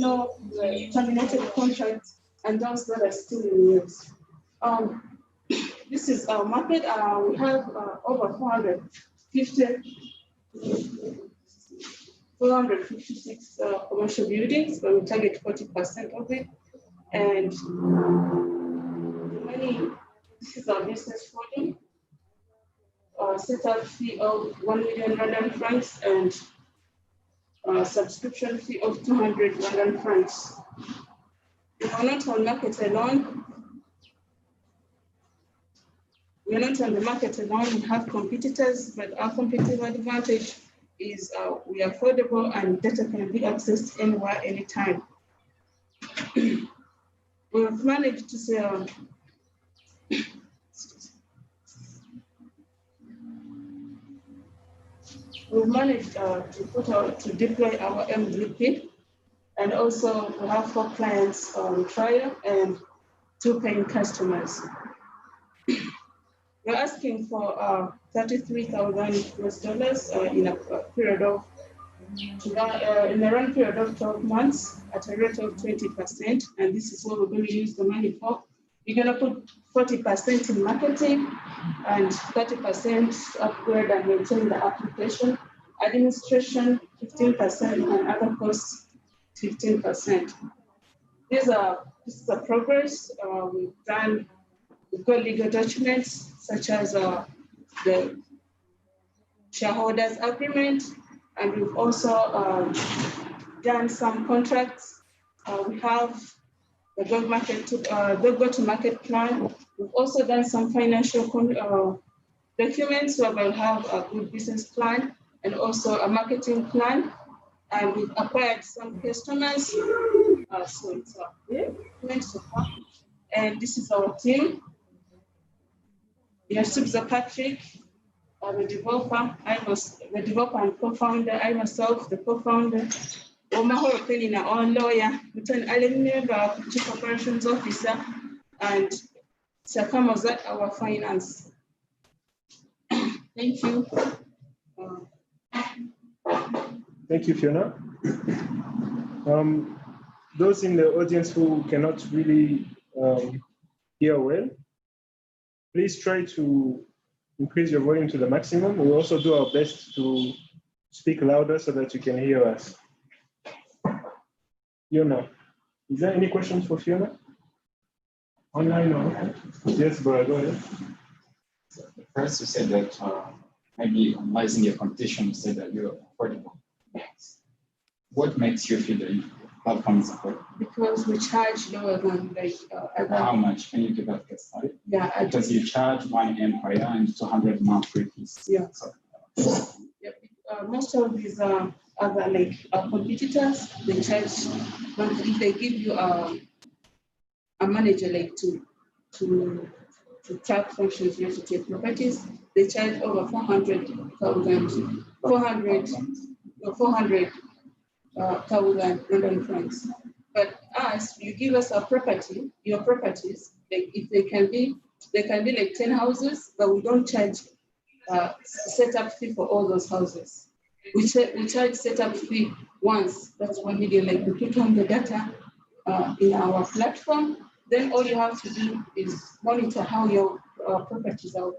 know the terminated contracts and those that are still in use. This is our market. We have over 456 commercial buildings, but we target 40% of it. And this is our business volume. Setup fee of 1 million Rwandan francs and subscription fee of 200 Rwandan francs. We are not on market alone. We are not on the market alone. We have competitors, but our competitive advantage is we are affordable and data can be accessed anywhere, anytime. We've managed to sell. We've managed to deploy our MVP, and also we have 4 clients on trial and 2 paying customers. We're asking for $33,000 in a period of in a run period of 12 months at a rate of 20%, and this is what we're going to use the money for. We're going to put 40% in marketing and 30% upgrade and maintain the application, administration 15%, and other costs 15%. This is a progress. We've got legal documents such as the shareholders agreement, and we've also done some contracts. We have the go-to-market plan. We've also done some financial documents where we'll have a good business plan and also a marketing plan. And we've acquired some customers. So it's so far. And this is our team. Yasubza Patrick, the developer. The developer and co-founder. I myself, the co-founder. Omahoro Penina, our lawyer, Lieutenant Allen Member, Chief Operations Officer, and Sakamazat, our finance. Thank you. Thank you, Fiona. Those in the audience who cannot really hear well, please try to increase your volume to the maximum. We'll also do our best to speak louder so that you can hear us. Fiona, is there any questions for Fiona? Online or? Yes, bro, go ahead. So first, you said that maybe analyzing your competition, you said that you're affordable. What makes you feel that your platform is affordable? Because we charge lower than how much? Can you give that a study? Yeah, because you charge 1 M per year and 200 monthly fees. Yeah. So, most of these other competitors, they charge. If they give you a manager to track functions related to take properties, they charge over 400,000 Rwandan francs. But us, you give us a property, your properties, if they can be like 10 houses, but we don't charge setup fee for all those houses. We charge setup fee once, that's 1 million, we put on the data in our platform. Then all you have to do is monitor how your properties are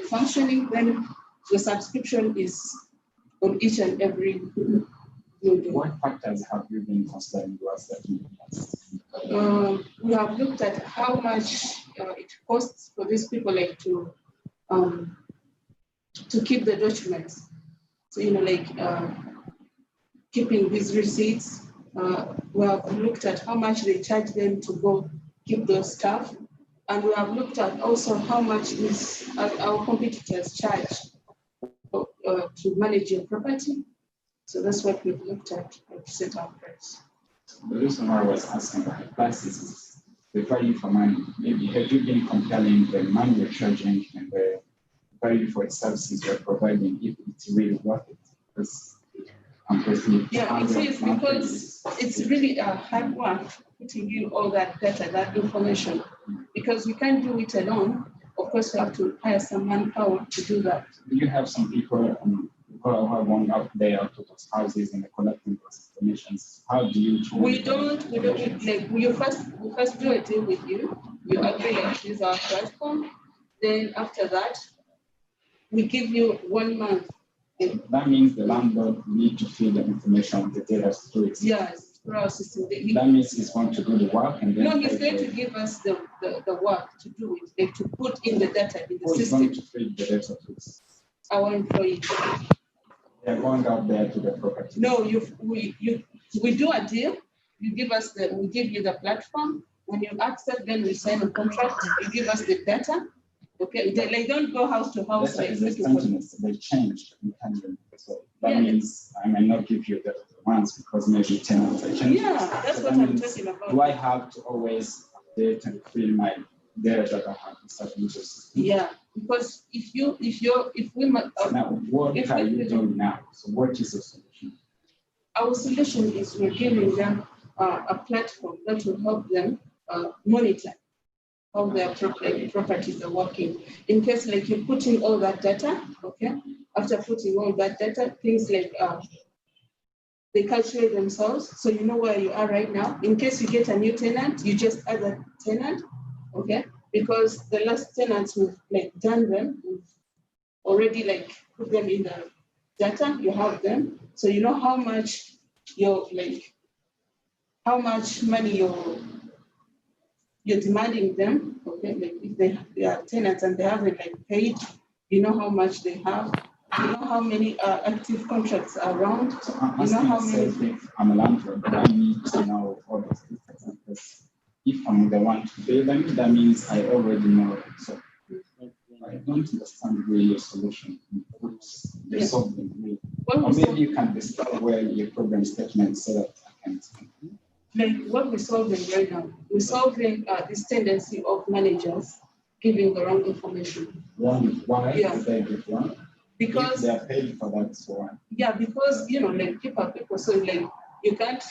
functioning. Then the subscription is on each and every building. What factors have you been considering towards that? We have looked at how much it costs for these people to keep the documents. So keeping these receipts. We have looked at how much they charge them to go keep those stuff, and we have looked at also how much our competitors charge to manage your property. So that's what we've looked at set our price. The reason why I was asking about the prices is the value for money. Maybe have you been comparing the money you're charging and the value for the services you're providing, if it's really worth it? Yeah, it is, because it's really hard work putting in all that data, that information, because we can't do it alone. Of course, we have to hire some manpower to do that. Do you have some people people who have gone out there to those houses and collecting those informations. How do you? We don't like we first do a deal with you. You agree like use our platform. Then after that, we give you 1 month. That means the landlord need to fill the information, the data through it. Yes, through our system. That means he's going to do the work and then. No, he's going to give us the work to do it, like to put in the data in the Who is system. going to fill the data through? Our employee. They're going out there to the property. No, we do a deal. You give us we give you the platform. When you accept, then we sign a contract. You give us the data. Okay, they don't go house to house. They changed. So that means I may not give you the ones because maybe tenants are changing. Yeah, that's what I'm talking about. Do I have to always update and fill my data that I have in such interest? Yeah, because if we now what are you doing now? So what is the solution? Our solution is we're giving them a platform that will help them monitor how their properties are working. In case like you put in all that data, okay? After putting all that data, things like they calculate themselves, so you know where you are right now. In case you get a new tenant, you just add a tenant, okay? Because the last tenants we've like done them, we've already like put them in the data, you have them, so you know how much how much money you're demanding them, okay? Like if they are tenants and they haven't like paid, you know how much they have, you know how many active contracts are around, so you know how many. If I'm a landlord, but I need to know all those things because if I'm the one to pay them, that means I already know it. So I don't understand really your solution. The solving really. Or maybe you can describe where your problem statement so that I can. Like what we're solving right now, we're solving this tendency of managers giving the wrong information. Why? Yeah. Is that different? Because if they are paid for that, so on. Yeah, because like people, so like you can't.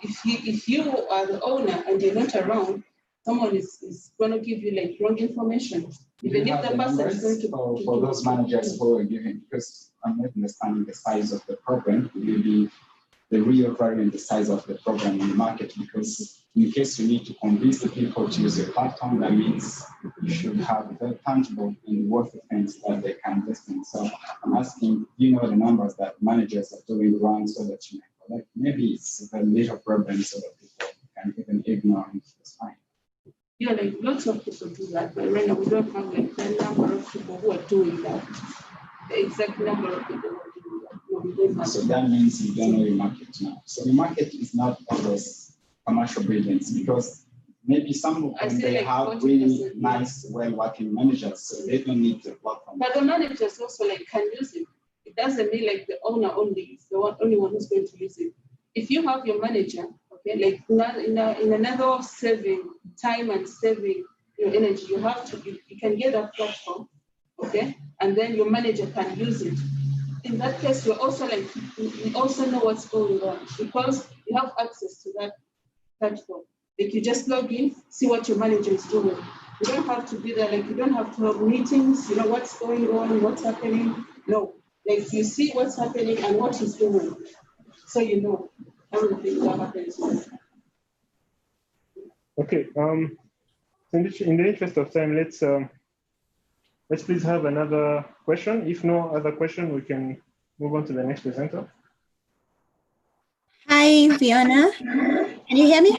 If you are the owner and you're not around, someone is going to give you like wrong information. Even if the person is going to for those managers who are giving, because I'm not understanding the size of the problem, maybe the real value and the size of the program in the market, because in case you need to convince the people to use your platform, that means you should have very tangible and worthy things that they can invest in. So I'm asking, the numbers that managers are doing wrong so that you may collect? Maybe it's a little problem so that people can even ignore it. It's fine. Yeah, like lots of people do that, but right now we don't have like the number of people who are doing that. The exact number of people who are doing that. No, we don't have. So that means you don't know your market now. So the market is not always commercial buildings, because maybe some of them they like have really nice, well-working managers, so they don't need the platform. But the managers also like can use it. It doesn't mean like the owner only is the only one who's going to use it. If you have your manager, okay, like in another of saving time and saving your energy, you can get that platform, okay, and then your manager can use it. In that case, we also know what's going on because you have access to that platform. Like you just log in, see what your manager is doing. You don't have to be there, like you don't have to have meetings, what's going on, what's happening. No, like you see what's happening and what he's doing. So you know everything that happens. Okay, in the interest of time, let's please have another question. If no other question, we can move on to the next presenter. Hi, Fiona. Can you hear me?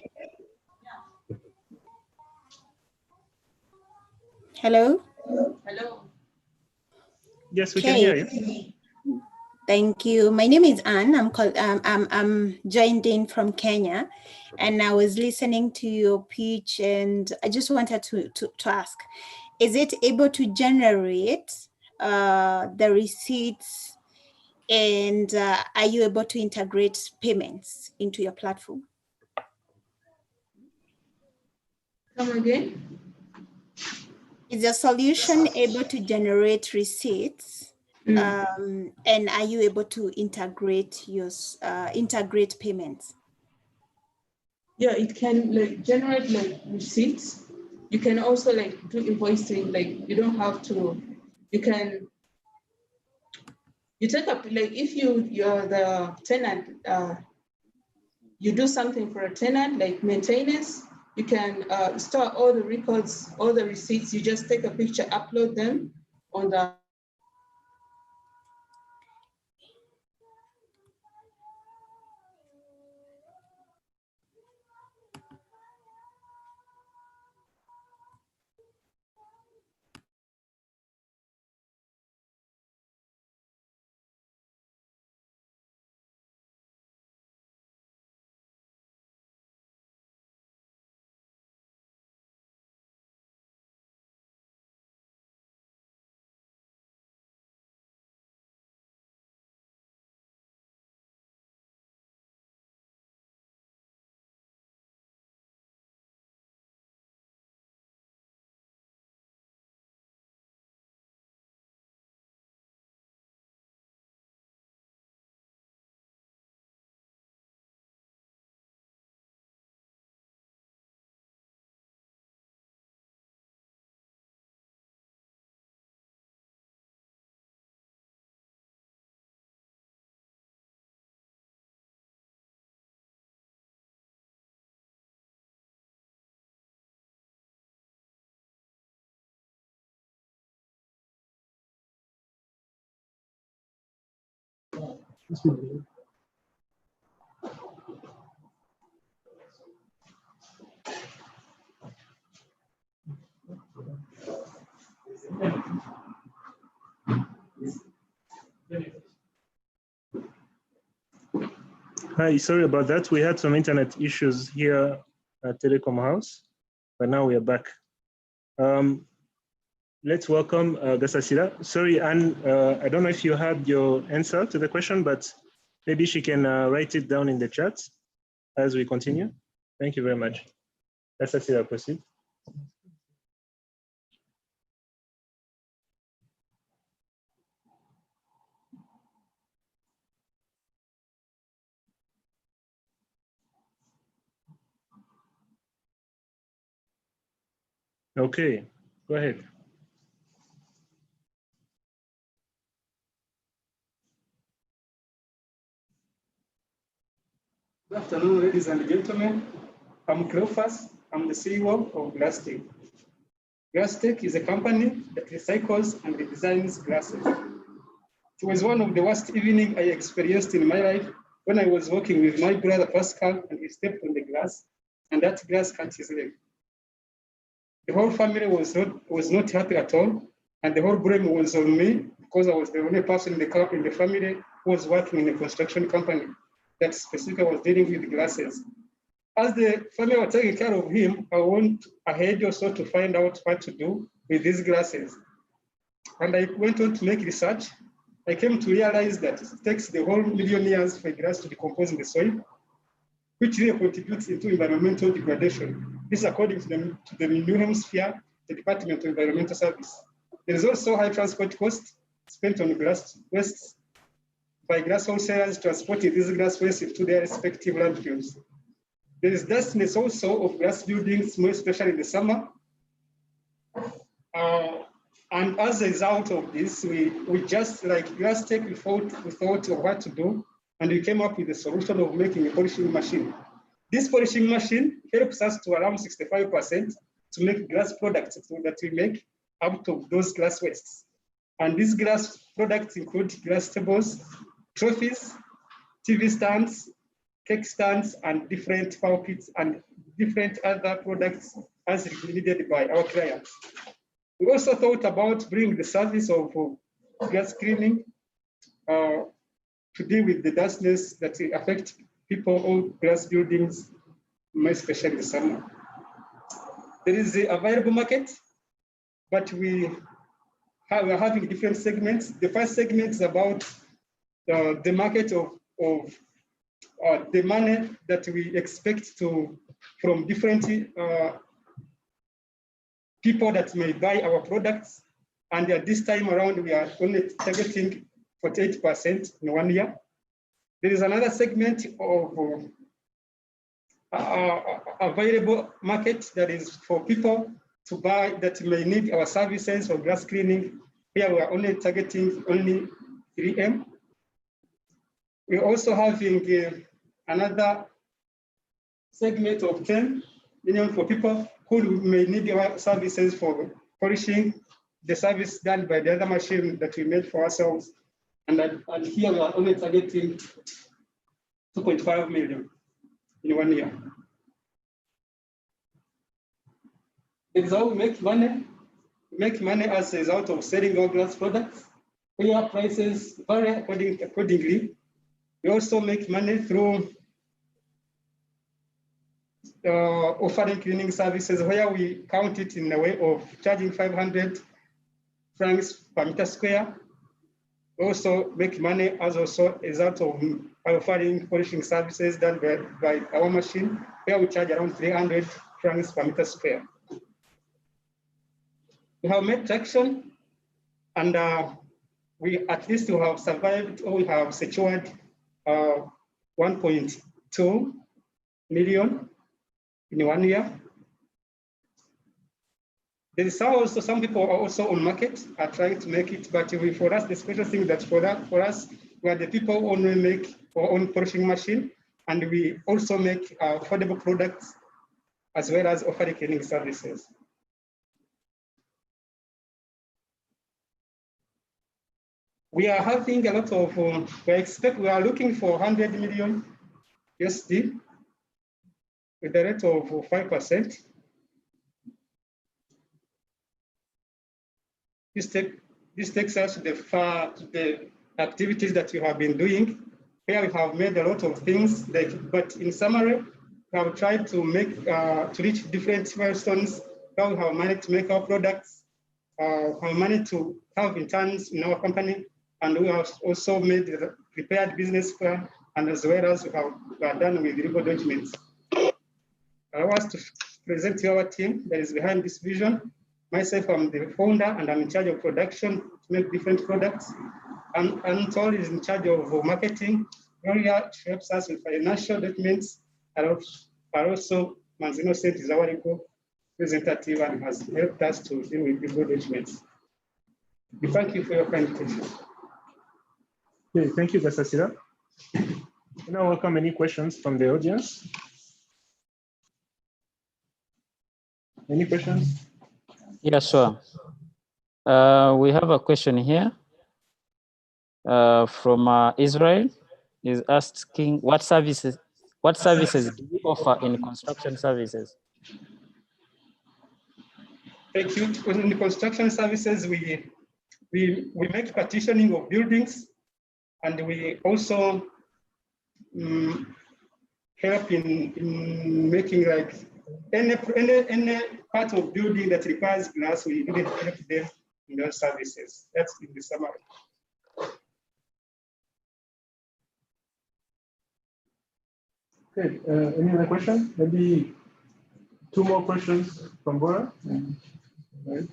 Hello? Hello. Yes, we can hear you. Thank you. My name is Anne. I'm joined in from Kenya, and I was listening to your pitch, and I just wanted to ask, is it able to generate the receipts, and are you able to integrate payments into your platform? Come again? Is your solution able to generate receipts? And are you able to integrate integrate payments? Yeah, it can like generate like receipts. You can also like do invoicing. Like you don't have to. You can You take up, like if you're the tenant, you do something for a tenant, like maintenance, you can store all the records, all the receipts. You just take a picture, upload them on the Hi, sorry about that. We had some internet issues here at Telecom House, but now we are back. Let's welcome Gasasira. Sorry, Anne, I don't know if you had your answer to the question, but maybe she can write it down in the chat as we continue. Thank you very much. Gasasira, proceed. Okay, go ahead. Good afternoon, ladies and gentlemen. I'm Cleophas. I'm the CEO of GlassTech. GlassTech is a company that recycles and redesigns glasses. It was one of the worst evenings I experienced in my life when I was working with my brother Pascal and he stepped on the glass and that glass cut his leg. The whole family was not happy at all, and the whole blame was on me because I was the only person in the family who was working in a construction company that specifically was dealing with glasses. As the family was taking care of him, I went ahead also to find out what to do with these glasses. And I went on to make research. I came to realize that it takes the whole million years for glass to decompose in the soil, which really contributes into environmental degradation. This is according to the New Hemisphere, the Department of Environmental Service. There is also high transport costs spent on glass wastes by glass wholesalers transporting these glass wastes into their respective landfills. There is dustness also of glass buildings, more especially in the summer. And as a result of this, we just like GlassTech, we thought of what to do, and we came up with the solution of making a polishing machine. This polishing machine helps us to around 65% to make glass products that we make out of those glass wastes. And these glass products include glass tables, trophies, TV stands, cake stands, and different pulpits and different other products as needed by our clients. We also thought about bringing the service of glass cleaning to deal with the dustness that affect people or glass buildings, especially in the summer. There is a available market, but we are having different segments. The first segment is about the market of the money that we expect from different people that may buy our products. And at this time around, we are only targeting 48% in 1 year. There is another segment of available market that is for people to buy that may need our services for glass cleaning. Here we are only targeting only 3M. We're also having another segment of 10 million for people who may need our services for polishing the service done by the other machine that we made for ourselves. And here we are only targeting 2.5 million in 1 year. It's how we make money. We make money as a result of selling our glass products. Where prices vary accordingly. We also make money through offering cleaning services where we count it in a way of charging 500 francs per meter square. We also make money as also a result of offering polishing services done by our machine, where we charge around 300 francs per meter square. We have made traction, and we at least have survived, or we have secured 1.2 million in 1 year. There is also some people are also on market are trying to make it, but for us, the special thing that for us, we are the people who only make our own polishing machine, and we also make affordable products as well as offering cleaning services. We are having a lot of, we are looking for 100 million USD with a rate of 5%. This takes us to the activities that we have been doing, where we have made a lot of things, but in summary, we have tried to reach different milestones, how we have managed to make our products, have managed to have interns in our company, and we have also made a prepared business plan, and as well as we are done with legal documents. I want to present to our team that is behind this vision. Myself, I'm the founder, and I'm in charge of production to make different products. And Anatol is in charge of marketing. Gloria helps us with financial documents, and also Manzino Saint is our legal representative and has helped us to deal with legal documents. We thank you for your kind attention. Okay, thank you, Gasasira. I now welcome any questions from the audience. Any questions? Yeah, sure. We have a question here from Israel. Is asking what services do you offer in construction services? Thank you. In the construction services, we make partitioning of buildings, and we also help in making like any part of building that requires glass. We really help them in those services. That's in the summary. Okay, any other question? Maybe 2 more questions from Bora. Right.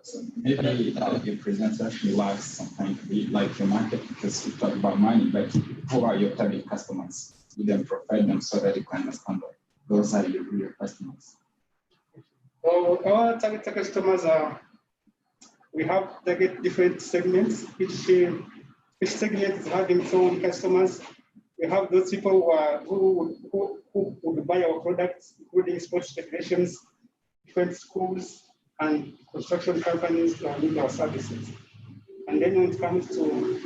So maybe your presentation lacks something like your market, because you talk about money, but who are your target customers? You then provide them so that you can understand that those are your real customers. So our target customers are, we have target different segments. Each segment is having its own customers. We have those people who would buy our products, including sports federations, different schools, and construction companies that need our services. And then when it comes to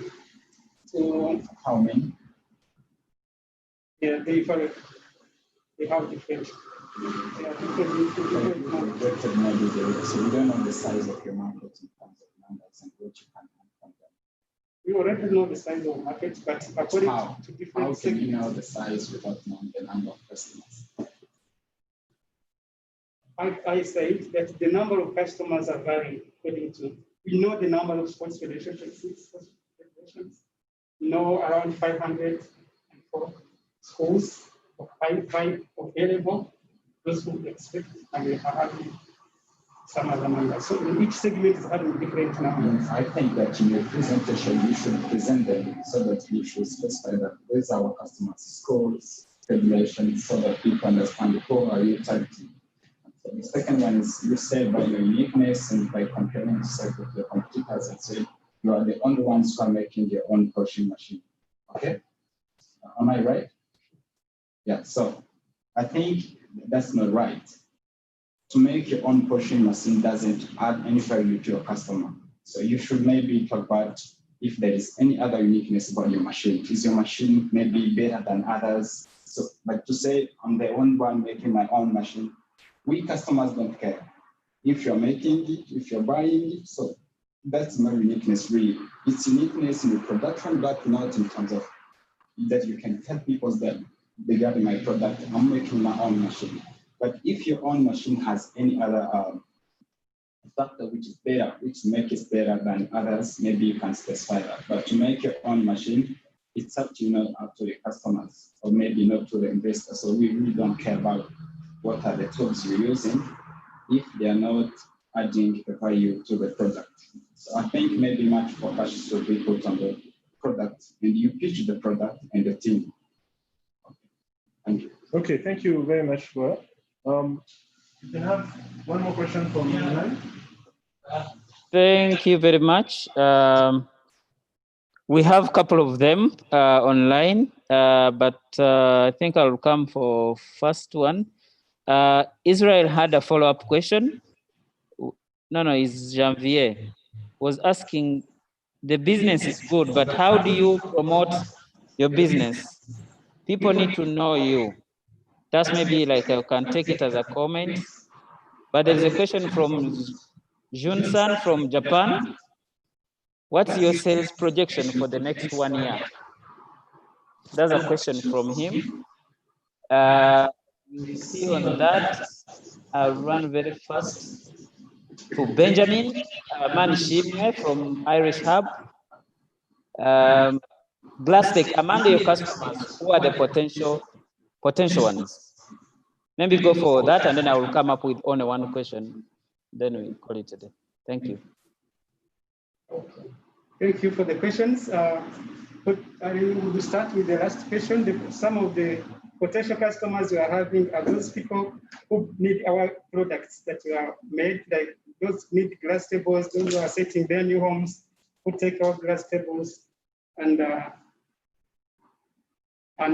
How many? Yeah, they have different. So you don't know the size of your market in terms of numbers and what you can earn from them. We already know the size of the market, but according to different how can you know segments, the size without knowing the number of customers? I said that the number of customers are varying according to, we know the number of sports federations, we know around 504 schools of five of A level, those who expect, and we are having some other numbers. So each segment is having different numbers. I think that in your presentation, you should present them so that you should specify that these are our customers, schools, federations, so that people understand who are you targeting. So the second one is you say by your uniqueness and by comparing yourself with your competitors and say you are the only ones who are making their own polishing machine. Okay. Am I right? Yeah, so I think that's not right. To make your own polishing machine doesn't add any value to your customer. So you should maybe talk about if there is any other uniqueness about your machine. Is your machine maybe better than others? So like to say, I'm the only one making my own machine. We customers don't care if you're making it, if you're buying it. So that's my uniqueness really. It's uniqueness in the production, but not in terms of that you can tell people that regarding my product, I'm making my own machine. But if your own machine has any other factor which is better, which makes it better than others, maybe you can specify that. But to make your own machine, it's up to you, not up to the customers, or maybe not to the investors. So we really don't care about what are the tools you're using if they are not adding the value to the product. So I think maybe much focus should be put on the product, and you pitch the product and the team. Thank you. Okay, thank you very much for that. You can have one more question from online. Thank you very much. We have a couple of them online, but I think I'll come for first one. Israel had a follow-up question. No, it's Janvier. Was asking, the business is good, but how do you promote your business? People need to know you. That's maybe like I can take it as a comment. But there's a question from Jun-san from Japan. What's your sales projection for the next 1 year? That's a question from him. You see on that, I'll run very fast. For Benjamin Manishime from Irish Hub. Glasstek, among your customers, who are the potential ones? Maybe go for that, and then I will come up with only one question. Then we call it a day. Thank you. Thank you for the questions. But I will start with the last question. Some of the potential customers we are having are those people who need our products that we are made, like those need glass tables, those who are setting their new homes, who take our glass tables, and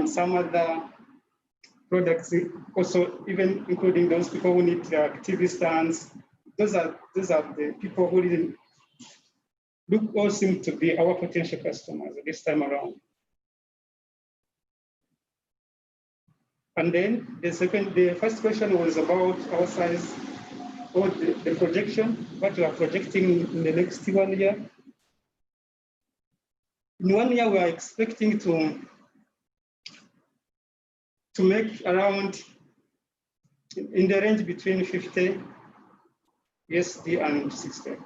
some other products, also even including those people who need TV stands. Those are the people who didn't look all seem to be our potential customers this time around. And then the first question was about our size, or the projection, what we are projecting in the next 1 year. In 1 year, we are expecting to make around in the range between 50 USD and 60.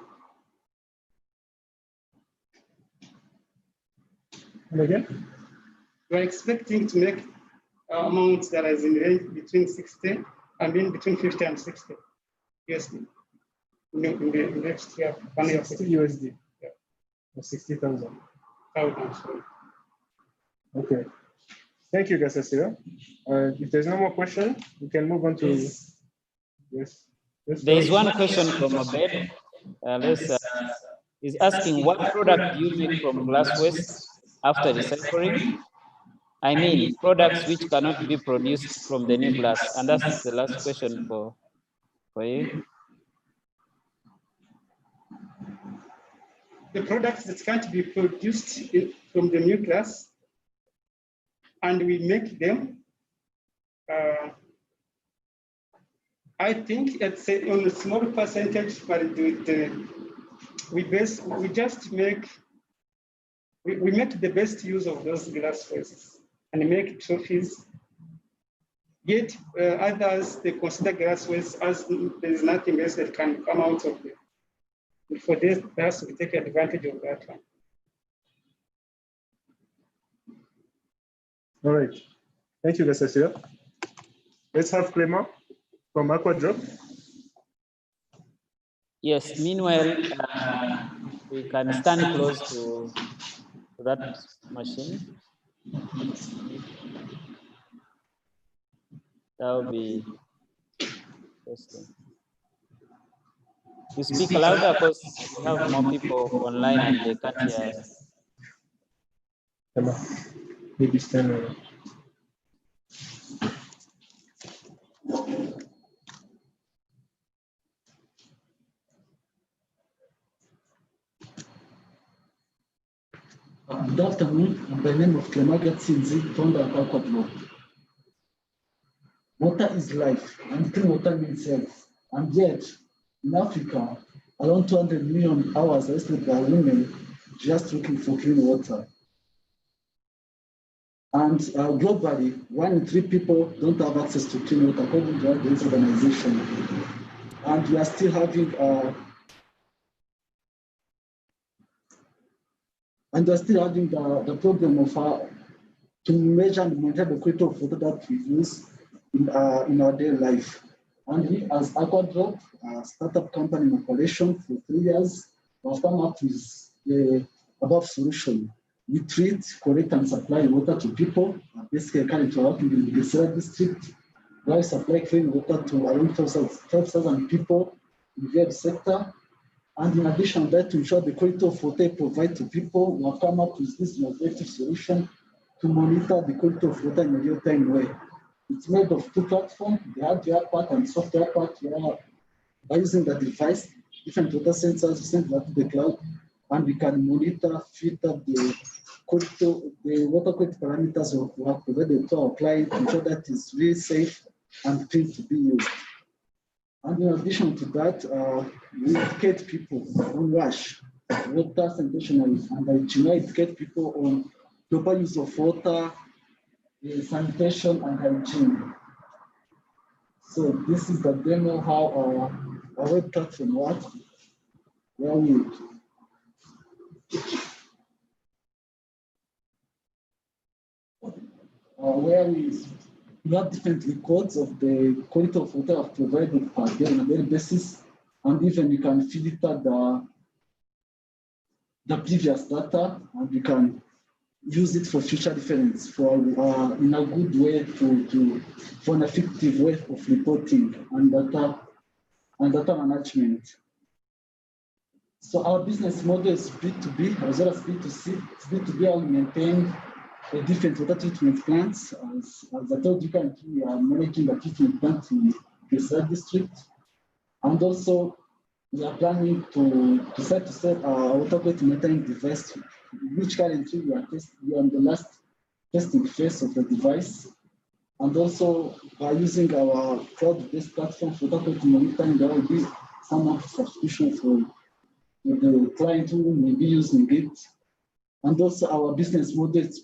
And again? We're expecting to make amounts that is in the range between 60 and between 50 and 60 USD in the next year. 60 USD. Yeah. 60,000. Sorry. Okay. Thank you, Gasasira. If there's no more question, we can move on to yes. There is one question from Abed. Is asking, what product do you make from glass waste after recycling? I mean, products which cannot be produced from the new glass. And that's the last question for you. The products that can't be produced from the new glass, and we make them. I think it's on a small percentage, but we make the best use of those glass wastes and make trophies. Yet others, they consider glass waste as there is nothing else that can come out of it. For this, we take advantage of that one. All right. Thank you, Gasasira. Let's have Clément from Aquadrop. Yes, meanwhile, we can stand close to that machine. That would be interesting. You speak louder because we have more people online and they can't hear us. maybe stand on. Good afternoon. By the name of Clemagat Sinzi, founder of Aquadrop. Water is life, and clean water means health. And yet, in Africa, around 200 million hours are wasted by women just looking for clean water. And globally, 1 in 3 people don't have access to clean water, according to this organization. And we are still having the problem of to measure and monitor the quality of water that we use in our daily life. And we, as Aquadrop, a startup company in operation for 3 years, have come up with the above solution. We treat, collect, and supply water to people. Basically, currently working in the Gesera district, where we supply clean water to around 12,000 people in the various sector. And in addition to that, to ensure the quality of water provided to people, we have come up with this innovative solution to monitor the quality of water in a real-time way. It's made of 2 platforms, the hardware part and software part, where by using the device, different water sensors, we send that to the cloud, and we can monitor, filter the water quality parameters we have provided to our client to ensure that it's really safe and clean to be used. And in addition to that, we educate people on WASH, water sanitation and hygiene, educate people on proper use of water, sanitation and hygiene. So this is the demo how our web platform works, where we have different records of the quality of water I've provided per day on a daily basis, and even you can filter the previous data, and you can use it for future reference for in a good way for an effective way of reporting and data management. So our business model is B2B as well as B2C. It's B2B, how we maintain different water treatment plants. As I told you, currently we are managing a treatment plant in the Gesera district. And also we are planning to set our water quality monitoring device, which currently we are on the last testing phase of the device. And also by using our cloud-based platform for water quality monitoring, there will be some subscription for the client who will be using it. And also our business model is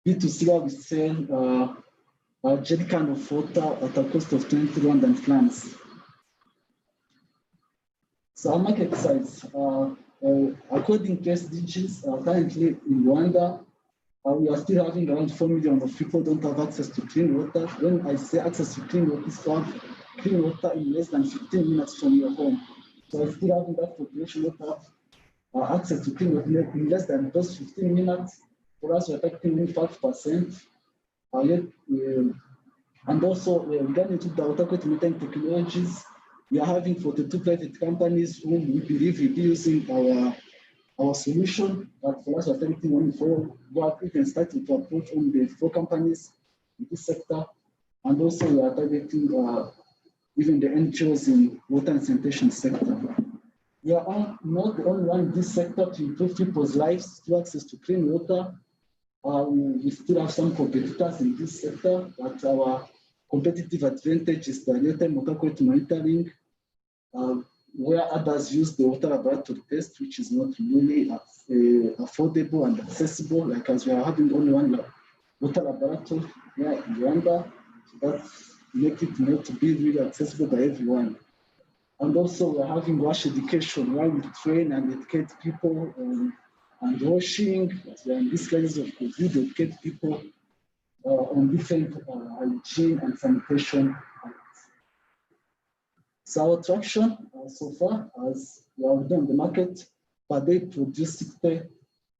B2C, where we sell a jerry can of water at a cost of 20 Rwandan francs. So our market size, according to SDGs, currently in Rwanda, we are still having around 4 million of people don't have access to clean water. When I say access to clean water, it's to have clean water in less than 15 minutes from your home. So we're still having that population that have access to clean water in less than those 15 minutes. For us, we're targeting 5%. And also, regarding to the water quality monitoring technologies, we are having 42 private companies whom we believe will be using our solution. But for us, we're targeting only 4, but we can start to approach only the 4 companies in this sector. And also, we are targeting even the NGOs in water and sanitation sector. We are not the only one in this sector to improve people's lives through access to clean water. We still have some competitors in this sector, but our competitive advantage is the real-time water quality monitoring, where others use the water laboratory test, which is not really affordable and accessible, like as we are having only one water laboratory here in Rwanda, so that makes it not to be really accessible by everyone. And also we're having WASH education, where we train and educate people on washing. So in this crisis of COVID, educate people on different hygiene and sanitation. So our traction so far, as we have done the market, per day produce 60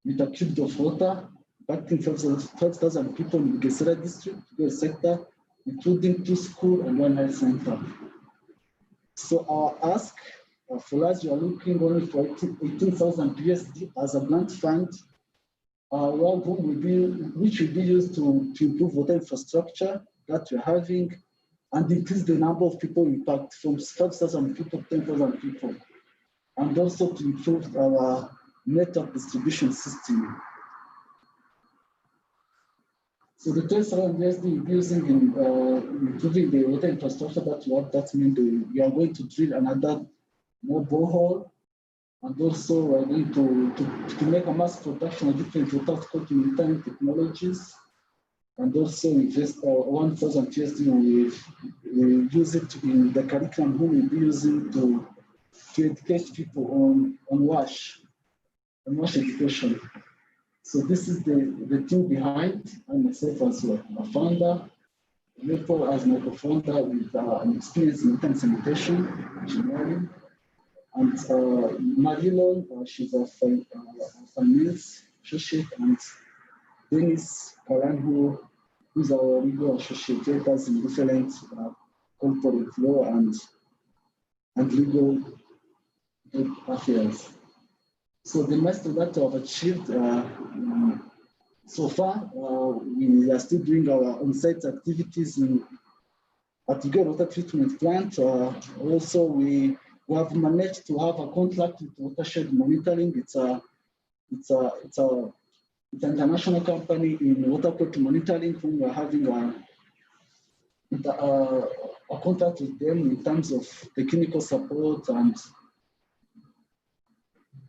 meter cubed of water, impacting 12,000 people in the Gesera district, the sector, including 2 schools and 1 health center. So our ask for us, we are looking only for 18,000 USD as a grant fund which will be used to improve water infrastructure that we're having and increase the number of people impacted from 5,000 people to 10,000 people, and also to improve our network distribution system. So the test RMSD will be using in improving the water infrastructure that we have. That means we are going to drill another more borehole, and also we're going to make a mass production of different water quality monitoring technologies, and also invest 1,000 USD. We use it in the curriculum who will be using to educate people on WASH education. So this is the team behind, and myself as a founder, Lepo as my co-founder with an experience in water sanitation engineering, and Marilon, she's a finance associate, and Dennis Karan, who's our legal associate, us in different corporate law and legal affairs. So the master that we have achieved so far, we are still doing our on-site activities at the water treatment plant. Also, we have managed to have a contract with Watershed Monitoring. It's an international company in water quality monitoring, whom we are having a contract with them in terms of technical support and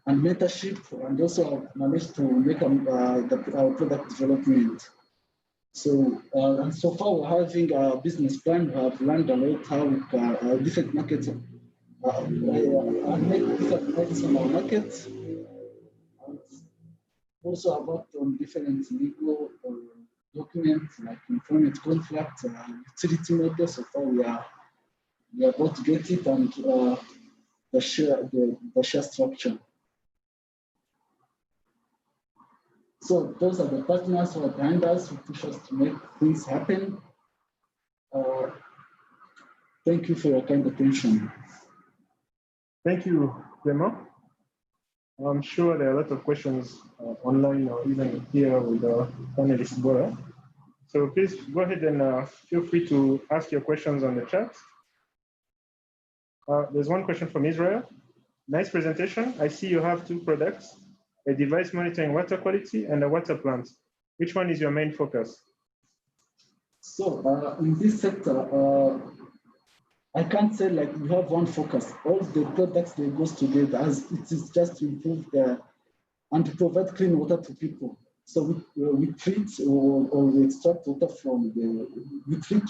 mentorship, and also managed to make our product development. So, and so far we're having a business plan. We have learned a lot how we can different markets, make different markets on our market, and also about on different legal documents like employment contract, utility model. So far we are about to get it, and the share structure. So those are the partners who are behind us, who push us to make things happen. Thank you for your kind attention. Thank you, Clement. I'm sure there are a lot of questions online or even here with the panelists, Bora. So please go ahead and feel free to ask your questions on the chat. There's one question from Israel. Nice presentation. I see you have two products, a device monitoring water quality and a water plant. Which one is your main focus? So in this sector, I can't say like we have one focus. All the products they goes together, as it is just to improve and to provide clean water to people. So we treat or we extract water from we treat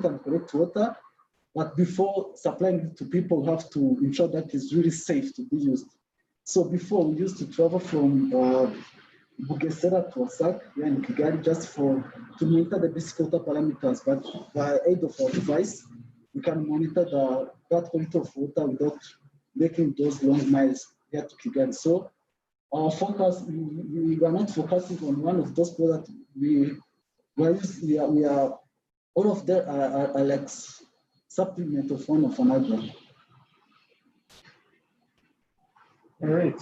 and collect water, but before supplying it to people, we have to ensure that it's really safe to be used. So before we used to travel from Bugesera to Osak, here in Kigali, just to monitor the basic water parameters, but by aid of our device, we can monitor that quality of water without making those long miles here to Kigali. So our focus, we are not focusing on one of those products. We are all of them are like supplement of one of another. All right,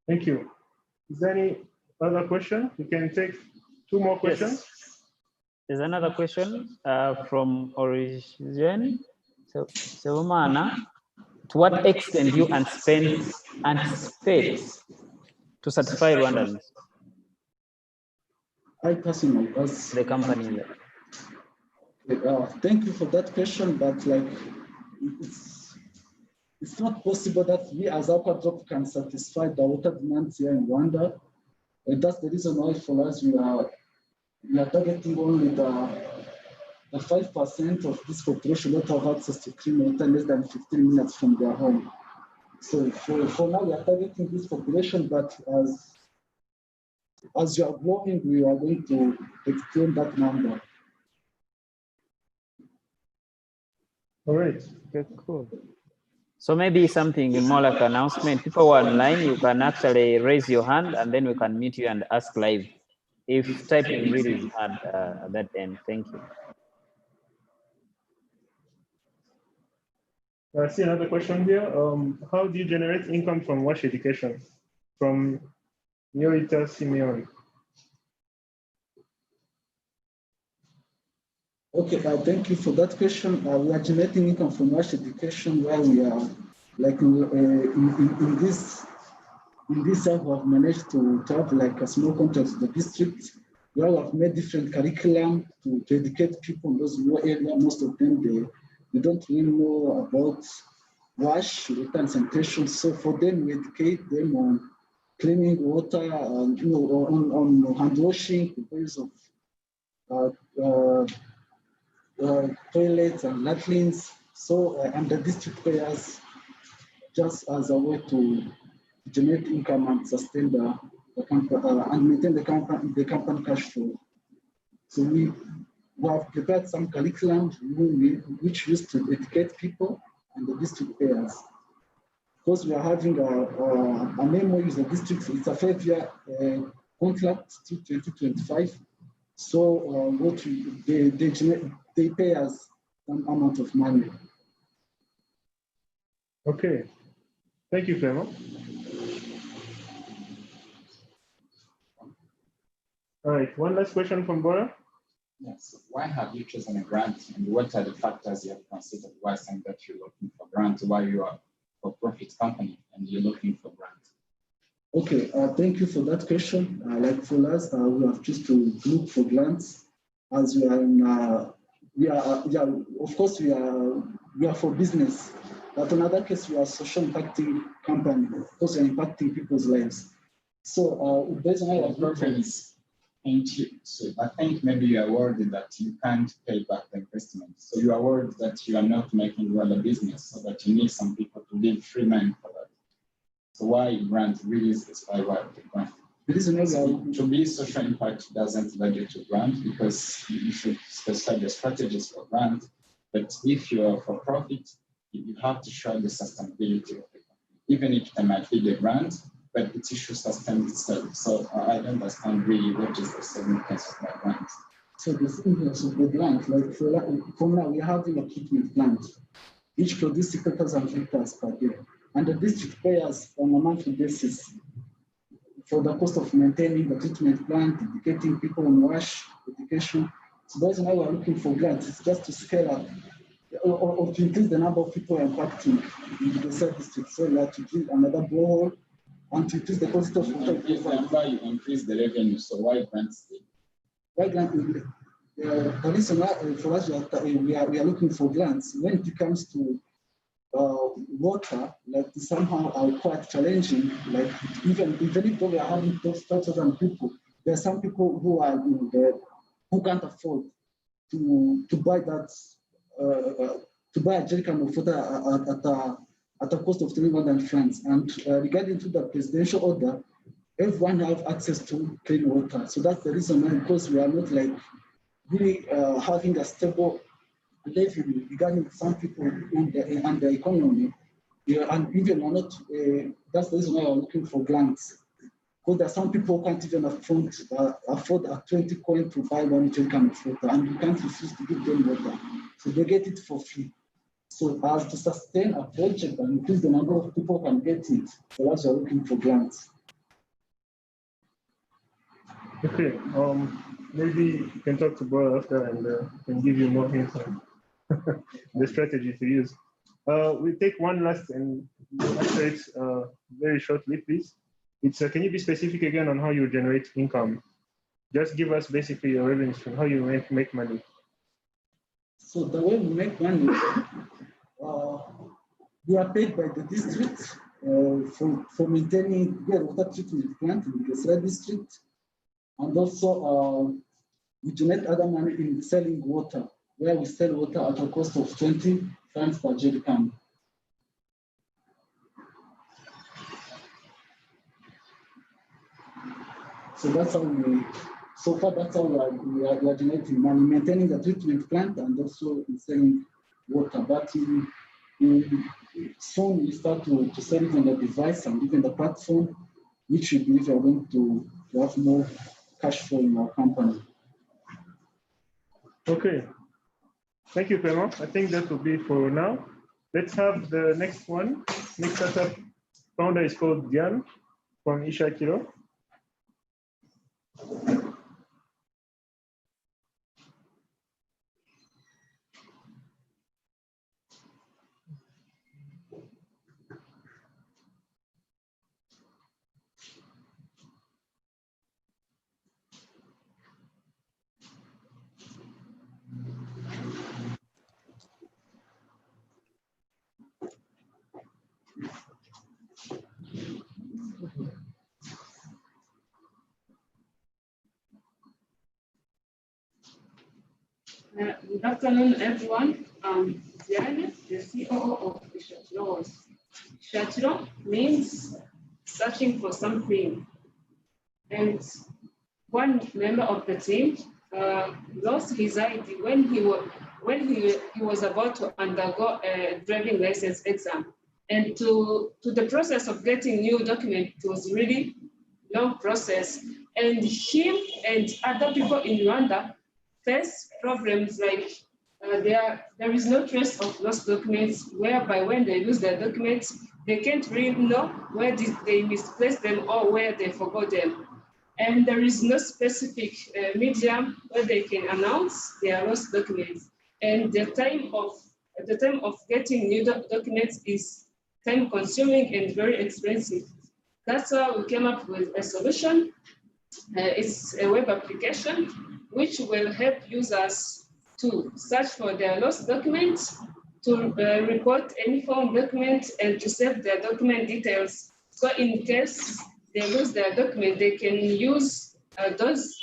thank you. Is there any other question? We can take two more questions. Yes. There's another question from Origin. So, Mana, to what extent do you anticipate to certify Rwandans? I personally, as the company. Thank you for that question, but like it's not possible that we as Aquadrop can satisfy the water demands here in Rwanda. And that's the reason why for us we are targeting only the 5% of this population that have access to clean water less than 15 minutes from their home. So for now we are targeting this population, but as you are growing, we are going to extend that number. All right. Okay, cool. So maybe something more like an announcement. People who are online, you can actually raise your hand and then we can meet you and ask live. If typing really is hard at that end. Thank you. I see another question here. How do you generate income from WASH education? From Yorita Simeon. Okay, thank you for that question. We are generating income from wash education, where we are like in this year we have managed to have like a small contract with the district, where we have made different curriculum to educate people in those rural areas. Most of them they don't really know about wash, water and sanitation. So for them, we educate them on cleaning water, and on hand washing, the use of toilets and latrines. So and the district payers just as a way to generate income and sustain the company and maintain the company cash flow. So we have prepared some curriculum which used to educate people and the district payers. Because we are having a MOU with the district, it's a 5-year contract to 2025. So what they pay us some amount of money. Okay, thank you, Femo. All right, one last question from Bora. Yes. Why have you chosen a grant, and what are the factors you have considered while saying that you're looking for grant, while you are a for-profit company and you're looking for grant? Okay, thank you for that question. Like for us, we have chosen to look for grants as we are in. Of course, we are for business, but in another case, we are a social impacting company because we are impacting people's lives. So based on our purpose, so I think maybe you are worried that you can't pay back the investment. So you are worried that you are not making well a business, so that you need some people to give free money for that. So why grant really specify what the grant? To be social impact doesn't budget to grant, because you should specify the strategies for grant. But if you are for profit, you have to show the sustainability of the company. Even if there might be the grant, but it should sustain itself. So I don't understand really what is the significance of that grant. So the significance of the grant, like for now, we are having a treatment plant, which produces 6,000 liters per day. And the district pays on a monthly basis for the cost of maintaining the treatment plant, educating people on wash, education. So that's why we're looking for grants. It's just to scale up or to increase the number of people impacting in the said district. So we have to build another borehole and to increase the cost of water. You increase the revenue, so why grants? Why grant? The reason why for us we are looking for grants when it comes to water, like somehow are quite challenging. Like even if we are having those 12,000 people, there are some people who are who can't afford to buy that to buy a jerrycan of water at a cost of 300 francs. And regarding to the presidential order, everyone have access to clean water. So that's the reason why, because we are not like really having a stable level regarding some people and the economy, and even are not. That's the reason why we're looking for grants. Because there are some people who can't even afford a 20 coin to buy 1 jerrycan of water, and you can't refuse to give them water. So they get it for free. So as to sustain a project and increase the number of people who can get it, so that's why we're looking for grants. Okay, maybe you can talk to Bora after and can give you more hints on the strategy to use. We take one last and answer it very shortly, please. It's can you be specific again on how you generate income? Just give us basically your revenue stream, how you make money. So the way we make money, we are paid by the district for maintaining their water treatment plant in the Gesera district, and also we generate other money in selling water, where we sell water at a cost of 20 francs per jerrycan. So that's how so far that's how we are generating money, maintaining the treatment plant and also selling water. But soon we start to sell even the device and even the platform, which we believe are going to have more cash flow in our company. Okay. Thank you, Pemo. I think that will be for now. Let's have the next one. Next startup founder is called Diane from Ishakiro. Good afternoon, everyone. I'm Diane, the COO of Shatiro. Shatiro means searching for something. And one member of the team lost his ID when he was about to undergo a driving license exam. And to the process of getting new document, it was really long process. And him and other people in Rwanda face problems like there is no trace of lost documents, whereby when they lose their documents, they can't really know where did they misplace them or where they forgot them. And there is no specific medium where they can announce their lost documents. And the time of getting new documents is time consuming and very expensive. That's why we came up with a solution. It's a web application which will help users to search for their lost documents, to report any found documents, and to save their document details. So in case they lose their document, they can use those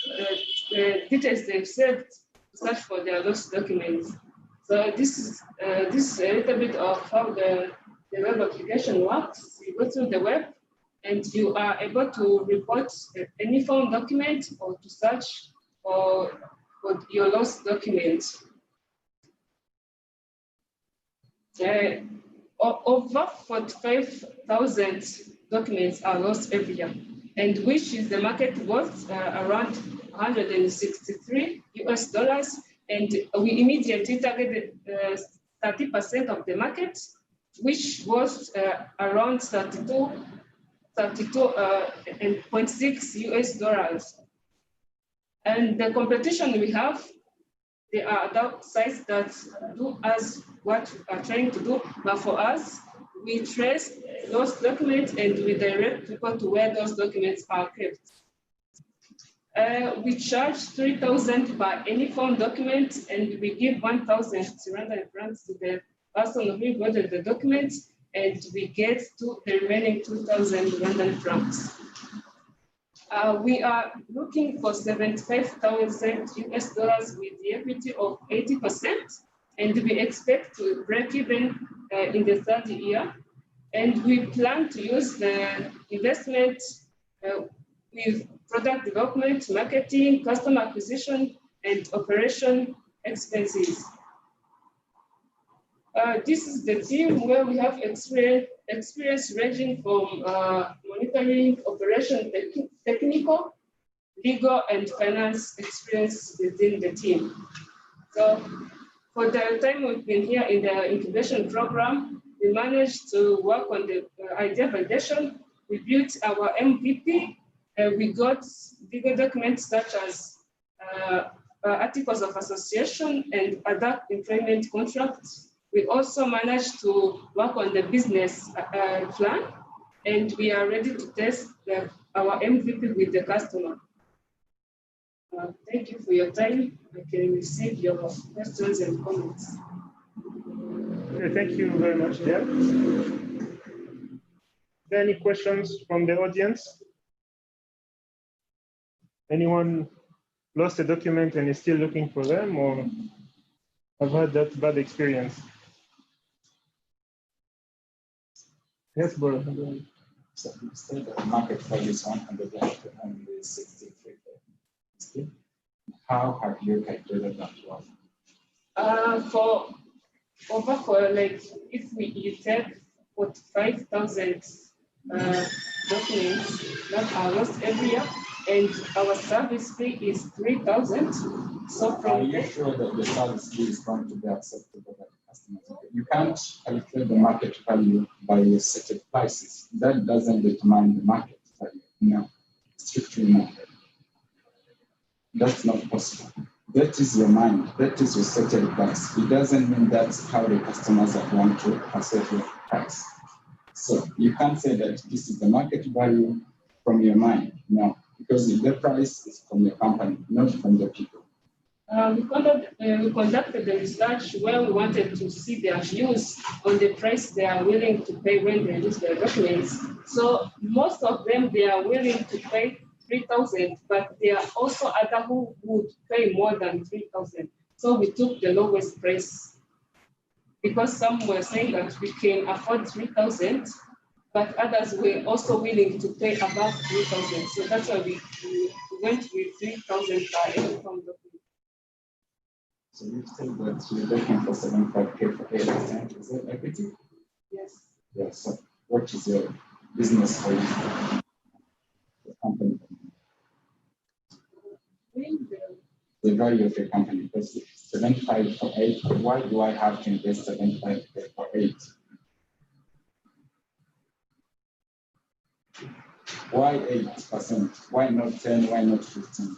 details they've saved to search for their lost documents. So this is a little bit of how the web application works. You go through the web, and you are able to report any found document or to search for your lost document. Over 45,000 documents are lost every year, and which is the market worth around $163 US, and we immediately targeted 30% of the market, which was around 32.6 US. And the competition we have, they are adult sites that do as what we are trying to do, but for us, we trace those documents and we direct people to where those documents are kept. We charge 3,000 by any found document, and we give 1,000 Rwandan francs to the person who recorded the documents, and we get to the remaining 2,000 Rwandan francs. We are looking for 75,000 US dollars with the equity of 80%, and we expect to break even in the third year. And we plan to use the investment with product development, marketing, customer acquisition, and operation expenses. This is the team where we have experience ranging from monitoring, operation, technical, legal, and finance experience within the team. So for the time we've been here in the incubation program, we managed to work on the idea validation. We built our MVP. We got legal documents such as articles of association and other employment contracts. We also managed to work on the business plan, and we are ready to test our MVP with the customer. Thank you for your time. I can receive your questions and comments. Okay, thank you very much, Dale. Are there any questions from the audience? Anyone lost a document and is still looking for them, or have had that bad experience? Yes, bro. So you said that the market value is 163. How have you calculated that one? For like, if you take 45,000 documents that are lost every year, and our service fee is 3,000. So are you sure that the service fee is going to be acceptable by the customers? You can't calculate the market value by your set prices. That doesn't determine the market value. No, strictly market. That's not possible. That is your mind. That is your stated price. It doesn't mean that's how the customers are going to assess your price. So you can't say that this is the market value from your mind. No, because the price is from the company, not from the people. We conducted the research where we wanted to see their views on the price they are willing to pay when they use their documents. So most of them, they are willing to pay 3,000, but there are also others who would pay more than 3,000. So we took the lowest price because some were saying that we can afford 3,000, but others were also willing to pay above 3,000. So that's why we went with 3,000 per every document. So you said that you're looking for 75K for 8%. Is that equity? Yes. Yes. So what is your business for you? The company. The value of your company. Because 75 for 8. Why do I have to invest 75 for 8? Why 8%? Why not 10? Why not 15?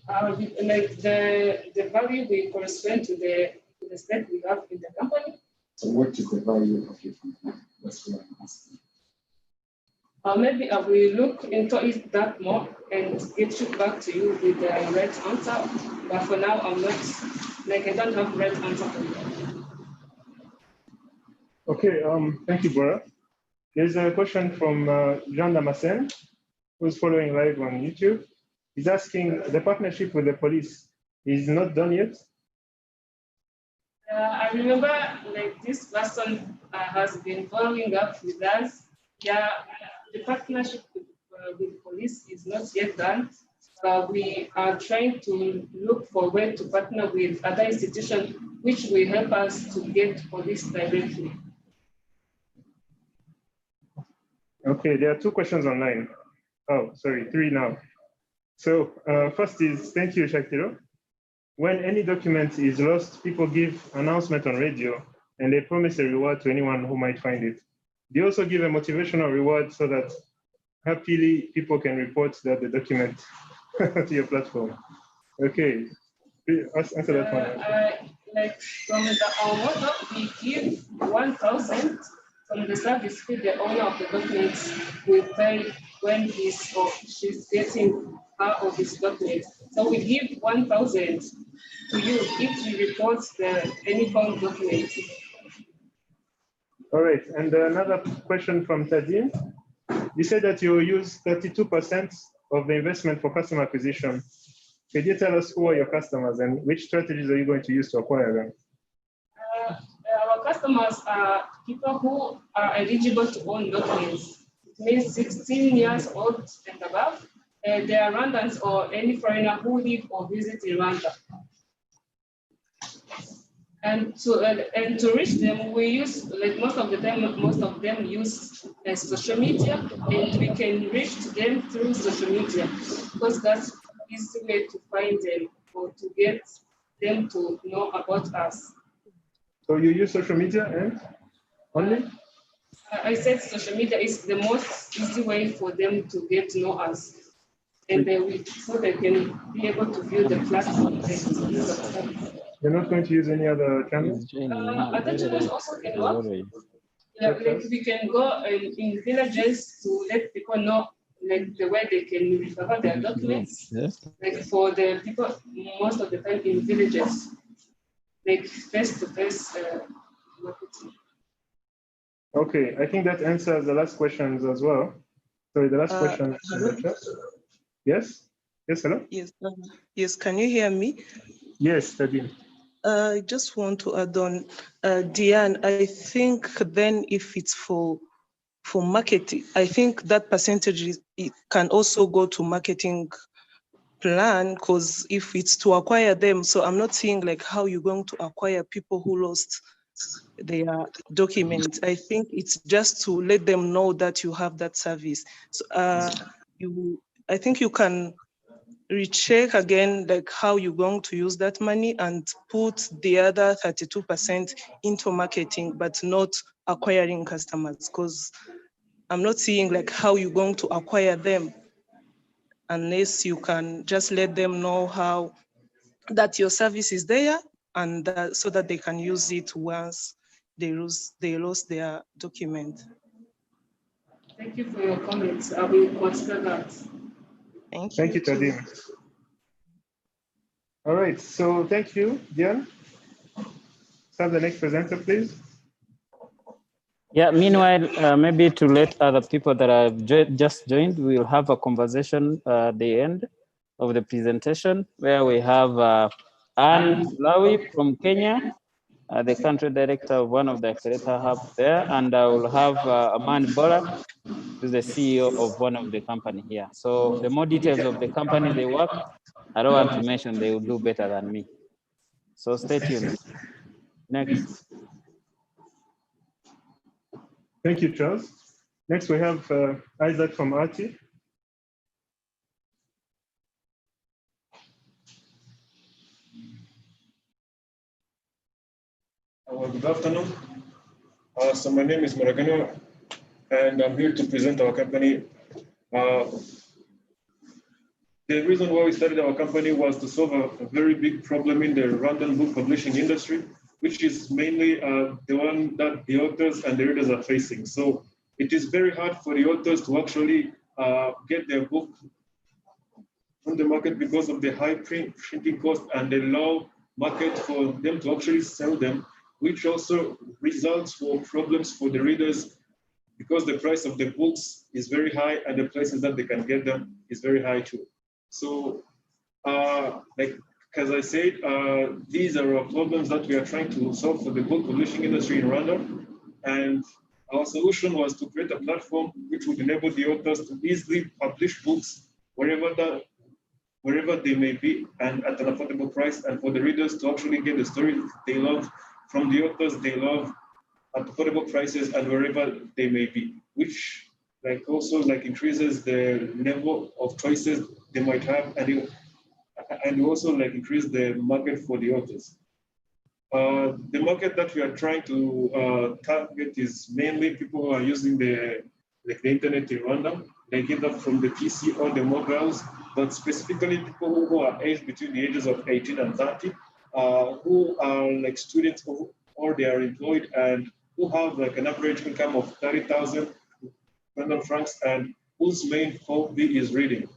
Like the value will correspond to the stake we have in the company. So what is the value of your company? That's what I'm asking. Maybe I will look into it that more and get you back to you with the right answer. But for now, I'm not, like, I don't have right answer for you. Okay, thank you, Bora. There's a question from Jean Damascene, who's following live on YouTube. He's asking, the partnership with the police is not done yet? I remember, like, this person has been following up with us. Yeah, the partnership with police is not yet done. We are trying to look for a way to partner with other institutions which will help us to get police directly. Okay, there are 2 questions online. Oh, sorry, 3 now. So first is, thank you, Shakiro. When any document is lost, people give announcement on radio and they promise a reward to anyone who might find it. They also give a motivational reward so that happily people can report that the document to your platform. Okay, answer that one. Like from our motto, we give 1,000 from the service fee the owner of the documents will pay when he's or she's getting her or his documents. So we give 1,000 to you if you report any found document. All right, and another question from Tadim. You said that you use 32% of the investment for customer acquisition. Could you tell us who are your customers and which strategies are you going to use to acquire them? Our customers are people who are eligible to own documents. It means 16 years old and above. They are Rwandans or any foreigner who live or visit in Rwanda. And to reach them, we use, like most of them use social media, and we can reach them through social media because that's the easy way to find them or to get them to know about us. So you use social media and only? I said social media is the most easy way for them to get to know us, and so they can be able to view the platform. You're not going to use any other channels? Other channels also can work. Yeah, like we can go in villages to let people know, like, the way they can recover their documents. Like for the people, most of the time in villages, like face-to-face marketing. Okay, I think that answers the last questions as well. Sorry, the last question. Yes? Yes, hello? Yes, can you hear me? Yes, Tadim. I just want to add on, Diane, I think then if it's for marketing, I think that percentage it can also go to marketing plan, because if it's to acquire them, so I'm not seeing like how you're going to acquire people who lost their documents. I think it's just to let them know that you have that service. So I think you can recheck again, like how you're going to use that money and put the other 32% into marketing, but not acquiring customers, because I'm not seeing like how you're going to acquire them. unless you can just let them know how that your service is there, and so that they can use it once they lost their document. Thank you for your comments. I will consider that. Thank you. Thank you, Tadim. All right, so thank you, Diane. Let's have the next presenter, please. Yeah, meanwhile, maybe to let other people that have just joined, we'll have a conversation at the end of the presentation where we have Anne Lawi from Kenya, the country director of one of the accelerator hubs there, and I will have Aman Bola, who's the CEO of one of the company here. So the more details of the company they work, I don't want to mention, they will do better than me. So stay tuned. Next. Thank you, Charles. Next, we have Isaac from RT. Good afternoon. So my name is Moragano, and I'm here to present our company. The reason why we started our company was to solve a very big problem in the random book publishing industry, which is mainly the one that the authors and the readers are facing. So it is very hard for the authors to actually get their book on the market because of the high printing cost and the low market for them to actually sell them, which also results for problems for the readers because the price of the books is very high and the places that they can get them is very high too. So, like as I said, these are our problems that we are trying to solve for the book publishing industry in Rwanda. And our solution was to create a platform which would enable the authors to easily publish books wherever they may be and at an affordable price, and for the readers to actually get the stories they love from the authors they love at affordable prices and wherever they may be, which also increases the level of choices they might have, and also increase the market for the authors. The market that we are trying to target is mainly people who are using the internet in Rwanda. They get that from the PC or the mobiles, but specifically people who are aged between the ages of 18 and 30, who are students or they are employed and who have an average income of 30,000 Rwandan francs and whose main hobby is reading.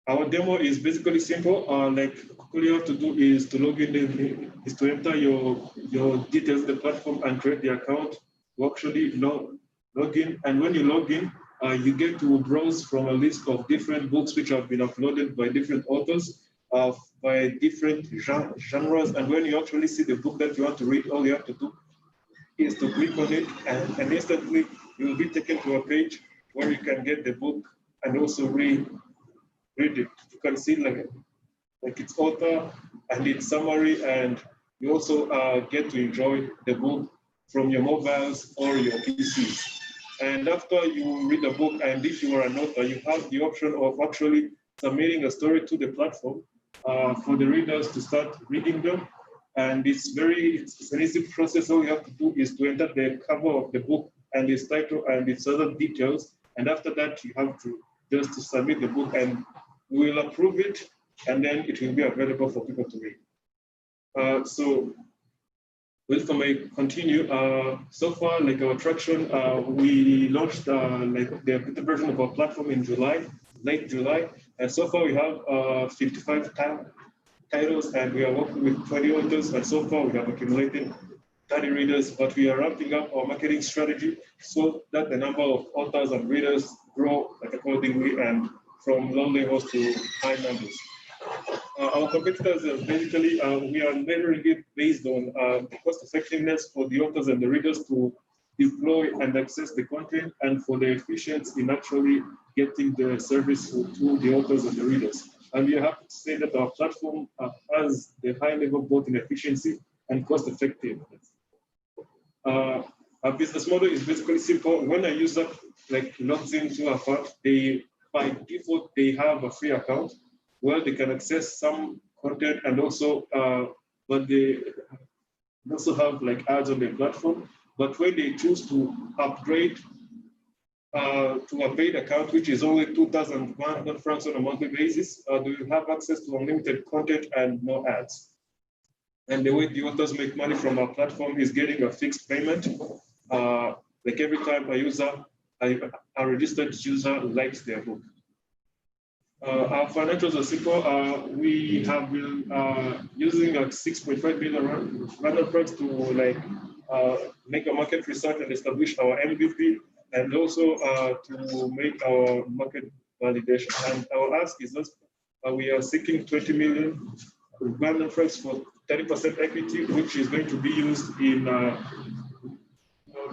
Our demo is basically simple. All you have to do is to log in, is to enter your details in the platform and create the account to actually log in. And when you log in, you get to browse from a list of different books which have been uploaded by different authors, by different genres. And when you actually see the book that you want to read, all you have to do is to click on it, and instantly you will be taken to a page where you can get the book and also read it. You can see its author and its summary, and you also get to enjoy the book from your mobiles or your PCs. And after you read the book, and if you are an author, you have the option of actually submitting a story to the platform for the readers to start reading them. And it's an easy process. All you have to do is to enter the cover of the book and its title and its other details. And after that, you have to just to submit the book, and we will approve it, and then it will be available for people to read. So welcome, I continue. So far, our traction, we launched the beta version of our platform in late July. And so far we have 55 titles, and we are working with 20 authors, and so far we have accumulated 30 readers, but we are ramping up our marketing strategy so that the number of authors and readers grow accordingly, and from low levels to high numbers. Our competitors are basically, we are very good based on the cost effectiveness for the authors and the readers to deploy and access the content, and for the efficiency in actually getting the service to the authors and the readers. And we are happy to say that our platform has the high level both in efficiency and cost effectiveness. Our business model is basically simple. When a user logs into a account, by default they have a free account where they can access some content, and also but they also have ads on the platform. But when they choose to upgrade to a paid account, which is only 2,100 francs on a monthly basis, do you have access to unlimited content and no ads. And the way the authors make money from our platform is getting a fixed payment. Like every time a registered user likes their book. Our financials are simple. We have been using like 6.5 million random francs to make a market research and establish our MVP, and also to make our market validation. And our ask is that we are seeking 20 million random francs for 30% equity, which is going to be used in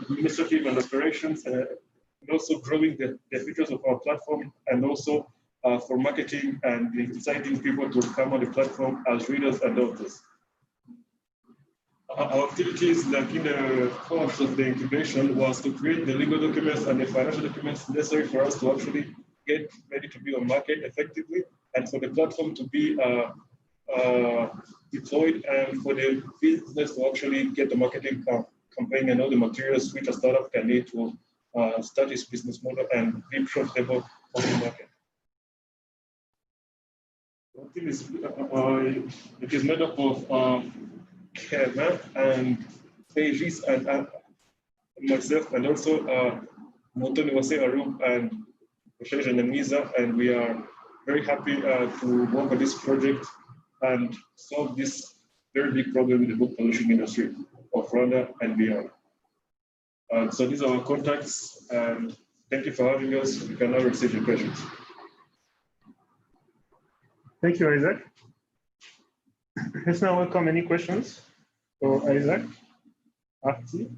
administrative and operations, and also growing the features of our platform, and also for marketing and inciting people to come on the platform as readers and authors. Our activities, like in the course of the incubation, was to create the legal documents and the financial documents necessary for us to actually get ready to be on market effectively, and for the platform to be deployed, and for the business to actually get the marketing campaign and all the materials which a startup can need to start its business model and be profitable on the market. The team is it is made up of Kevin and Pages and myself, and also Motoni Wase Arup and Rochelle and Misa, and we are very happy to work on this project and solve this very big problem in the book publishing industry of Rwanda and beyond. So these are our contacts, and thank you for having us. We can now receive your questions. Thank you, Isaac. Let's now welcome any questions for Isaac. Arti.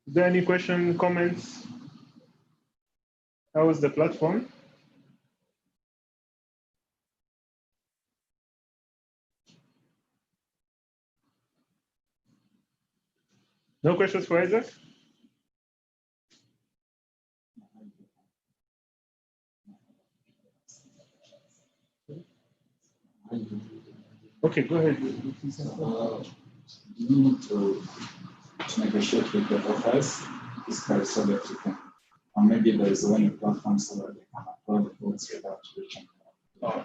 Is there any question, comments? How is the platform? No questions for Isaac? Okay, go ahead. You need to negotiate with the authors, describe so that you can, or maybe there is one platform so that they can upload the books without reaching. Yeah.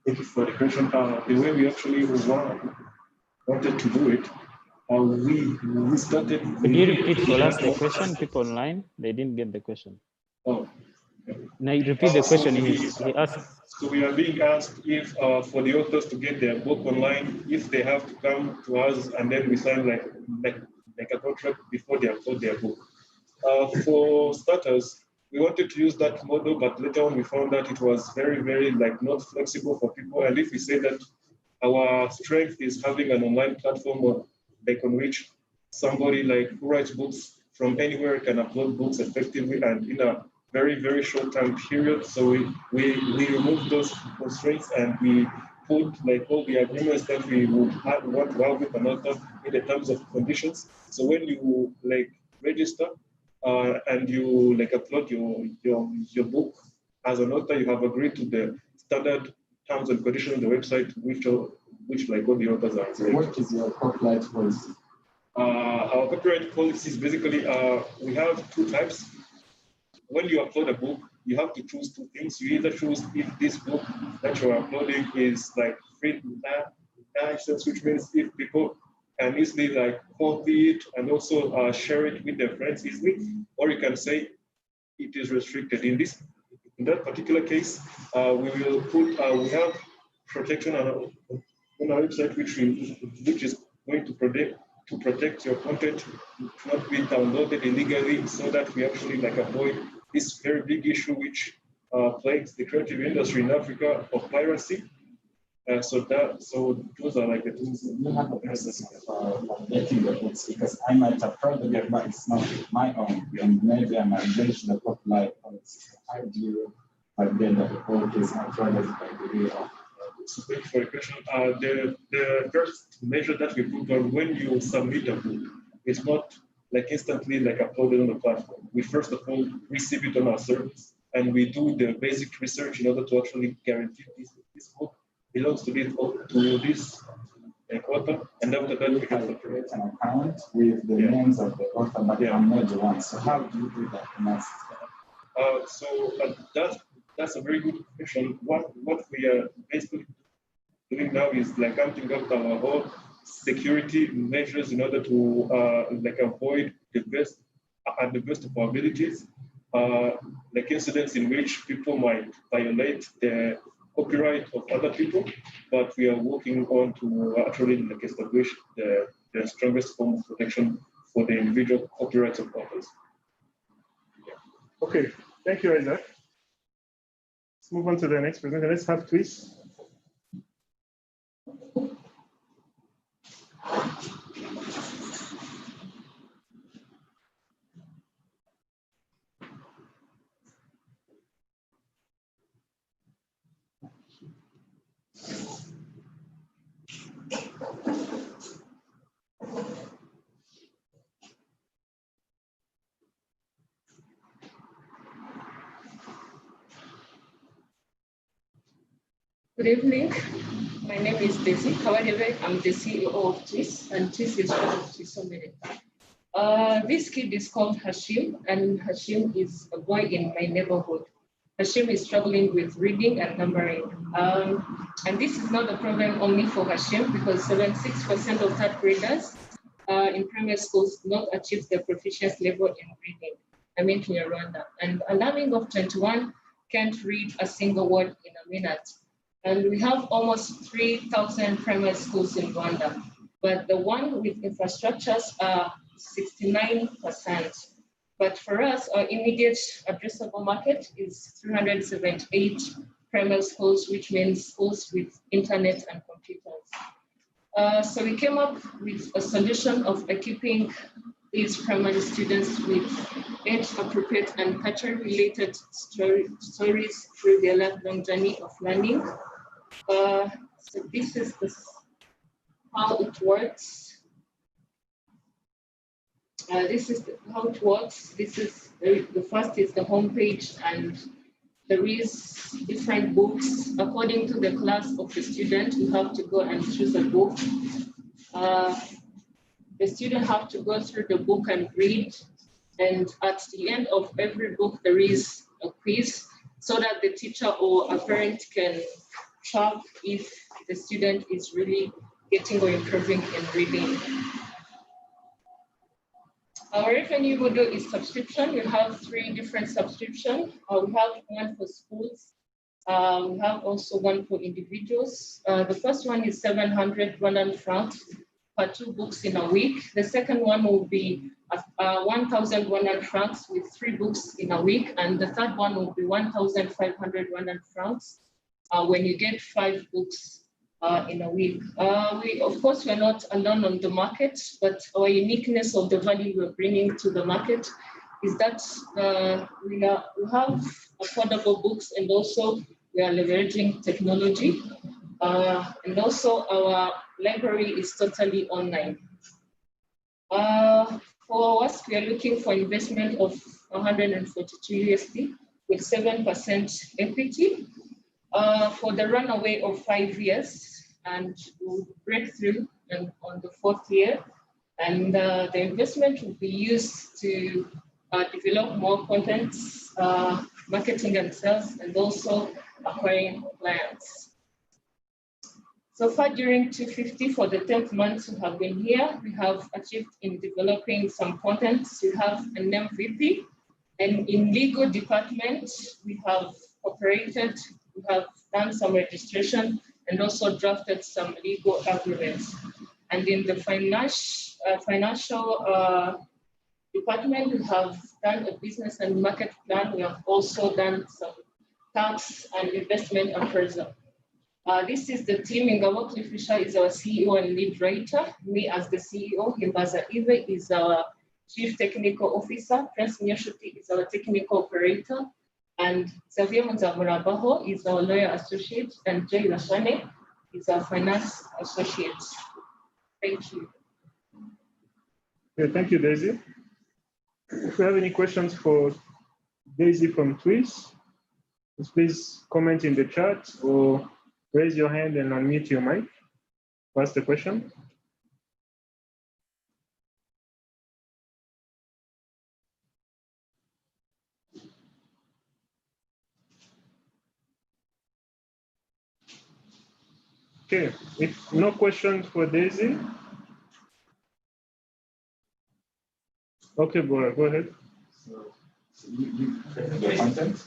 Thank you for the question. The way we actually wanted to do it, we started. Could you repeat for us the question? People online, they didn't get the question. Oh. Now you repeat the question he asked. So we are being asked if for the authors to get their book online, if they have to come to us and then we sign like a contract before they upload their book. For starters, we wanted to use that model, but later on we found that it was very, very not flexible for people. And if we say that our strength is having an online platform on which somebody who writes books from anywhere can upload books effectively and in a very, very short time period. So we removed those constraints and we put all the agreements that we would want to have with an author in the terms of conditions. So when you register and you upload your book as an author, you have agreed to the standard terms and conditions on the website, which all the authors are. So what is your copyright policy? Our copyright policy is basically we have two types. When you upload a book, you have to choose two things. You either choose if this book that you're uploading is free license, which means if people can easily copy it and also share it with their friends easily, or you can say it is restricted. In that particular case, we will put we have protection on our website, which is going to protect your content not being downloaded illegally, so that we actually avoid this very big issue which plagues the creative industry in Africa of piracy. So those are the things. You have a process of getting the books, because I might upload the book, but it's not my own, and maybe I might breach the copyright policy. How do you get that the book is uploaded by the way of? So thank you for the question. The first measure that we put on when you submit a book is not instantly uploaded on the platform. We first of all receive it on our service, and we do the basic research in order to actually guarantee this book belongs to this like author, and after that we I get the create an account with the names of the author, but I'm not the one. So how do you do that in our system? That's a very good question. What we are basically doing now is like counting up our whole security measures in order to like avoid the best of our abilities, like incidents in which people might violate the copyright of other people, but we are working on to actually like establish the strongest form of protection for the individual copyrights of authors. Okay, thank you, Isaac. Let's move on to the next presenter. Let's have Chris. Good evening. My name is Desi. However, I'm the CEO of TWIS, and TWIS is part of Twisomere. This kid is called Hashim, and Hashim is a boy in my neighborhood. Hashim is struggling with reading and numbering. And this is not a problem only for Hashim, because 76% of third graders in primary schools do not achieve their proficiency level in reading. I mean, in Rwanda. And an army of 21 can't read a single word in a minute. And we have almost 3,000 primary schools in Rwanda, but the one with infrastructures are 69%. But for us, our immediate addressable market is 378 primary schools, which means schools with internet and computers. So we came up with a solution of equipping these primary students with age-appropriate and culture-related stories through their lifelong journey of learning. So this is how it works. This is how it works. This is the first is the homepage, and there is different books according to the class of the student. You have to go and choose a book. The student have to go through the book and read, and at the end of every book there is a quiz, so that the teacher or a parent can track if the student is really getting or improving in reading. Our revenue model is subscription. We have 3 different subscriptions. We have one for schools. We have also one for individuals. The first one is 700 Rwandan francs per 2 books in a week. The second one will be 1,000 Rwandan francs with 3 books in a week. And the third one will be 1,500 Rwandan francs when you get 5 books in a week. We, of course, we're not alone on the market, but our uniqueness of the value we're bringing to the market is that we have affordable books, and also we are leveraging technology. And also our library is totally online. For us, we are looking for investment of 142 USD with 7% equity. For the runaway of 5 years, and we'll break through on the 4th year. And the investment will be used to develop more content, marketing and sales, and also acquiring clients. So far during 250 for the 10th month we have been here, we have achieved in developing some content. We have an MVP, and in legal department, we have operated, we have done some registration and also drafted some legal agreements. And in the financial department, we have done a business and market plan. We have also done some tax and investment appraisal. This is the team. Ingabo Cliffisher is our CEO and lead writer. Me as the CEO, Himbaza Ive is our Chief Technical Officer. Prince Nyashuti is our technical operator. And Xavier Munzamurabaho is our lawyer associate, and Jay Lashane is our finance associate. Thank you. Okay, thank you, Daisy. If you have any questions for Daisy from TWIS, please comment in the chat or raise your hand and unmute your mic. What's the question? Okay, if no questions for Daisy. Okay, Bora, go ahead. So you create the content.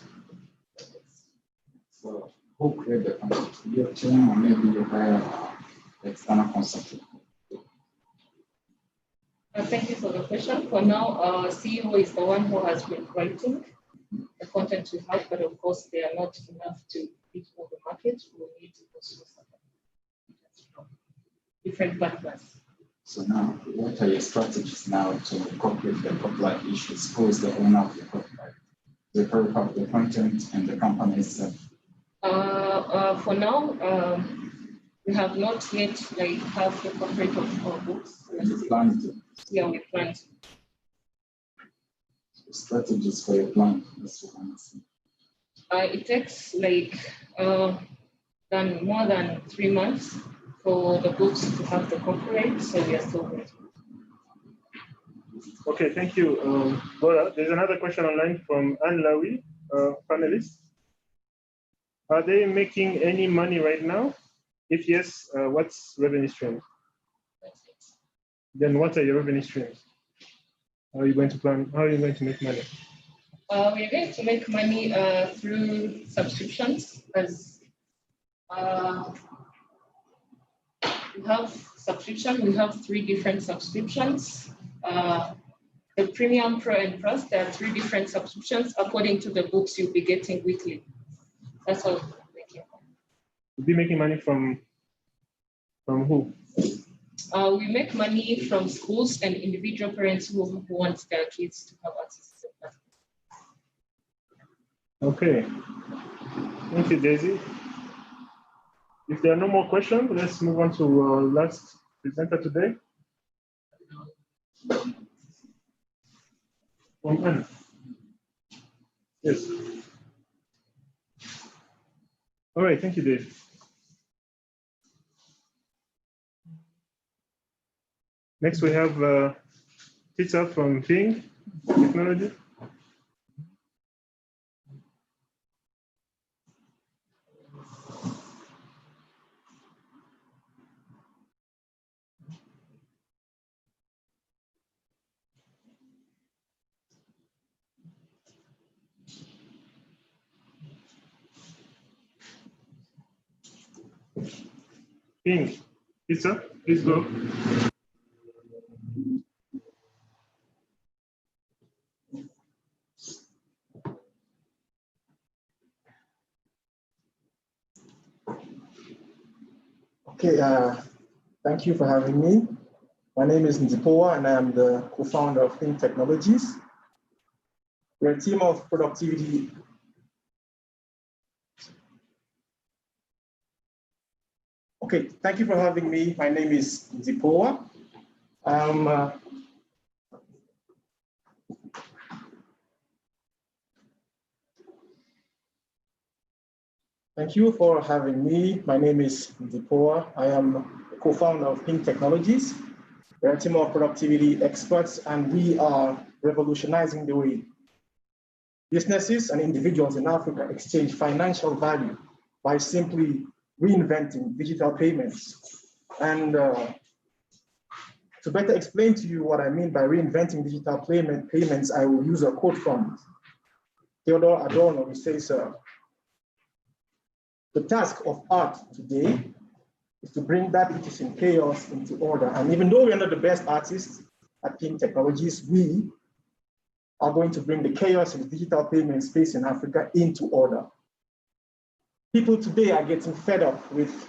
So who create the content? Your team or maybe you hire external consultant? Thank you for the question. For now, CEO is the one who has been writing the content we have, but of course, they are not enough to hit all the market. We need to also support different partners. So now, what are your strategies now to incorporate the copyright issues? Who is the owner of the copyright? The purpose of the content and the company itself? For now, we have not yet have the copyright of our books. You plan to? Yeah, we plan to. Strategies for your plan. That's what I'm asking. It takes more than 3 months for the books to have the copyright, so we are still waiting. Okay, thank you, Bora. There's another question online from Anne Lawi, panelist. Are they making any money right now? If yes, what's revenue streams? Then what are your revenue streams? How are you going to plan? How are you going to make money? We are going to make money through subscriptions, as we have subscription. We have 3 different subscriptions. The Premium, Pro, and Plus. There are 3 different subscriptions according to the books you'll be getting weekly. That's how we're making money. You'll be making money from who? We make money from schools and individual parents who want their kids to have access to the platform. Okay. Thank you, Daisy. If there are no more questions, let's move on to our last presenter today. From Anna. Yes. All right, thank you, Dave. Next, we have Peter from Ping Technology. Ping, Peter, please go. Okay, thank you for having me. My name is Nzipoa, and I am the co-founder of Think Technologies. We're a team of productivity. Okay, thank you for having me. My name is Nzipoa. Thank you for having me. My name is Nzipoa. I am the co-founder of Think Technologies. We're a team of productivity experts, and we are revolutionizing the way businesses and individuals in Africa exchange financial value by simply reinventing digital payments. And to better explain to you what I mean by reinventing digital payments, I will use a quote from Theodore Adorno, who says, the task of art today is to bring that which is in chaos into order. And even though we're not the best artists at Think Technologies, we are going to bring the chaos in the digital payment space in Africa into order. People today are getting fed up with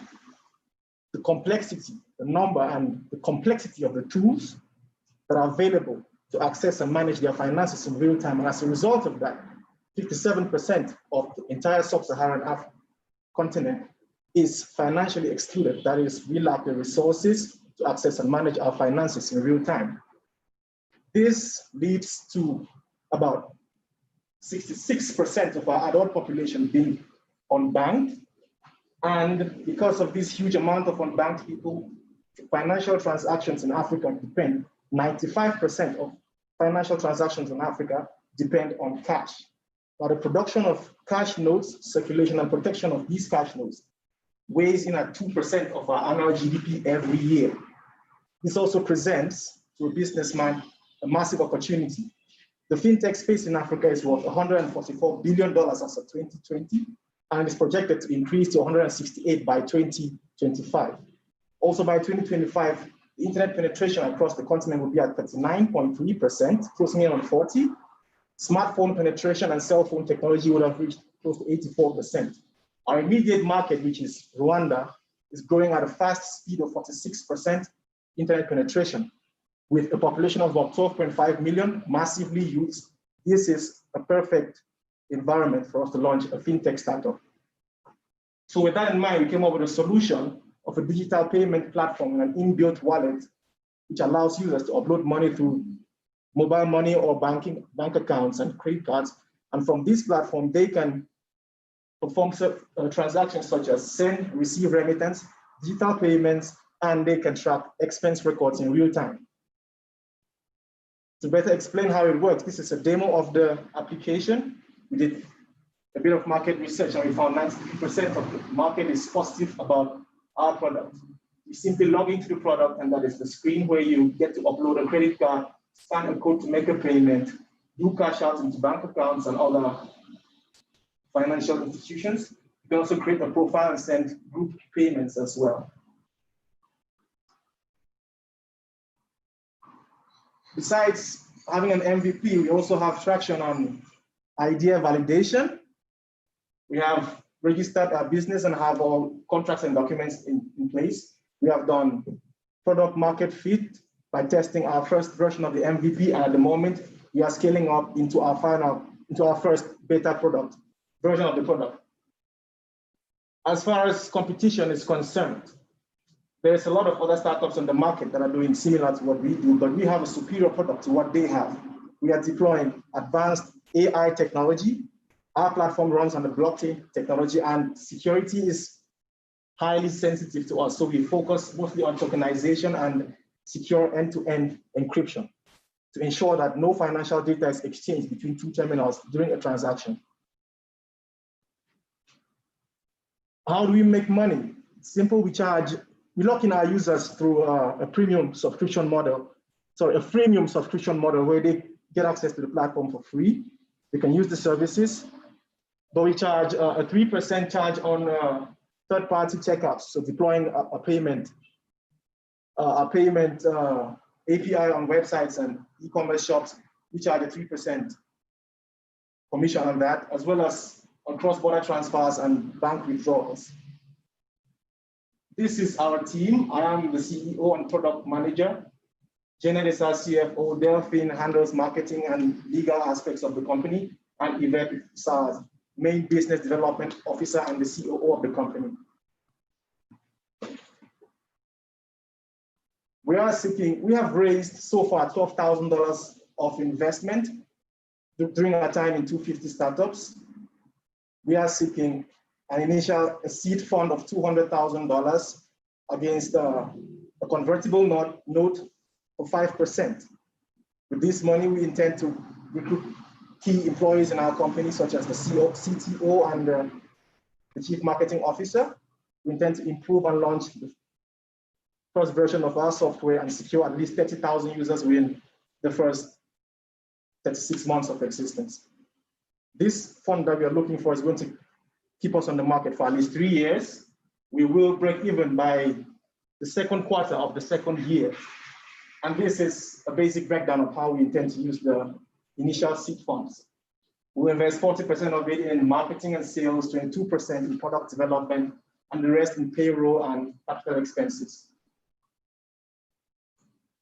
the complexity, the number and the complexity of the tools that are available to access and manage their finances in real time. And as a result of that, 57% of the entire sub-Saharan Africa continent is financially excluded. That is, we lack the resources to access and manage our finances in real time. This leads to about 66% of our adult population being unbanked. And because of this huge amount of unbanked people, financial transactions in Africa depend, 95% of financial transactions in Africa depend on cash. Now, the production of cash notes, circulation and protection of these cash notes weighs in at 2% of our annual GDP every year. This also presents to a businessman a massive opportunity. The fintech space in Africa is worth $144 billion as of 2020, and is projected to increase to 168 by 2025. Also by 2025, the internet penetration across the continent will be at 39.3%, closing in on 40. Smartphone penetration and cell phone technology would have reached close to 84%. Our immediate market, which is Rwanda, is growing at a fast speed of 46% internet penetration. With a population of about 12.5 million, massively used, this is a perfect environment for us to launch a fintech startup. So with that in mind, we came up with a solution of a digital payment platform and an inbuilt wallet, which allows users to upload money through mobile money or bank accounts and credit cards. And from this platform, they can perform transactions such as send, receive remittance, digital payments, and they can track expense records in real time. To better explain how it works, this is a demo of the application. We did a bit of market research and we found 93% of the market is positive about our product. You simply log into the product, and that is the screen where you get to upload a credit card, scan a code to make a payment, do cash out into bank accounts and other financial institutions. You can also create a profile and send group payments as well. Besides having an MVP, we also have traction on idea validation. We have registered our business and have all contracts and documents in place. We have done product market fit by testing our first version of the MVP, and at the moment, we are scaling up into our first beta product, version of the product. As far as competition is concerned, there's a lot of other startups on the market that are doing similar to what we do, but we have a superior product to what they have. We are deploying advanced AI technology. Our platform runs on the blockchain technology, and security is highly sensitive to us. So we focus mostly on tokenization and secure end-to-end encryption to ensure that no financial data is exchanged between two terminals during a transaction. How do we make money? It's simple. We lock in our users through a freemium subscription model where they get access to the platform for free. They can use the services, but we charge a 3% charge on third-party checkouts. So deploying a payment API on websites and e-commerce shops, we charge a 3% commission on that, as well as on cross-border transfers and bank withdrawals. This is our team. I am the CEO and product manager. Janet is our CFO. Delphine handles marketing and legal aspects of the company. And Yvette is our main business development officer and the COO of the company. We have raised so far $12,000 of investment during our time in 250 startups. We are seeking an initial seed fund of $200,000 against a convertible note of 5%. With this money, we intend to recruit key employees in our company, such as the CTO and the Chief Marketing Officer. We intend to improve and launch the first version of our software and secure at least 30,000 users within the first 36 months of existence. This fund that we are looking for is going to keep us on the market for at least 3 years. We will break even by the second quarter of the second year. And this is a basic breakdown of how we intend to use the initial seed funds. We'll invest 40% of it in marketing and sales, 22% in product development, and the rest in payroll and capital expenses.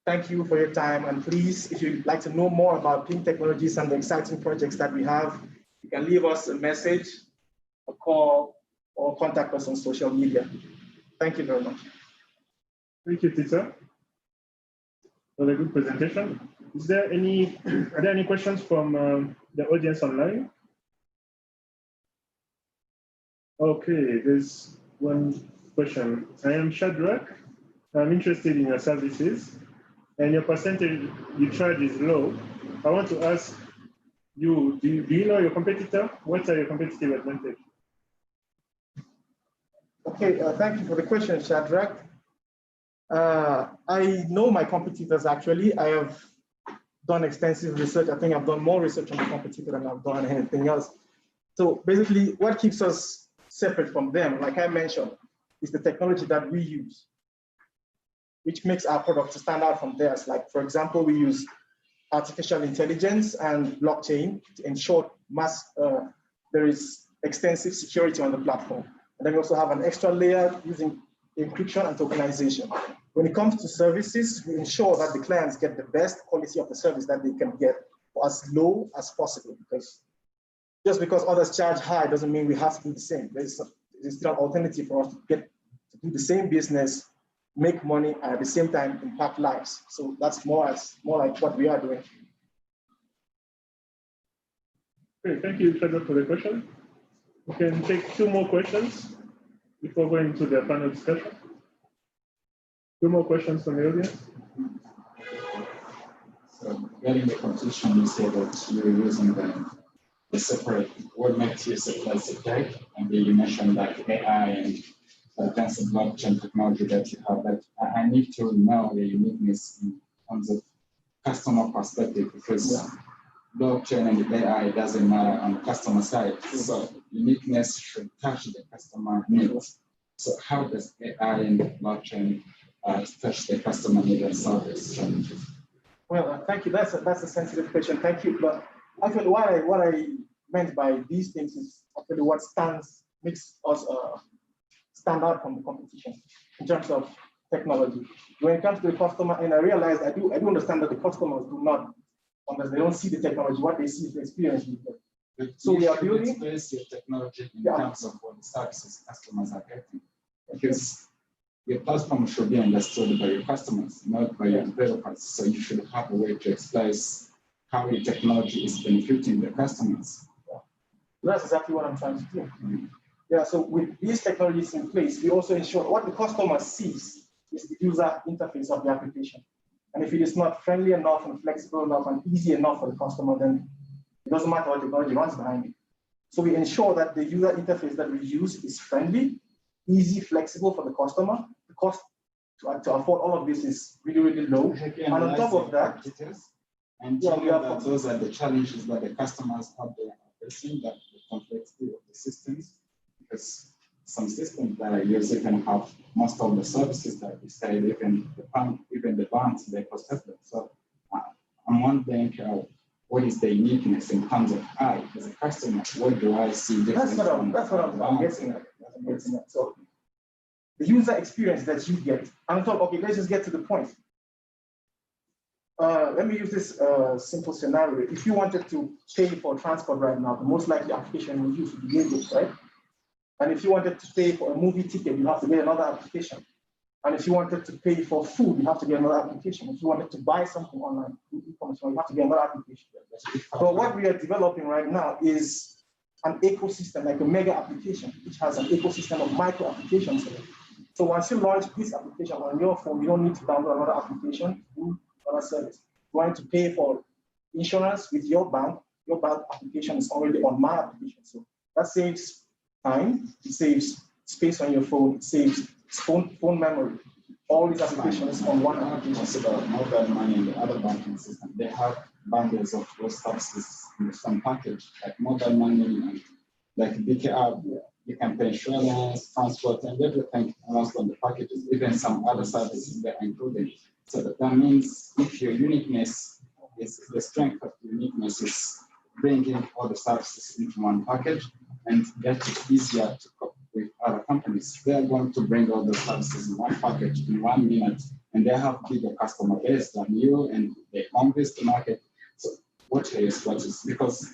Thank you for your time. And please, if you'd like to know more about Pink Technologies and the exciting projects that we have, you can leave us a message, a call, or contact us on social media. Thank you very much. Thank you, Tita, for the good presentation. Are there any questions from the audience online? Okay, there's one question. I am Shadrach. I'm interested in your services, and your percentage you charge is low. I want to ask you, do you know your competitor? What are your competitive advantage? Okay, thank you for the question, Shadrach. I know my competitors actually. I have done extensive research. I think I've done more research on the competitor than I've done anything else. So basically, what keeps us separate from them, like I mentioned, is the technology that we use, which makes our product to stand out from theirs. Like, for example, we use artificial intelligence and blockchain to ensure there is extensive security on the platform. And then we also have an extra layer using encryption and tokenization. When it comes to services, we ensure that the clients get the best quality of the service that they can get for as low as possible, because just because others charge high doesn't mean we have to do the same. There's still an alternative for us to do the same business, make money, and at the same time impact lives. So that's more like what we are doing. Okay, thank you, Shadrach, for the question. We can take 2 more questions before going to the panel discussion. 2 more questions from the audience. So regarding the competition, you said that you're using the separate, what makes you separate, and then you mentioned like AI and advanced blockchain technology that you have. But I need to know the uniqueness in terms of customer perspective, because blockchain and AI doesn't matter on the customer side. So uniqueness should touch the customer needs. So how does AI and blockchain touch the customer needs and solve this challenge? Well, thank you. That's a sensitive question. Thank you. But actually, what I meant by these things is actually what makes us stand out from the competition in terms of technology. When it comes to the customer, and I realize I do understand that the customers do not, unless they don't see the technology, what they see is the experience with it. So we are building express your technology in terms of what the services customers are getting, because your platform should be understood by your customers, not by your developers. So you should have a way to express how your technology is benefiting the customers. That's exactly what I'm trying to do. Yeah, so with these technologies in place, we also ensure what the customer sees is the user interface of the application. And if it is not friendly enough and flexible enough and easy enough for the customer, then it doesn't matter what technology runs behind it. So we ensure that the user interface that we use is friendly, easy, flexible for the customer. The cost to afford all of this is really, really low. And on top of that, and that those are the challenges that the customers have facing, that the complexity of the systems, because some systems that are used can have most of the services that we say, even the banks, they possess them. So I'm wondering what is the uniqueness in terms of I, as a customer, what do I see different? That's what I'm getting at. So the user experience that you get, and I thought, okay, let's just get to the point. Let me use this simple scenario. If you wanted to pay for transport right now, the most likely application you use would be Google, right? And if you wanted to pay for a movie ticket, you have to get another application. And if you wanted to pay for food, you have to get another application. If you wanted to buy something online, you have to get another application. But what we are developing right now is an ecosystem, like a mega application, which has an ecosystem of micro applications. So once you launch this application on your phone, you don't need to download another application to do another service. You want to pay for insurance with your bank application is already on my application. So that saves time, it saves space on your phone, it saves phone memory. All these applications on one application. Consider mobile money in the other banking system. They have bundles of those services in some package, like mobile money and like BKR. You can pay insurance, transport, and everything else on the packages, even some other services that are included. So that means if your uniqueness is the strength of the uniqueness is bringing all the services into one package and get it easier to cope with other companies. They are going to bring all the services in one package in 1 minute, and they have bigger customer base than you, and they own this market. So what is because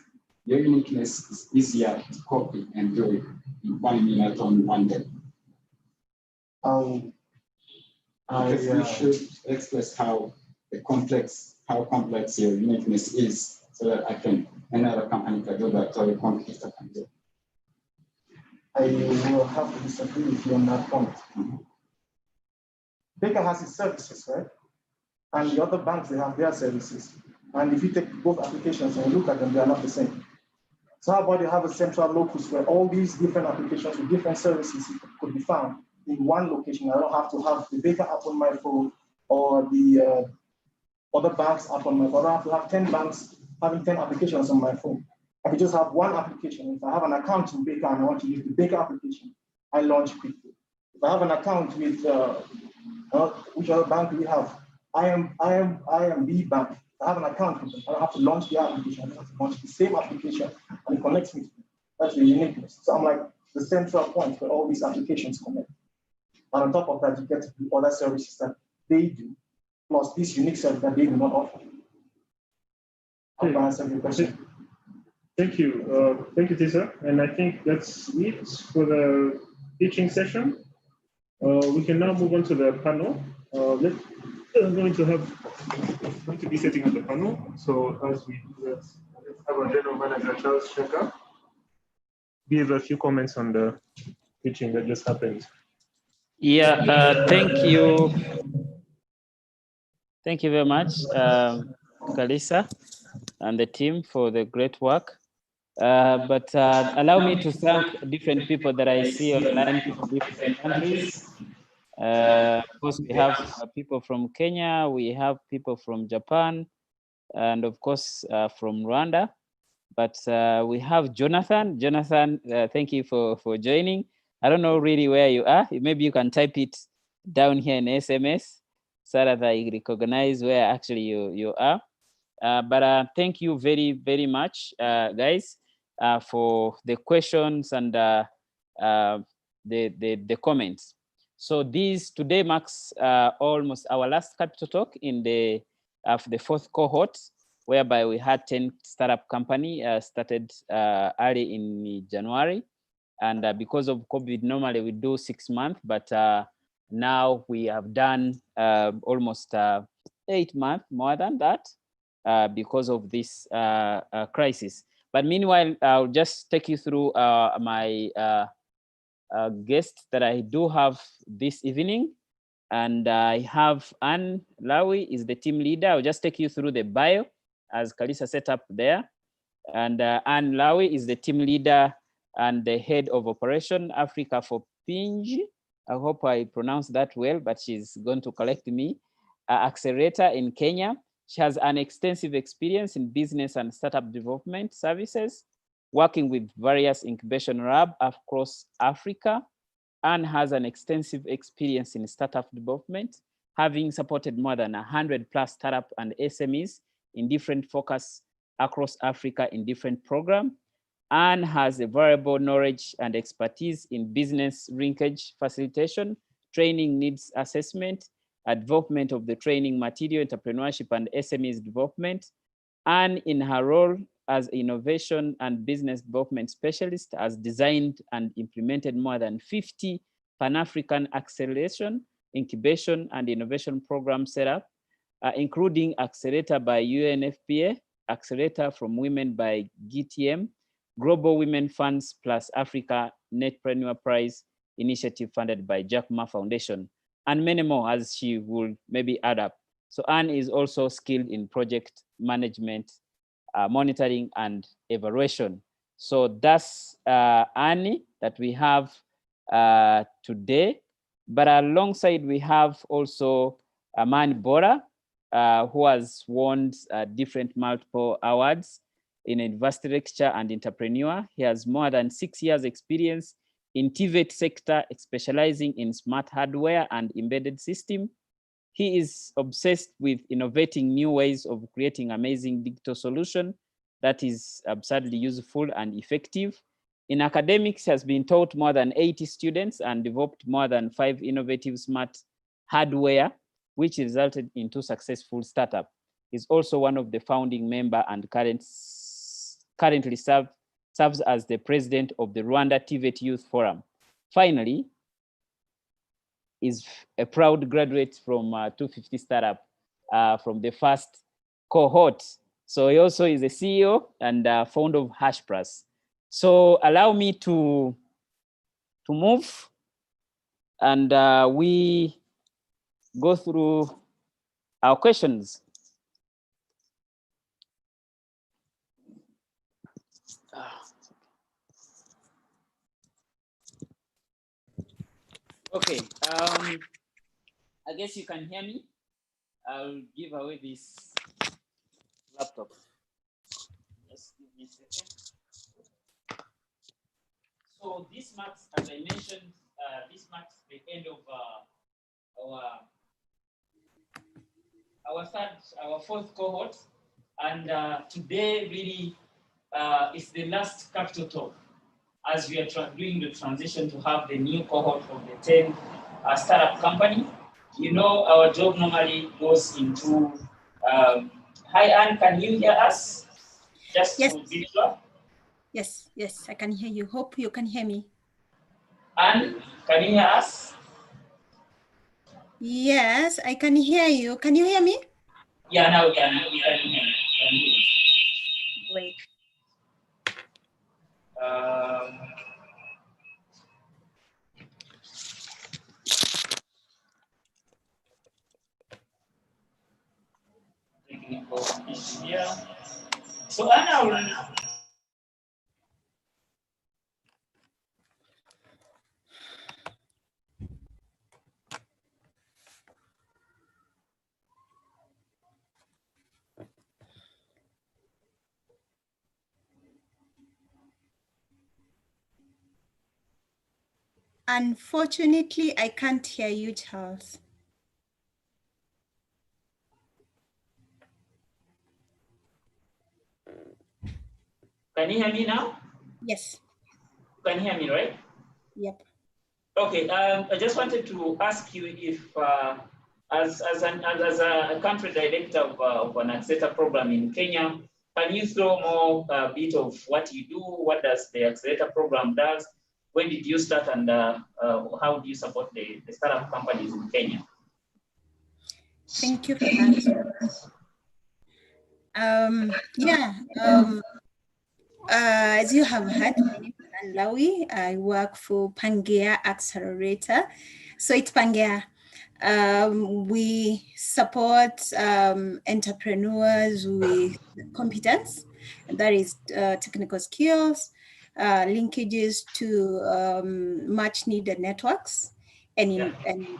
your uniqueness is easier to copy and do it in 1 minute on 1 day. We should express how complex your uniqueness is, so that another company can do that, or a competitor can do. I will have to disagree with you on that point. Baker has its services, right? And the other banks, they have their services. And if you take both applications and you look at them, they are not the same. So how about you have a central locus where all these different applications with different services could be found in one location? I don't have to have the Baker app on my phone or the other banks app on my phone. I don't have to have 10 banks having 10 applications on my phone. I can just have one application. If I have an account in Baker and I want to use the Baker application, I launch quickly. If I have an account with which other bank do we have? IMB Bank. I have an account with them. I don't have to launch the application. I have to launch the same application and it connects me to them. That's the uniqueness. So I'm like the central point where all these applications connect. And on top of that, you get the other services that they do, plus this unique service that they do not offer. Okay. I'll answer your question. Thank you. Thank you, Tisa. And I think that's it for the teaching session. We can now move on to the panel. I'm going to be setting up the panel. So as we do that, let's have our general manager, Charles Sheka, give a few comments on the teaching that just happened. Yeah, thank you. Thank you very much, Kalisa and the team for the great work. But allow me to thank different people that I see online from different countries. Of course, we have people from Kenya, we have people from Japan, and of course from Rwanda. But we have Jonathan. Jonathan, thank you for joining. I don't know really where you are. Maybe you can type it down here in SMS so that I recognize where actually you are. But thank you very, very much, guys, for the questions and the comments. So today marks almost our last capital talk in the fourth cohort, whereby we had 10 startup company started early in January. And because of COVID, normally we do 6 months, but now we have done almost 8 months, more than that, because of this crisis. But meanwhile, I'll just take you through my guest that I do have this evening. And I have Anne Lawi is the team leader. I'll just take you through the bio as Kalisa set up there. And Anne Lawi is the team leader and the head of operation Africa for Pinj. I hope I pronounced that well, but she's going to correct me. Accelerator in Kenya. She has an extensive experience in business and startup development services, working with various incubation labs across Africa, and has an extensive experience in startup development, having supported more than 100+ startup and SMEs in different focus across Africa in different programs, and has a variable knowledge and expertise in business linkage facilitation, training needs assessment, development of the training material, entrepreneurship and SMEs development, and in her role as innovation and business development specialist, has designed and implemented more than 50 Pan-African acceleration, incubation, and innovation programs set up, including Accelerator by UNFPA, Accelerator from Women by GTM, Global Women Funds plus Africa Netpreneur Prize initiative funded by Jack Ma Foundation, and many more as she will maybe add up. So Anne is also skilled in project management, monitoring and evaluation. So that's Annie that we have today. But alongside we have also Amani Bora, who has won different multiple awards in university lecture and entrepreneur. He has more than 6 years experience in TVET sector, specializing in smart hardware and embedded system. He is obsessed with innovating new ways of creating amazing digital solution that is absurdly useful and effective. In academics, he has been taught more than 80 students and developed more than 5 innovative smart hardware, which resulted in 2 successful startups. He's also one of the founding member and currently serves as the president of the Rwanda TVET Youth Forum. Finally, is a proud graduate from 250 startup from the first cohort. So he also is a CEO and founder of HashPlus. So allow me to move, and we go through our questions. Okay, I guess you can hear me. I'll give away this laptop. Just give me a second. So this marks, as I mentioned, this marks the end of our fourth cohort, and today really is the last capital talk, as we are doing the transition to have the new cohort of the 10 startup company. You know, our job normally goes into, hi Anne, can you hear us? Just yes. to be sure. Yes, yes, I can hear you. Hope you can hear me. Anne, can you hear us? Yes, I can hear you. Can you hear me? Yeah, now we can hear you. Great. Here. So Anna will. Unfortunately, I can't hear you, Charles. Can you hear me now? Yes. Can you hear me, right? Yep. Okay, I just wanted to ask you if, as a country director of an accelerator program in Kenya, can you throw more bit of what you do? What does the accelerator program does? When did you start, and how do you support the startup companies in Kenya? Thank you for that. As you have heard, my name is Anne Lawi. I work for Pangea Accelerator. So it's Pangea. We support entrepreneurs with competence, and that is technical skills, linkages to much needed networks, and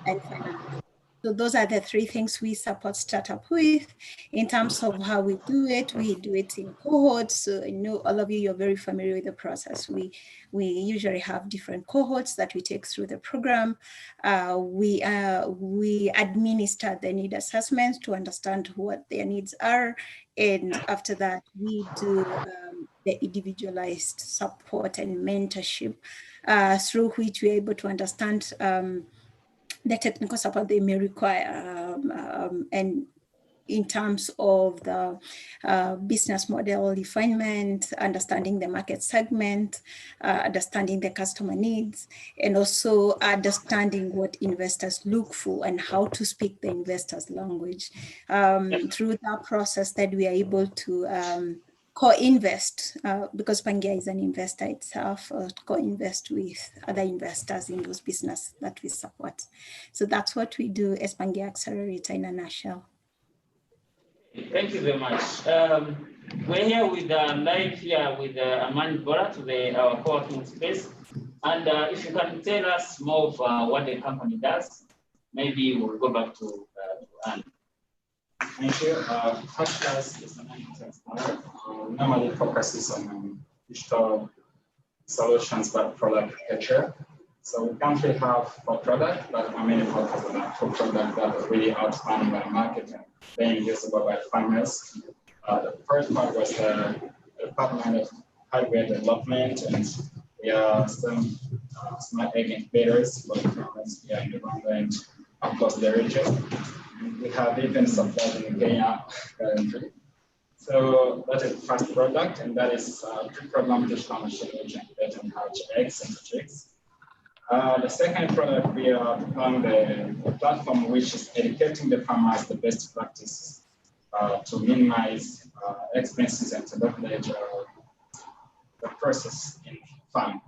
finance. So those are the three things we support startup with. In terms of how we do it in cohorts. So I know all of you, you're very familiar with the process. We usually have different cohorts that we take through the program. We administer the need assessments to understand what their needs are. And after that, we do the individualized support and mentorship through which we're able to understand the technical support they may require, and in terms of the business model refinement, understanding the market segment, understanding the customer needs, and also understanding what investors look for and how to speak the investors' language. Through that process that we are able to co-invest, because Pangea is an investor itself, co-invest with other investors in those businesses that we support. So that's what we do as Pangea Accelerator in a nutshell. Thank you very much. We're here with live here with Aman Bora to our co-working space. And if you can tell us more of what the company does, maybe we'll go back to Anne. Thank you. Hashclass is an internet startup who normally focuses on digital solutions but product architecture. So we currently have 4 products, but our main focus on our 2 products that are really outstanding by the market and being usable by farmers. The first part was the Department of Hardware Development, and we are some smart egg incubators for farmers here in the Rwanda across the region. We have even supplied in Kenya currently. So that is the first product, and that is pre-programmed digital machine learning that encourage eggs and chicks. The second product, we are on the platform which is educating the farmers the best practices to minimize expenses and to leverage the process in farm.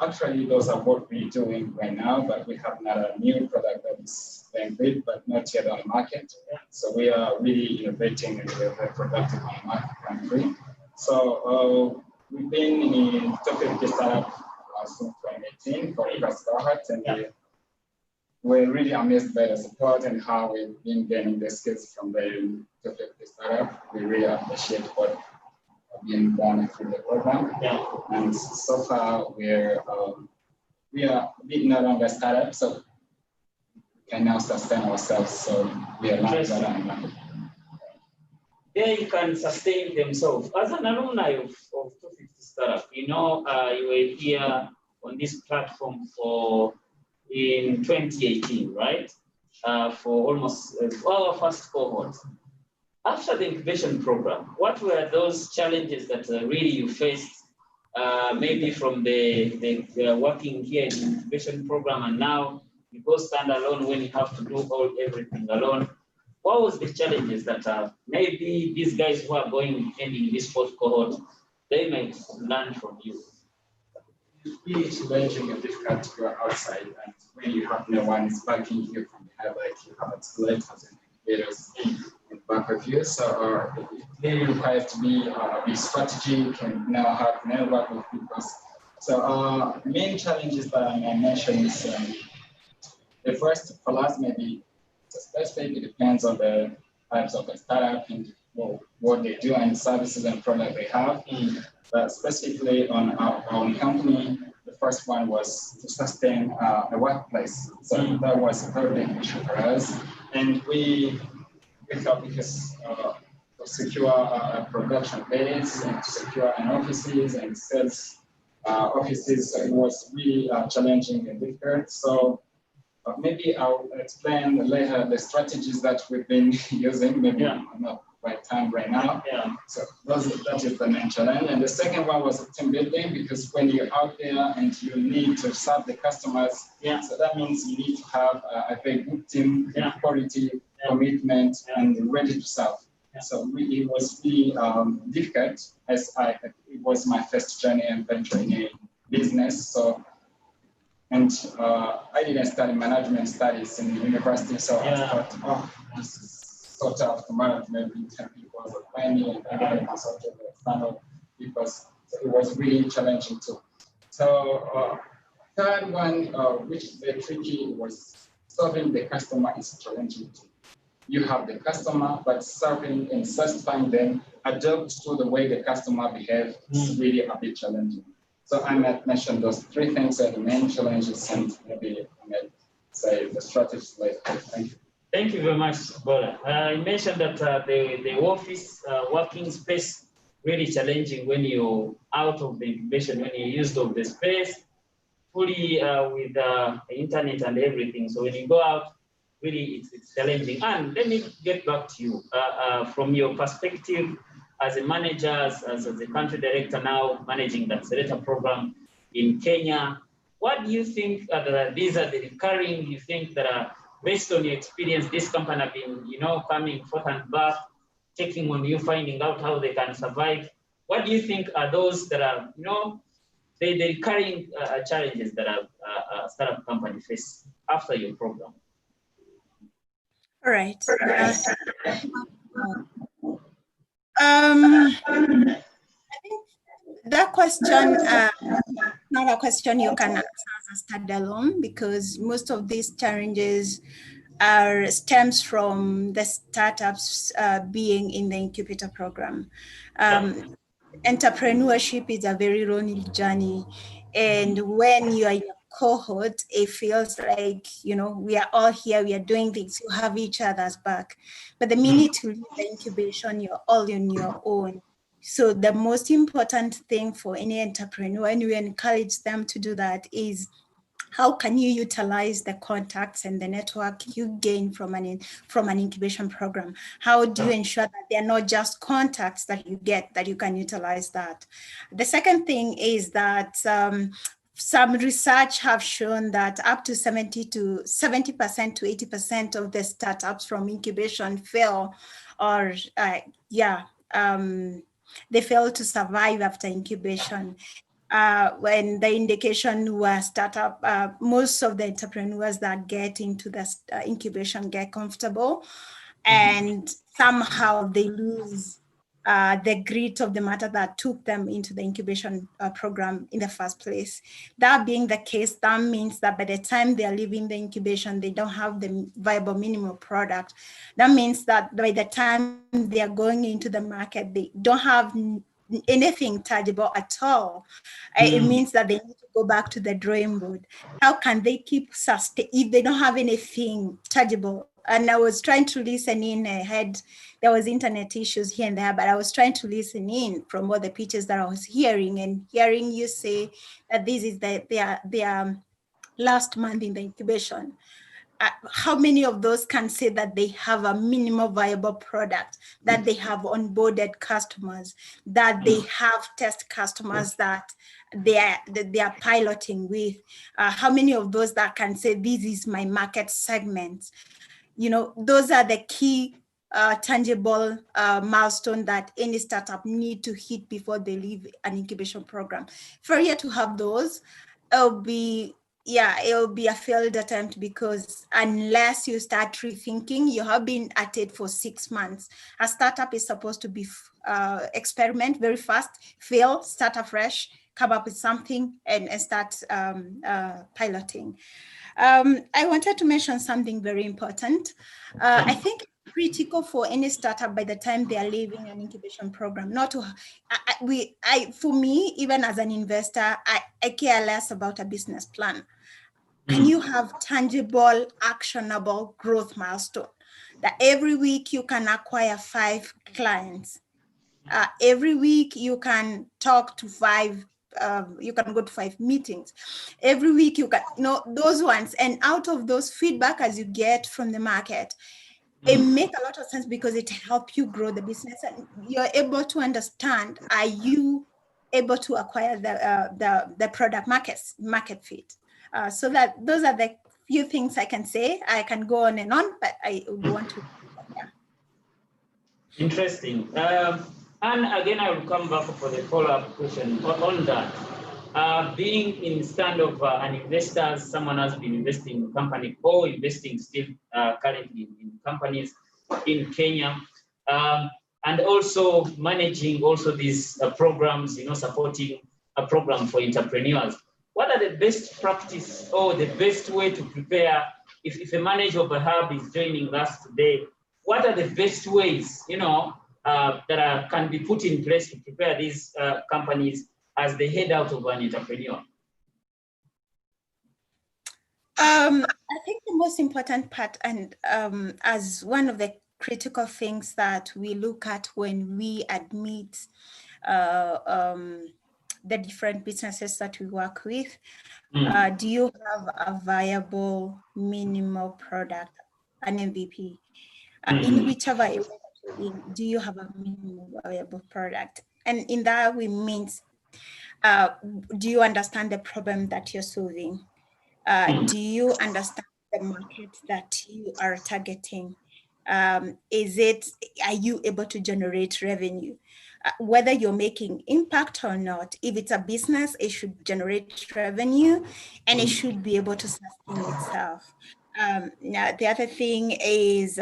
Actually, those are what we're doing right now, but we have another new product that is being built, but not yet on the market. So we are really innovating and we're very productive on the market currently. So we've been in top 50 startup since 2018 for the first cohort, and we're really amazed by the support and how we've been gaining the skills from the top 50 startup. We really appreciate what being done through the program. And so far we are a bit no longer startup, so we can now sustain ourselves. So we are not startup. They can sustain themselves. As an alumni of 250 Startup, you know, you were here on this platform in 2018, right? For almost our first cohort. After the incubation program, what were those challenges that really you faced, maybe from the working here in the incubation program, and now you go stand alone when you have to do everything alone? What was the challenges that maybe these guys who are going in this fourth cohort, they might learn from you? It's really challenging and difficult to go outside, and when you have no one is backing you from behind, like you have accelerators and incubators in back of you. So it really requires to be a bit strategic and know how to network with people. So main challenges that I mentioned is the first for us maybe especially it depends on the types of the startup and what they do and services and products they have. But specifically on our own company, the first one was to sustain a workplace. So that was a very big issue for us. And we felt because to secure a production base and to secure an offices and sales offices, it was really challenging and difficult. So maybe I'll explain later the strategies that we've been using, maybe not right time right now. So that is the main challenge. And the second one was team building, because when you're out there and you need to serve the customers, so that means you need to have a very good team, quality, commitment, and ready to serve. So it was really difficult, as it was my first journey and venture in business. So, and I didn't study management studies in university, so I thought, oh, this is so tough to manage maybe 10 people as a pioneer and I consulted with external people. So it was really challenging too. So third one, which is very tricky, was serving the customer is challenging too. You have the customer, but serving and satisfying them, adapt to the way the customer behaves is really a bit challenging. So I might mention those three things are the main challenges, and maybe I might say the strategies later. Thank you. Thank you very much, Bola. You mentioned that the office working space really challenging when you're out of the incubation, when you're used of the space, fully with the internet and everything. So when you go out, really it's challenging. And let me get back to you from your perspective as a manager, as a country director now managing the accelerator program in Kenya. What do you think these are the recurring, you think that are based on your experience, this company have been, coming forth and back, taking on you, finding out how they can survive. What do you think are those that are, the recurring challenges that a startup company face after your program? All right. I think that question, not a question you can answer as a standalone, because most of these challenges stems from the startups being in the incubator program. Entrepreneurship is a very lonely journey, and when you are in a cohort, it feels like we are all here, we are doing things, you have each other's back. But the minute you leave the incubation, you're all on your own. So the most important thing for any entrepreneur, and we encourage them to do that, is how can you utilize the contacts and the network you gain from an incubation program? How do you ensure that they're not just contacts that you get, that you can utilize that? The second thing is that some research have shown that up to 70% to 80% of the startups from incubation fail, or they fail to survive after incubation. when the indication was startup, most of the entrepreneurs that get into the incubation get comfortable, and somehow they lose the grit of the matter that took them into the incubation program in the first place. That being the case, that means that by the time they are leaving the incubation, they don't have the viable minimum product. That means that by the time they are going into the market, they don't have anything tangible at all. It means that they need to go back to the drawing board. How can they keep sustain if they don't have anything tangible? And I was trying to listen in. There was internet issues here and there, but I was trying to listen in from all the pitches that I was hearing, and hearing you say that this is their last month in the incubation. How many of those can say that they have a minimum viable product, that they have onboarded customers, that they have test customers that they are piloting with? How many of those that can say this is my market segment? You know, those are the key tangible milestone that any startup need to hit before they leave an incubation program. For you to have those, it'll be a failed attempt, because unless you start rethinking, you have been at it for 6 months. A startup is supposed to be experiment very fast, fail, start afresh, come up with something, and start piloting. I wanted to mention something very important. I think critical for any startup by the time they are leaving an incubation program, not to, for me, even as an investor, I care less about a business plan. Can you have tangible, actionable growth milestone that every week you can acquire 5 clients? Every week you can talk to 5, you can go to 5 meetings. Every week you can, those ones. And out of those feedback as you get from the market, it makes a lot of sense, because it helps you grow the business, and you're able to understand, are you able to acquire the product market fit? So that those are the few things I can say. I can go on and on, but I would want to. Interesting. And again, I will come back for the follow-up question on that. Being in stand of an investor, someone has been investing in a company or investing still currently in companies in Kenya, and also managing also these programs, supporting a program for entrepreneurs. What are the best practice or the best way to prepare if a manager of a hub is joining us today? What are the best ways, that can be put in place to prepare these companies as they head out of an entrepreneur? I think the most important part, and as one of the critical things that we look at when we admit the different businesses that we work with, do you have a viable minimal product, an MVP? In whichever area you're in, do you have a minimum viable product? And in that we means, do you understand the problem that you're solving? Do you understand the market that you are targeting? Are you able to generate revenue? Whether you're making impact or not, if it's a business, it should generate revenue and it should be able to sustain itself. Now, the other thing is,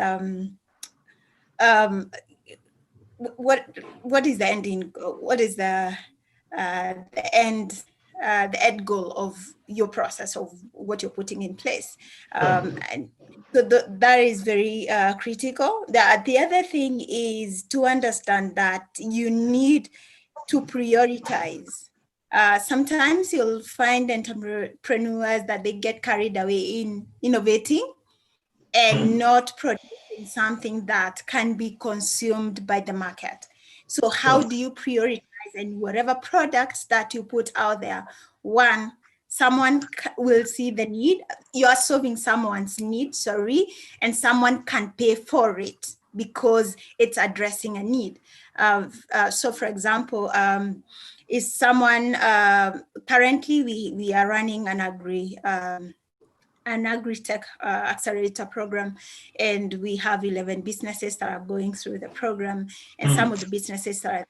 what is the ending? What is the end goal of your process of what you're putting in place? And so that is very critical. The other thing is to understand that you need to prioritize. Sometimes you'll find entrepreneurs that they get carried away in innovating and not producing something that can be consumed by the market. So how do you prioritize, and whatever products that you put out there, one, someone will see the need, you are solving someone's need, and someone can pay for it because it's addressing a need. So for example, is someone, currently we are running an agri-tech accelerator program, and we have 11 businesses that are going through the program, and some of the businesses that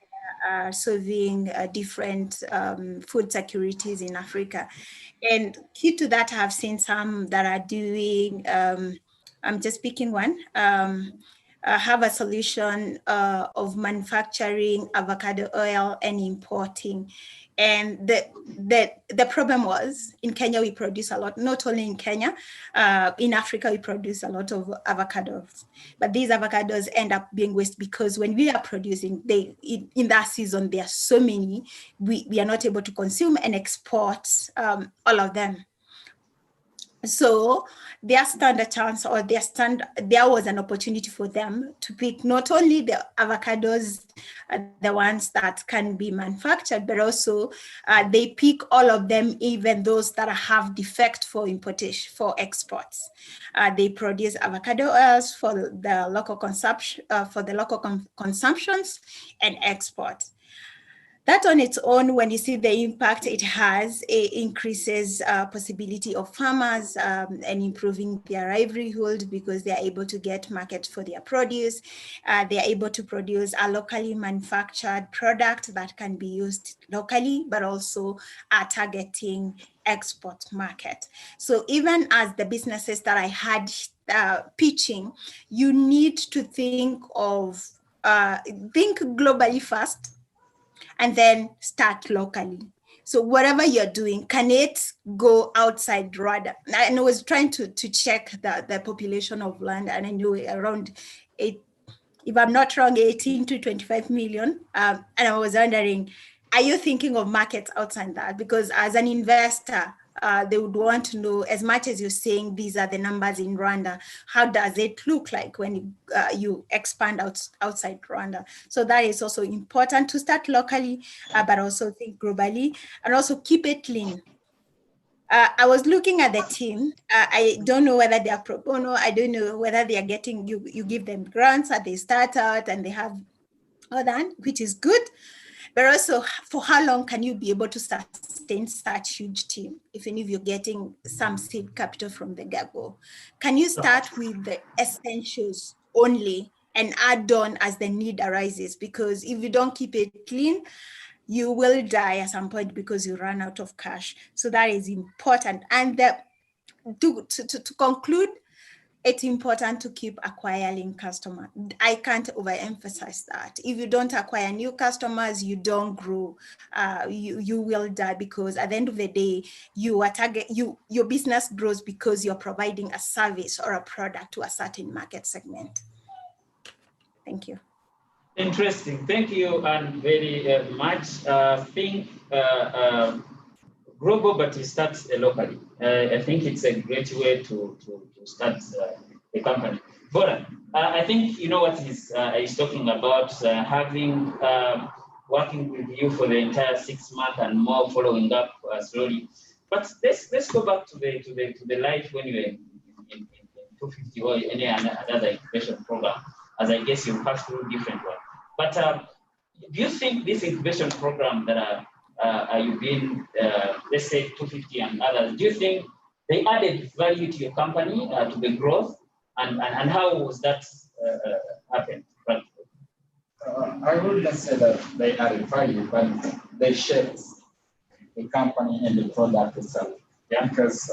solving different food securities in Africa. And key to that, I've seen some that are doing, I'm just picking one, have a solution of manufacturing avocado oil and importing. And the problem was, in Kenya, we produce a lot, not only in Kenya, in Africa, we produce a lot of avocados. But these avocados end up being waste because when we are producing, in that season, there are so many, we are not able to consume and export all of them. So there stand a chance, or there was an opportunity for them to pick not only the avocados, the ones that can be manufactured, but also they pick all of them, even those that have defect for importation, for exports. They produce avocado oils for the local consumption, consumptions and exports. That on its own, when you see the impact it has, it increases possibility of farmers and improving their livelihood because they are able to get market for their produce. They are able to produce a locally manufactured product that can be used locally, but also targeting export market. So even as the businesses that I had pitching, you need to think globally first, and then start locally. So whatever you're doing, can it go outside Rwanda? And I was trying to check the population of land, and I know around if I'm not wrong, 18 to 25 million. And I was wondering, are you thinking of markets outside that? Because as an investor, they would want to know, as much as you're saying these are the numbers in Rwanda, how does it look like when you expand outside Rwanda? So that is also important to start locally, but also think globally, and also keep it lean. I was looking at the team. I don't know whether they are pro bono. I don't know whether they are getting, you give them grants at they start out and they have all that, which is good. But also, for how long can you be able to sustain such huge team, even if you're getting some seed capital from the get-go? Can you start with the essentials only and add on as the need arises? Because if you don't keep it clean, you will die at some point because you run out of cash. So that is important. And to conclude, it's important to keep acquiring customers. I can't overemphasize that. If you don't acquire new customers, you don't grow. You will die, because at the end of the day, your business grows because you're providing a service or a product to a certain market segment. Thank you. Interesting. Thank you, and very much. Think global, but you start locally. I think it's a great way to start a company. But I think you know what he's talking about, having working with you for the entire 6 months and more, following up slowly. But let's go back to the life when you were in 250 or any another incubation program, as I guess you passed through different ones. But do you think this incubation program that you've been, let's say 250 and others, do you think they added value to your company, to the growth, and how was that happen? I wouldn't say that they added value, but they shaped the company and the product itself. Yeah, because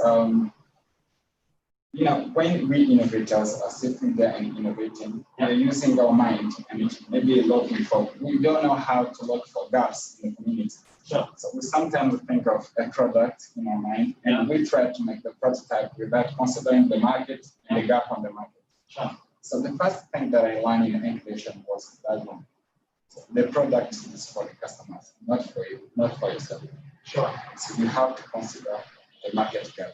you know, when we innovators are sitting there and innovating, we're using our mind and maybe looking for, we don't know how to look for gaps in the community. Sure. So we sometimes think of a product in our mind, and we try to make the prototype without considering the market and the gap on the market. Sure. So the first thing that I learned in incubation was that one. So the product is for the customers, not for you, not for yourself. Sure. So you have to consider the market gap.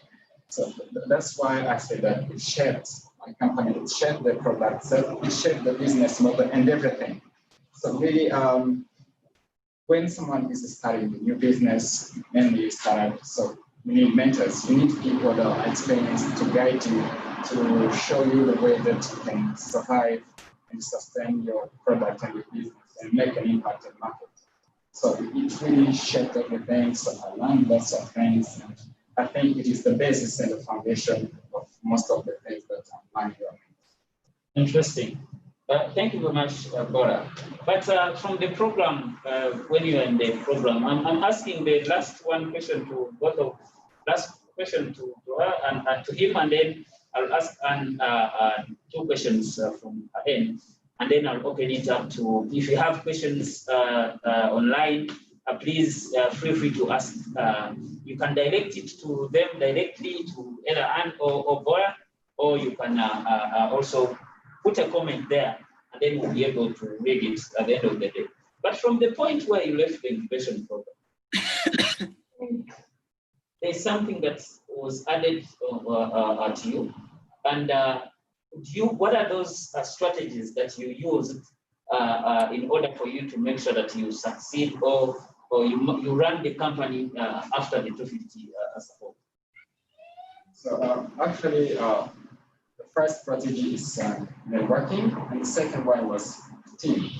So that's why I say that it shapes my company, it shaped the product, so it shaped the business model and everything. So really, when someone is starting a new business, mainly startup, so you need mentors, you need people that are experienced to guide you, to show you the way that you can survive and sustain your product and your business and make an impact in the market. So it really shaped everything. So I learned lots of things, and I think it is the basis and the foundation of most of the things that I'm learning. Interesting. Thank you very much, Bora. But from the program, when you are in the program, I'm asking the last one question to both of, last question to her and to him, and then I'll ask two questions from her end, and then I'll open it up to, if you have questions online, please feel free to ask. You can direct it to them directly, to either Anne or Bora, or you can also put a comment there, and then we'll be able to read it at the end of the day. But from the point where you left the incubation program, there's something that was added to you. And what are those strategies that you used in order for you to make sure that you succeed, or you run the company after the 250 support? So actually, the first strategy is networking, and the second one was team.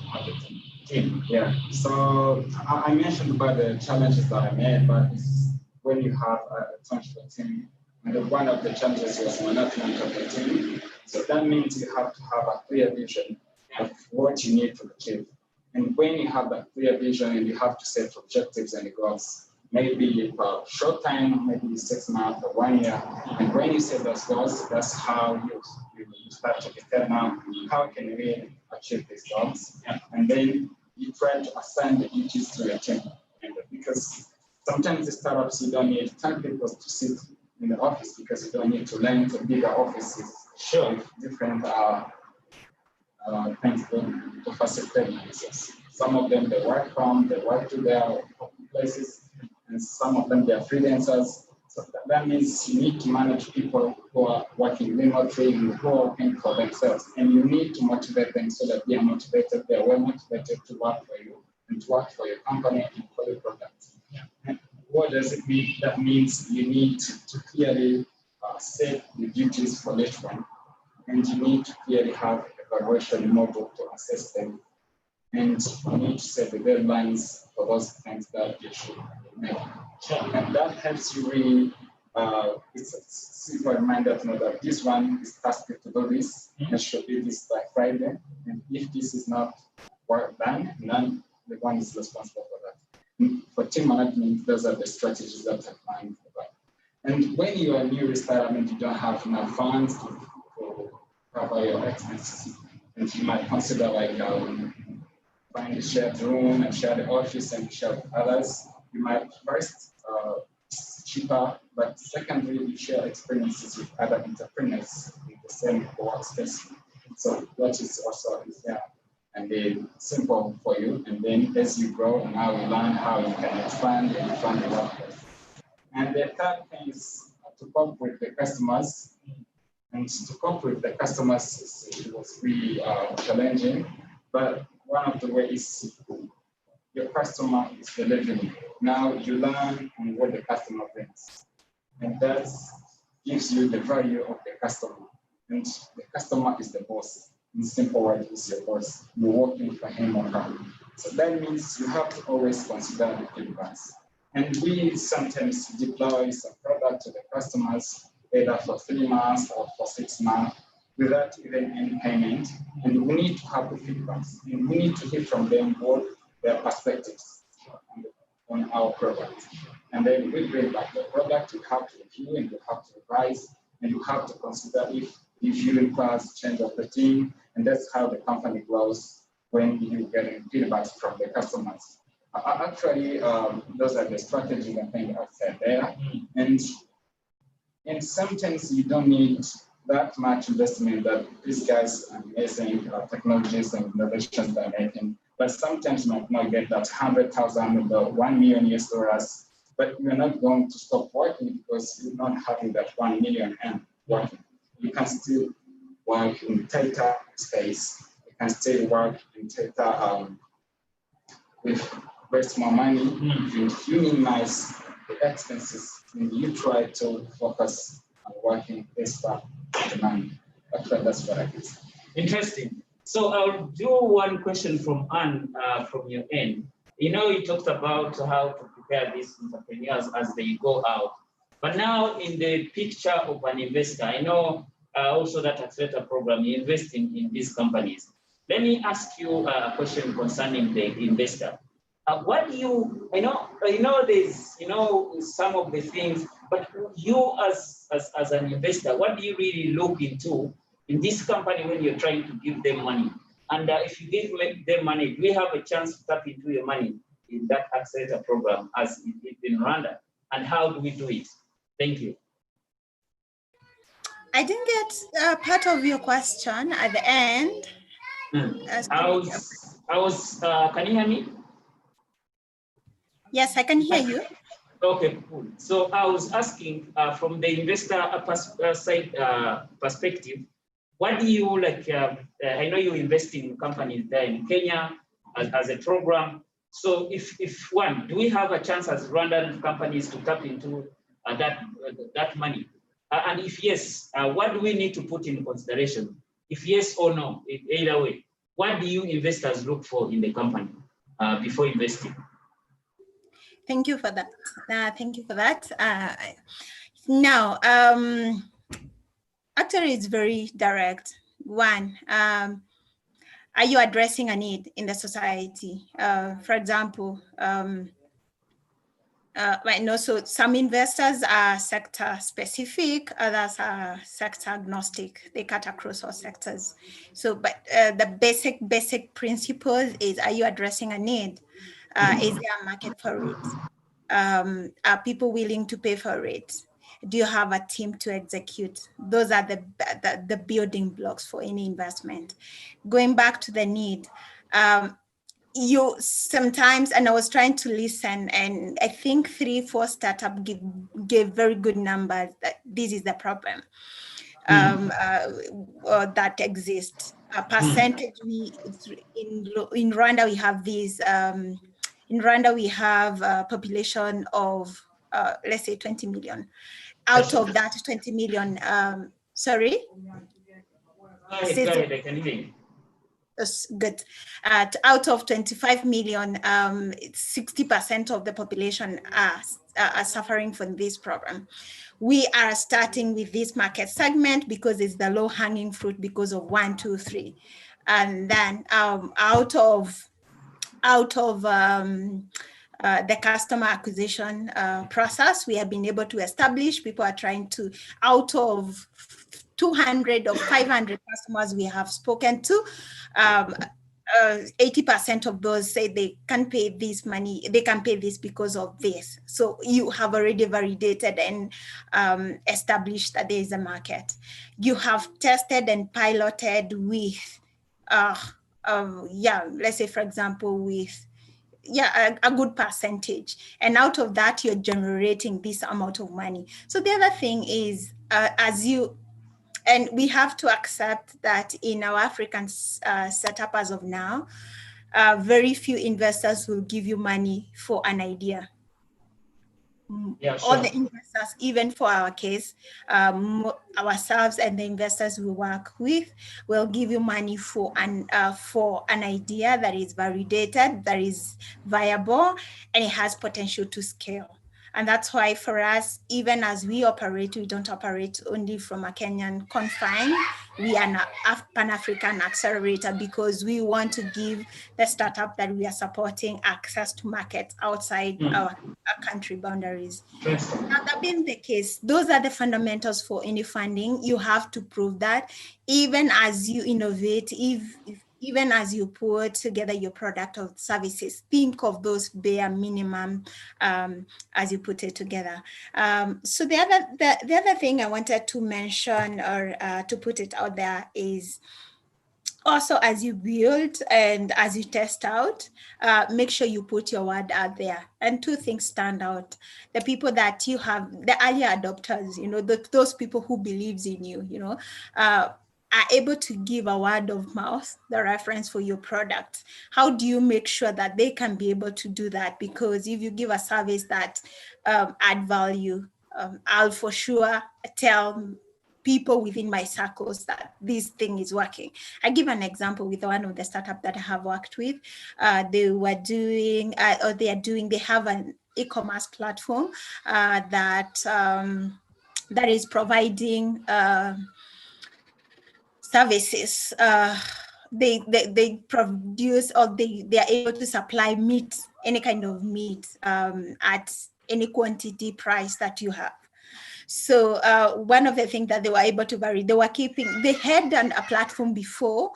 Yeah. So I mentioned about the challenges that I made, but it's when you have a transfer team, and one of the challenges was management of the team. So that means you have to have a clear vision of what you need to achieve. And when you have that clear vision and you have to set objectives and goals, maybe for short time, maybe 6 months or 1 year. And when you set those goals, that's how you start to determine how can we achieve these goals. Yeah. And then you try to assign the duties to your team. Because sometimes the startups, you don't need 10 people to sit in the office because you don't need to learn to bigger offices. Sure. With different things to facilitate business. Some of them, they work to their places. And some of them, they are freelancers. So that means you need to manage people who are working remotely and who are working for themselves. And you need to motivate them so that they are motivated, they are well motivated to work for you and to work for your company and for your product. Yeah. And what does it mean? That means you need to clearly set the duties for each one. And you need to clearly have evaluation model to assess them. And you need to set the deadlines for those things that you should make. And that helps you really, it's a simple reminder to know that this one is tasked to do this, and should do this by Friday. And if this is not work done, then the one is responsible for that. And for team management, those are the strategies that are planned for that. And when you are new retirement, you don't have enough funds to cover your expenses. And you might consider like find a shared room and share the office and share with others. You might first, it's cheaper, but secondly, you share experiences with other entrepreneurs in the same workspace. So that is also easier and then simple for you. And then as you grow, now you learn how you can expand and fund the workplace. And the third thing is to cope with the customers. And to cope with the customers, it was really challenging. But one of the ways your customer is delivering. Now you learn on what the customer brings. And that gives you the value of the customer. And the customer is the boss. In simple words, is your boss. You're working for him or her. So that means you have to always consider the feedbacks. And we sometimes deploy some product to the customers, either for 3 months or for 6 months, without even any payment. And we need to have the feedbacks. And we need to hear from them what their perspectives on our product. And then we bring back the product, you have to review and you have to revise, and you have to consider if you require change of the team. And that's how the company grows when you get feedbacks from the customers. Actually, those are the strategies I think I've said there. And sometimes you don't need that much investment that these guys are amazing technologies and innovations they're making. But sometimes you might not get that 100,000 or $1 million US, but you're not going to stop working because you're not having that 1 million working. You can still work in tighter space. You can still work in tighter with very small money. You minimize the expenses and you try to focus on working extra demand. That's what I think. Interesting. So I'll do one question from Anne from your end. You know, you talked about how to prepare these entrepreneurs as they go out. But now in the picture of an investor, I know also that Accelerator program, you invest in these companies. Let me ask you a question concerning the investor. What do you, I know there's, some of the things, but you as an investor, what do you really look into in this company when you're trying to give them money? And if you give them money, do we have a chance to tap into your money in that accelerator program as in Rwanda? And how do we do it? Thank you. I didn't get part of your question at the end. Can you hear me? Yes, I can hear you. Okay, cool. So I was asking from the investor side perspective, what do you like? I know you invest in companies there in Kenya as a program. So if do we have a chance as Rwandan companies to tap into that money? And if yes, what do we need to put in consideration? If yes or no, either way, what do you investors look for in the company before investing? Thank you for that. Thank you for that. Now, actually, it's very direct. One, are you addressing a need in the society? For example, so some investors are sector specific, others are sector agnostic. They cut across all sectors. So, but the basic principles is: are you addressing a need? Is there a market for it? Are people willing to pay for it? Do you have a team to execute? Those are the building blocks for any investment. Going back to the need, you sometimes, and I was trying to listen, and I think 3-4 startups give very good numbers that this is the problem that exists. A percentage in Rwanda we have these. In Rwanda we have a population of let's say 20 million. Out of that 20 million, sorry. Go ahead, I can hear you. Good. Out of 25 million, 60% of the population are suffering from this problem. We are starting with this market segment because it's the low-hanging fruit because of 1, 2, 3, and then out of the customer acquisition process, we have been able to establish. People are trying to, out of 200 or 500 customers we have spoken to, 80% of those say they can pay this money, they can pay this because of this. So you have already validated and established that there is a market. You have tested and piloted with, let's say, for example, with a good percentage. And out of that, you're generating this amount of money. So the other thing is, and we have to accept that in our African setup as of now, very few investors will give you money for an idea. Yeah, sure. All the investors, even for our case, ourselves and the investors we work with, will give you money for an idea that is validated, that is viable, and it has potential to scale. And that's why for us, even as we operate, we don't operate only from a Kenyan confine. We are a Pan-African accelerator because we want to give the startup that we are supporting access to markets outside our country boundaries. Now, that being the case, those are the fundamentals for any funding. You have to prove that even as you innovate, even as you put together your product or services, think of those bare minimum as you put it together. So the other thing I wanted to mention or to put it out there is also, as you build and as you test out, make sure you put your word out there. And two things stand out: the people that you have, the early adopters, those people who believes in you, are able to give a word of mouth, the reference for your product. How do you make sure that they can be able to do that? Because if you give a service that add value, I'll for sure tell people within my circles that this thing is working. I give an example with one of the startups that I have worked with. They have an e-commerce platform that is providing services, they produce, or they are able to supply meat, any kind of meat, at any quantity price that you have. So one of the things that they were able to vary, they had done a platform before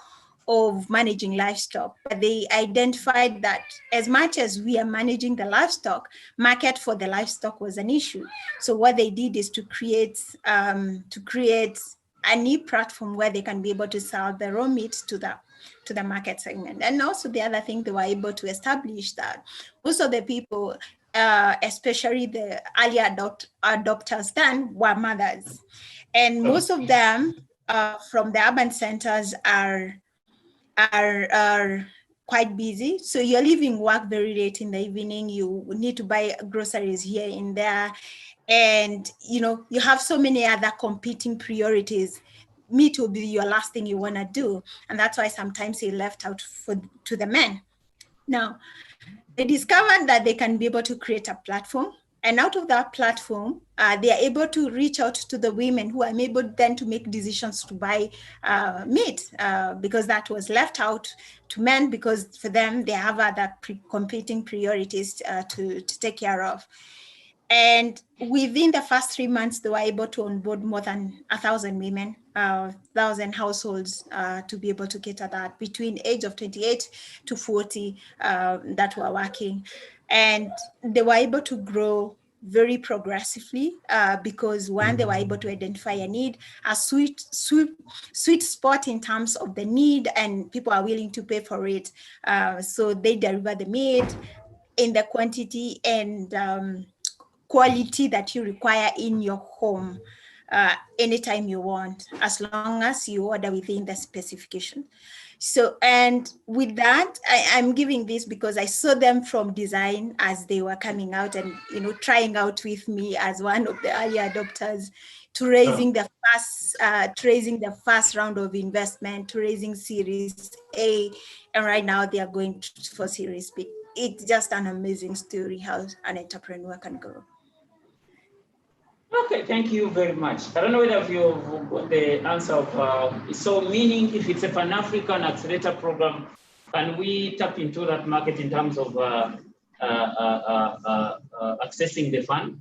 of managing livestock, but they identified that as much as we are managing the livestock, market for the livestock was an issue. So what they did is to create a new platform where they can be able to sell the raw meat to the market segment. And also the other thing, they were able to establish that most of the people, especially the early adopters then, were mothers. And most of them from the urban centers are quite busy. So you're leaving work very late in the evening, you need to buy groceries here and there. And you have so many other competing priorities. Meat will be your last thing you want to do. And that's why sometimes they left out to the men. Now, they discovered that they can be able to create a platform. And out of that platform, they are able to reach out to the women who are able then to make decisions to buy meat, because that was left out to men, because for them, they have other competing priorities to take care of. And within the first 3 months, they were able to onboard more than 1,000 women, 1,000 households to be able to cater that between age of 28 to 40 that were working. And they were able to grow very progressively because one, they were able to identify a need, a sweet spot in terms of the need, and people are willing to pay for it. So they deliver the meat in the quantity and quality that you require in your home anytime you want, as long as you order within the specification. So, and with that, I'm giving this because I saw them from design as they were coming out and trying out with me as one of the early adopters, to raising the first round of investment, to raising Series A, and right now they are going for Series B. It's just an amazing story how an entrepreneur can grow. Okay, thank you very much. I don't know whether you've got the answer of, so meaning if it's a Pan-African accelerator program, can we tap into that market in terms of accessing the fund?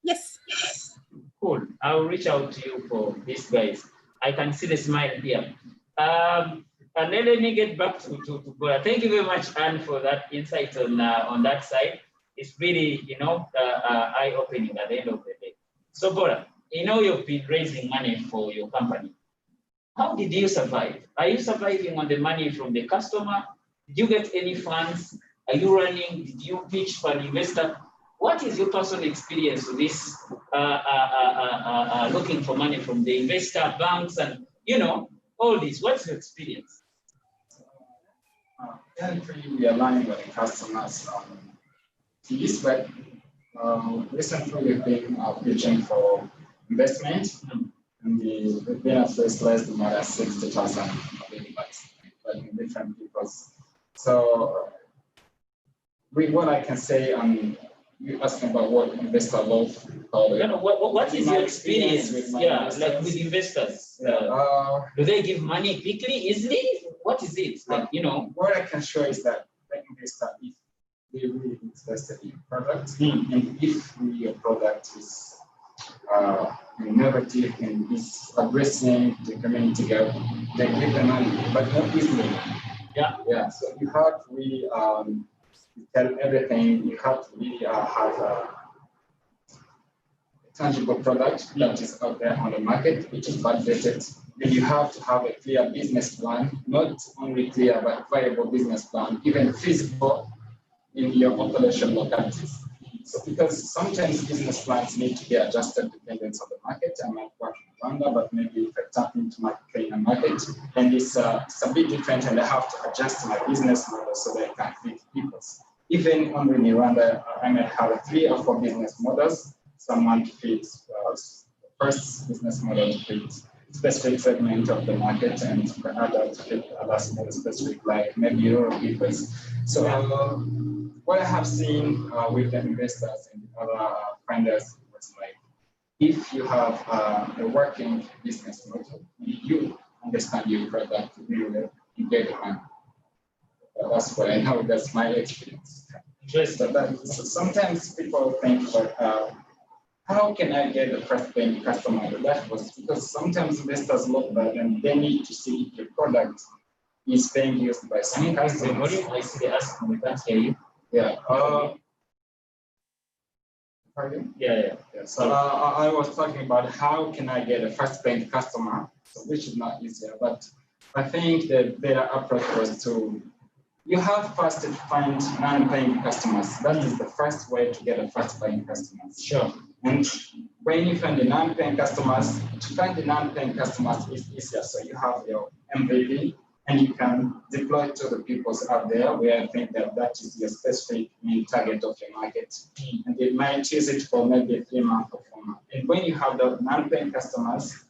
Yes. Cool, I'll reach out to you for this, guys. I can see the smile here. And then let me get back to Bora. Thank you very much, Anne, for that insight on that side. It's really, eye-opening at the end of the day. So Bora, you've been raising money for your company. How did you survive? Are you surviving on the money from the customer? Did you get any funds? Are you running? Did you pitch for an investor? What is your personal experience with this looking for money from the investor, banks, and all this? What's your experience? We are learning with the customers. In this way, recently we've been pitching for investment, and we've been raised more than 60,000 in different people. So, what I can say, you asking about what investor love. What is your experience with investors? Do they give money quickly, easily? What is it? What I can show is that the investor, if they really invested in product, and if your product is innovative and is addressing the community gap, they give the money, but not easily. Yeah. So you have to really tell everything. You have to really have a tangible product that is out there on the market, which is validated. Then you have to have a clear business plan, not only clear, but viable business plan, even feasible in your population localities. So because sometimes business plans need to be adjusted depending on the market. I might work in Rwanda, but maybe if I tap into my Kenyan market, and it's a bit different, and I have to adjust my business model so that I can fit people's. Even only in Rwanda, I might have 3 or 4 business models. Someone fits the first business model to fit specific segment of the market, and another to fit other specific, like maybe rural people. So what I have seen with the investors and other funders was like, if you have a working business model, you understand your product really well, you get the money. That's what I know. That's my experience. So sometimes people think, how can I get a first paying customer? That was because sometimes investors look back and they need to see if your product is being used by some customers. I see they ask, we can't hear you. Yeah. Pardon? Yeah. So I was talking about how can I get a first paying customer, which is not easier, but I think the better approach was to, you have first to find non-paying customers. That is the first way to get a first paying customers. Sure. And when you find the non-paying customers, to find the non-paying customers is easier. So you have your MVP and you can deploy to the people out there where I think that is your specific main target of your market. And they might choose it for maybe 3 months or 4 months. And when you have the non-paying customers,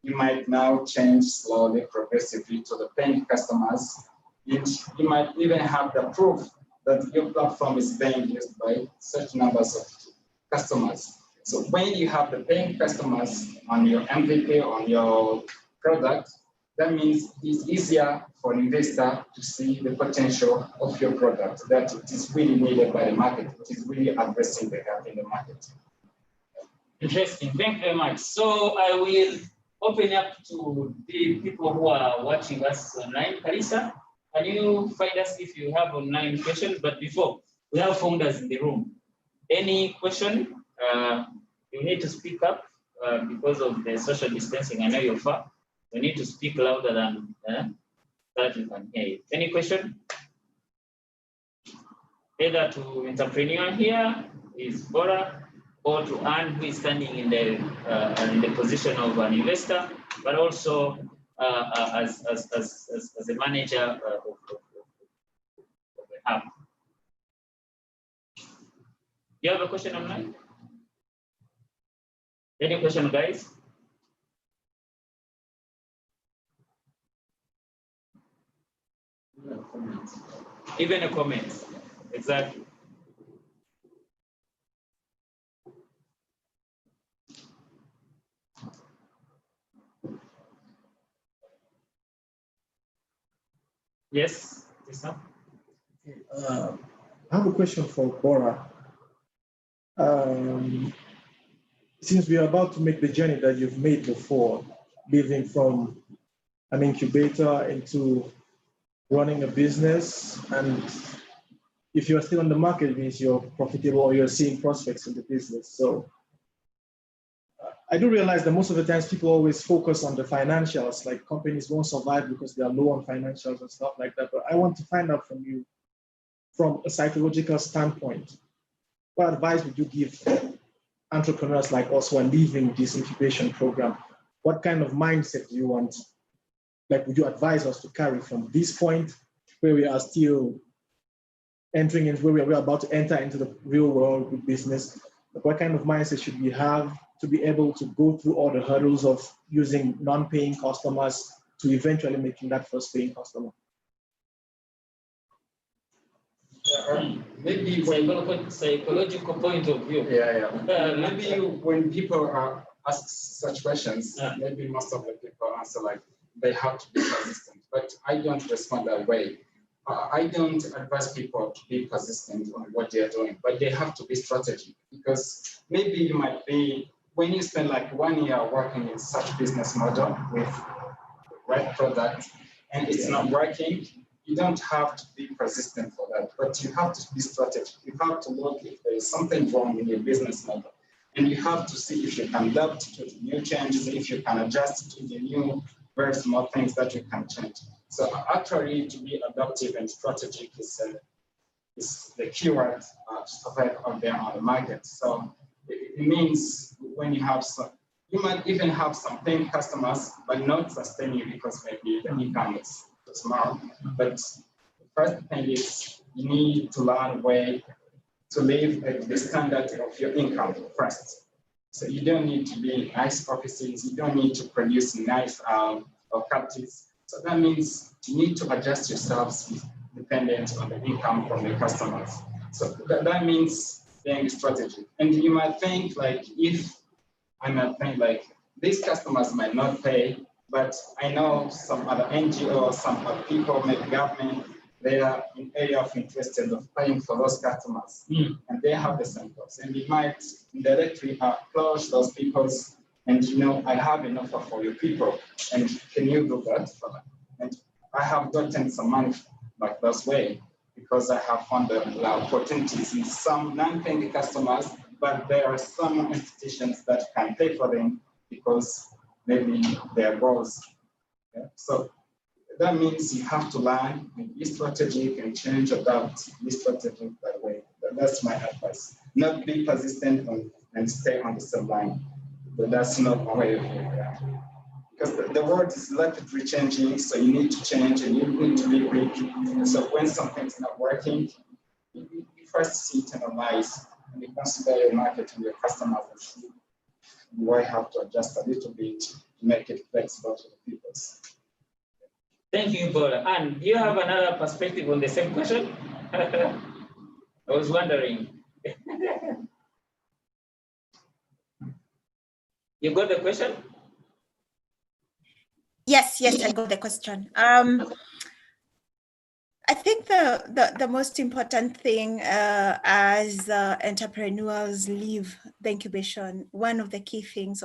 you might now change slowly, progressively to the paying customers. And you might even have the proof that your platform is being used by such numbers of customers. So when you have the paying customers on your MVP, on your product, that means it's easier for an investor to see the potential of your product, that it is really needed by the market. It is really addressing the gap in the market. Interesting. Thank you very much. So I will open up to the people who are watching us online. Carissa, can you find us if you have online questions? But before, we have founders in the room. Any question? You need to speak up because of the social distancing. I know you're far. You need to speak louder than that you can hear you. Any question? Either to entrepreneur here is Bora, or to Anne, who is standing in the position of an investor, but also as a manager of the hub. You have a question online? Any question, guys? Even a comment. Exactly. Yes, Tisa? I have a question for Bora. Since we are about to make the journey that you've made before, moving from an incubator into running a business, and if you're still on the market, it means you're profitable or you're seeing prospects in the business. So I do realize that most of the times people always focus on the financials, like companies won't survive because they are low on financials and stuff like that. But I want to find out from you, from a psychological standpoint, what advice would you give entrepreneurs like us who are leaving this incubation program? What kind of mindset do you want? Like, would you advise us to carry from this point where we are still entering into where we're about to enter into the real world with business? Like, what kind of mindset should we have to be able to go through all the hurdles of using non-paying customers to eventually making that first paying customer? Maybe psychological point of view. Maybe when people are asked such questions, maybe most of the people answer like they have to be persistent. But I don't respond that way. I don't advise people to be persistent on what they are doing, but they have to be strategic, because maybe you might be, when you spend like 1 year working in such business model with the right product and it's not working, you don't have to be persistent for that, but you have to be strategic. You have to look if there is something wrong in your business model, and you have to see if you can adapt to the new changes, if you can adjust to the new very small things that you can change. So actually, to be adaptive and strategic is the keyword to survive out there on the market. So it means when you have some, you might even have some paying customers, but not sustain you because maybe the income is small. But the first thing is you need to learn a way to live at the standard of your income first. So you don't need to be in nice offices, you don't need to produce nice captives. So that means you need to adjust yourselves dependent on the income from the customers. So that means being strategic. And you might think like, these customers might not pay, But I know some other NGOs, some other people, maybe government, they are in area of interest of paying for those customers, and they have the samples, and we might indirectly approach those peoples, and I have an offer for your people, and can you do that for them? And I have gotten some money like this way because I have found the opportunities in some non-paying customers, but there are some institutions that can pay for them because maybe their goals. Yeah? So that means you have to learn and be strategic and change, adapt, be strategic that way. That's my advice. Not be persistent and stay on the same line. But that's not my way of it. Because the world is rapidly changing, so you need to change and you need to be quick. So when something's not working, you first see it, analyze, and you consider your market and your customers and see why have to adjust a little bit to make it flexible to the people. Thank you, Bola. And do you have another perspective on the same question? I was wondering. You got the question? Yes, I got the question. I think the most important thing as entrepreneurs leave the incubation, one of the key things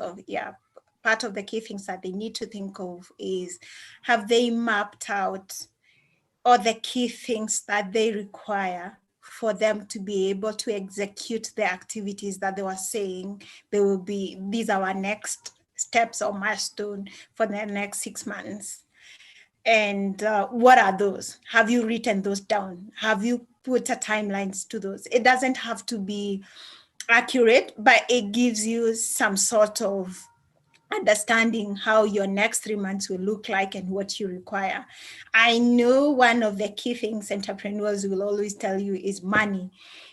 part of the key things that they need to think of is, have they mapped out all the key things that they require for them to be able to execute the activities that they were saying these are our next steps or milestone for the next 6 months. And what are those? Have you written those down? Have you put a timelines to those? It doesn't have to be accurate, but it gives you some sort of understanding how your next 3 months will look like and what you require. I know one of the key things entrepreneurs will always tell you is money.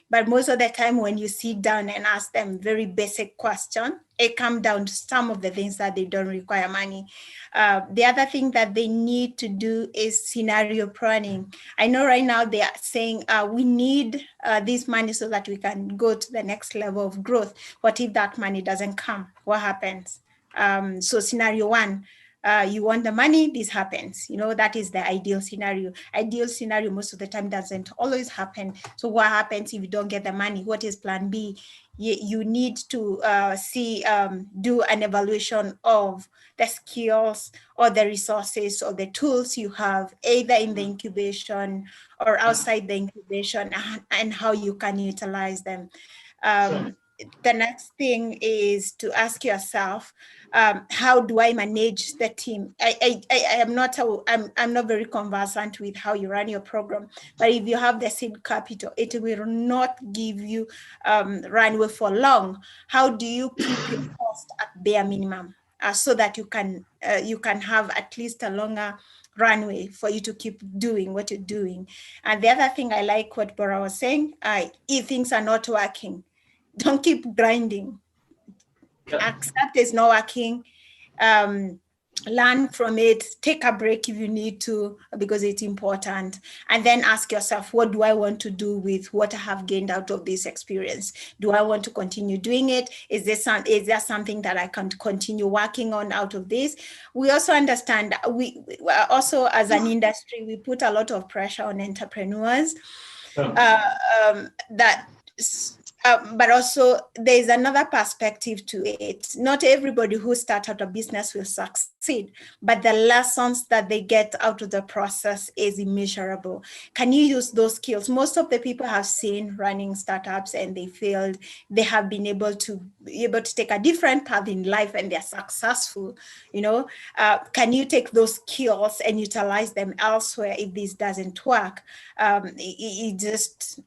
But most of the time when you sit down and ask them very basic question, it comes down to some of the things that they don't require money. The other thing that they need to do is scenario planning. I know right now they are saying we need this money so that we can go to the next level of growth. What if that money doesn't come? What happens? So scenario one, you want the money, this happens. That is the ideal scenario. Ideal scenario most of the time doesn't always happen. So what happens if you don't get the money? What is plan B? You need to do an evaluation of the skills or the resources or the tools you have, either in the incubation or outside the incubation, and how you can utilize them. The next thing is to ask yourself, how do I manage the team? I'm not very conversant with how you run your program, but if you have the seed capital, it will not give you runway for long. How do you keep your cost at bare minimum so that you can have at least a longer runway for you to keep doing what you're doing? And the other thing, I like what Bora was saying, if things are not working, don't keep grinding. Accept it's not working. Learn from it, take a break if you need to, because it's important. And then ask yourself, what do I want to do with what I have gained out of this experience? Do I want to continue doing it? Is there something that I can continue working on out of this? We also understand, we also as an industry, we put a lot of pressure on entrepreneurs but also there's another perspective to it. Not everybody who starts out a business will succeed, but the lessons that they get out of the process is immeasurable. Can you use those skills? Most of the people have seen running startups and they failed. They have been able to take a different path in life and they're successful. Can you take those skills and utilize them elsewhere if this doesn't work? It's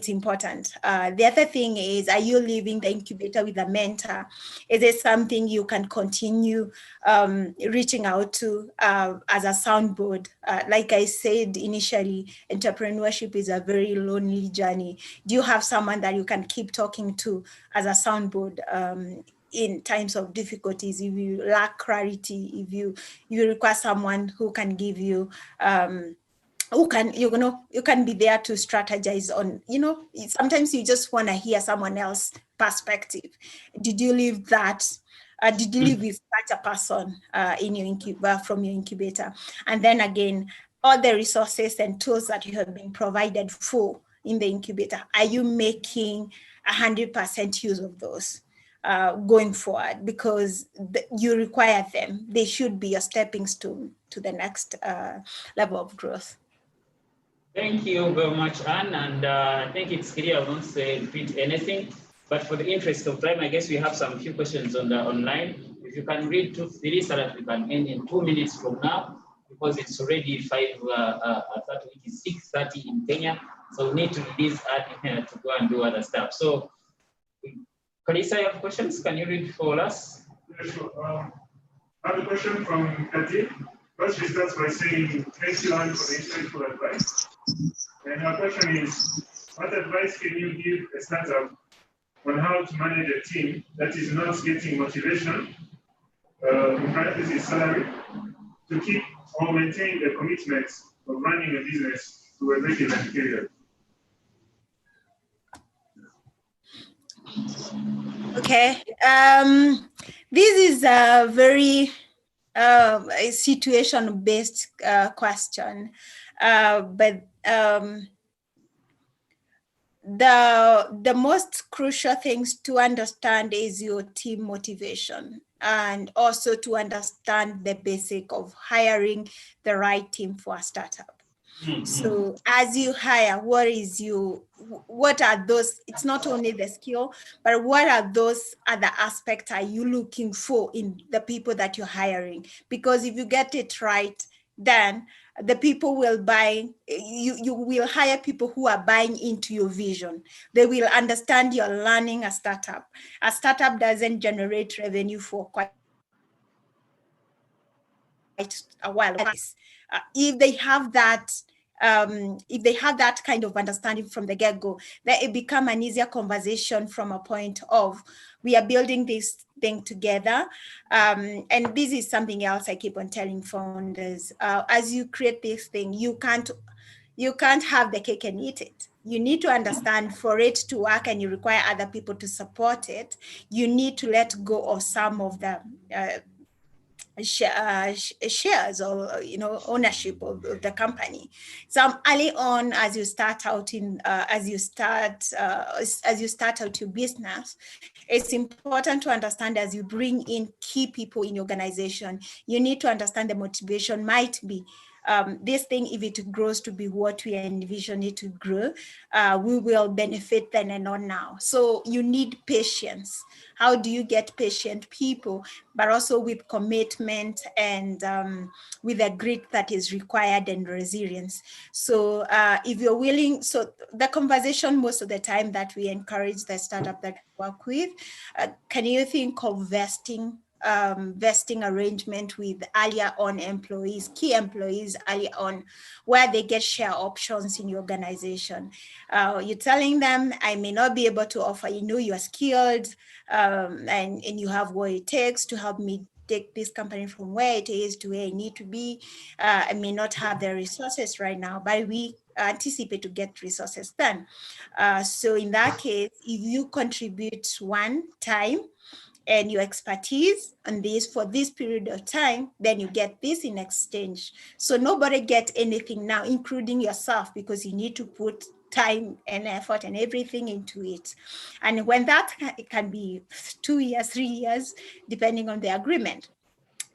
important. The other thing is, are you leaving the incubator with a mentor? Is it something you can continue reaching out to as a soundboard? Like I said initially, entrepreneurship is a very lonely journey. Do you have someone that you can keep talking to as a soundboard in times of difficulties? If you lack clarity, if you require someone who can give you you can be there to strategize on, sometimes you just want to hear someone else's perspective. Did you leave that did you live with such a person in your from your incubator? And then again, all the resources and tools that you have been provided for in the incubator, are you making 100% use of those going forward? Because you require them. They should be a stepping stone to the next level of growth. Thank you very much, Anne. And I think it's clear. I won't say repeat anything, but for the interest of time, I guess we have some few questions on the online. If you can read 2, 3 so that we can end in 2 minutes from now, because it's already 5:30, it is 6:30 in Kenya. So we need to release Anne to go and do other stuff. So, Kalisa, you have questions? Can you read for us? Yeah, sure. I have a question from Katie. First, she starts by saying, thank you, Anne, for the insightful advice. And her question is, what advice can you give a startup on how to manage a team that is not getting motivation, in parentheses salary, to keep or maintain the commitment of running a business to a regular period? Okay, this is a very situation-based question, but the most crucial things to understand is your team motivation, and also to understand the basic of hiring the right team for a startup. So as you hire, what are those, it's not only the skill, but what are those other aspects are you looking for in the people that you're hiring? Because if you get it right, then the people will buy, you will hire people who are buying into your vision. They will understand you're learning a startup. A startup doesn't generate revenue for quite a while. If they have that kind of understanding from the get-go, then it become an easier conversation from a point of, we are building this thing together. And this is something else I keep on telling founders. As you create this thing, you can't have the cake and eat it. You need to understand, for it to work and you require other people to support it, you need to let go of some of the shares or ownership of the company. So early on, as you start out your business, it's important to understand, as you bring in key people in your organization, you need to understand the motivation might be, this thing, if it grows to be what we envision it to grow, we will benefit then and not now. So you need patience. How do you get patient people, but also with commitment and with the grit that is required and resilience? So if you're willing, so the conversation most of the time that we encourage the startup that we work with, can you think of vesting arrangement with earlier on employees, key employees earlier on, where they get share options in your organization? You're telling them, I may not be able to offer, you are skilled, and you have what it takes to help me take this company from where it is to where I need to be. I may not have the resources right now, but we anticipate to get resources then. So in that case, if you contribute one time and your expertise on this for this period of time, then you get this in exchange. So nobody gets anything now, including yourself, because you need to put time and effort and everything into it. And when that, it can be 2 years, 3 years, depending on the agreement.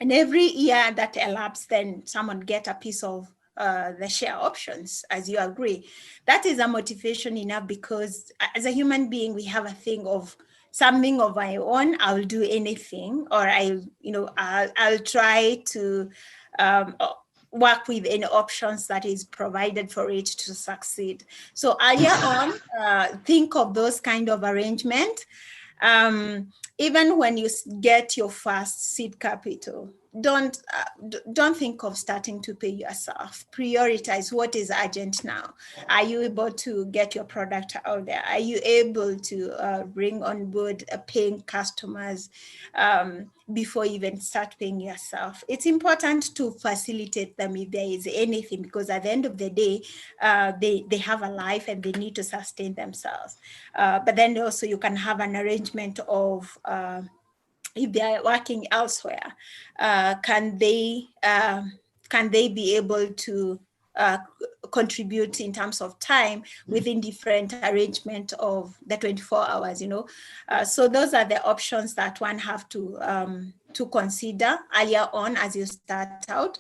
And every year that elapsed, then someone get a piece of the share options, as you agree. That is a motivation enough, because as a human being, we have a thing of something of my own. I'll do anything, or I'll try to work with any options that is provided for it to succeed. So earlier on, think of those kind of arrangement. Even when you get your first seed capital, don't think of starting to pay yourself. Prioritize what is urgent now. Are you able to get your product out there? Are you able to bring on board paying customers before you even start paying yourself? It's important to facilitate them if there is anything, because at the end of the day, they have a life and they need to sustain themselves. But then also you can have an arrangement of if they are working elsewhere, can they be able to contribute in terms of time within different arrangement of the 24 hours, you know? So those are the options that one have to consider earlier on as you start out,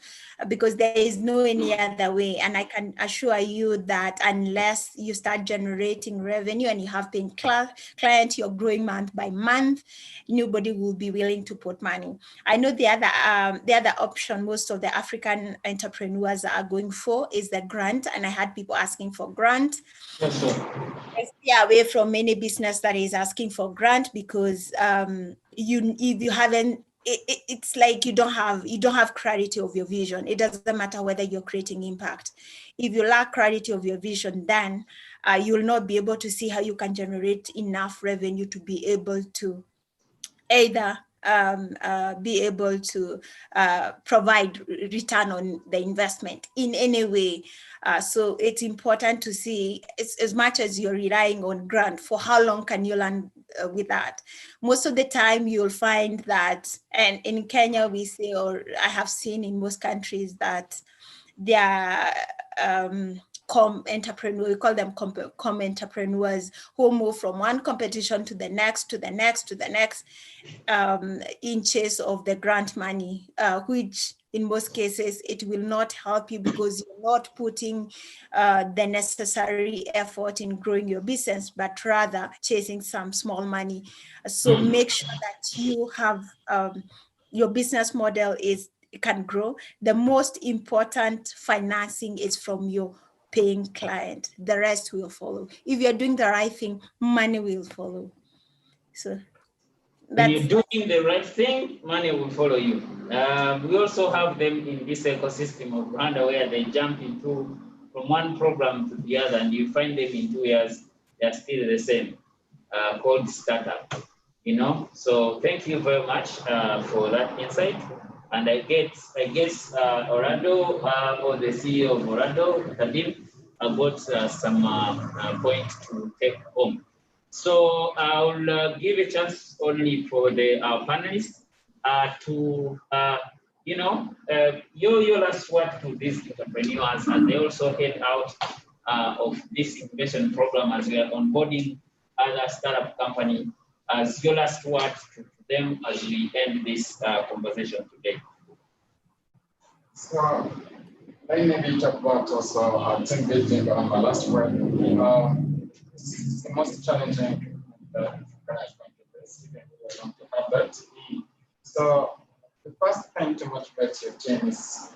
because there is no any other way. And I can assure you that unless you start generating revenue and you have been client, you're growing month by month, nobody will be willing to put money. I know the other option most of the African entrepreneurs are going for is the grant, and I had people asking for grant. Yes, sir. Stay away from any business that is asking for grant, because if you haven't, it's like you don't have clarity of your vision. It doesn't matter whether you're creating impact. If you lack clarity of your vision, then you'll not be able to see how you can generate enough revenue to be able to either be able to provide return on the investment in any way. So it's important to see, as much as you're relying on grant, for how long can you learn with that? Most of the time you'll find that, and in Kenya we say, or I have seen in most countries, that there are entrepreneurs, we call them entrepreneurs, who move from one competition to the next, to the next, to the next, in chase of the grant money, which in most cases it will not help you, because you're not putting the necessary effort in growing your business, but rather chasing some small money. So make sure that you have your business model can grow. The most important financing is from your paying client. The rest will follow. If you're doing the right thing, money will follow. So when you're doing the right thing, money will follow you. We also have them in this ecosystem of Rwanda, where they jump into from one program to the other, and you find them in 2 years, they're still the same, called startup, you know? So thank you very much for that insight. And I guess Orlando, or the CEO of Orlando, Kadim, got some point to take home. So I'll give a chance only for our panelists to, your last word to these entrepreneurs, and they also head out of this incubation program as we are onboarding other startup company, as your last word to them as we end this conversation today. So let me maybe talk about also team building on my last word. It's the most challenging even we are going to have that. So the first thing to motivate your team is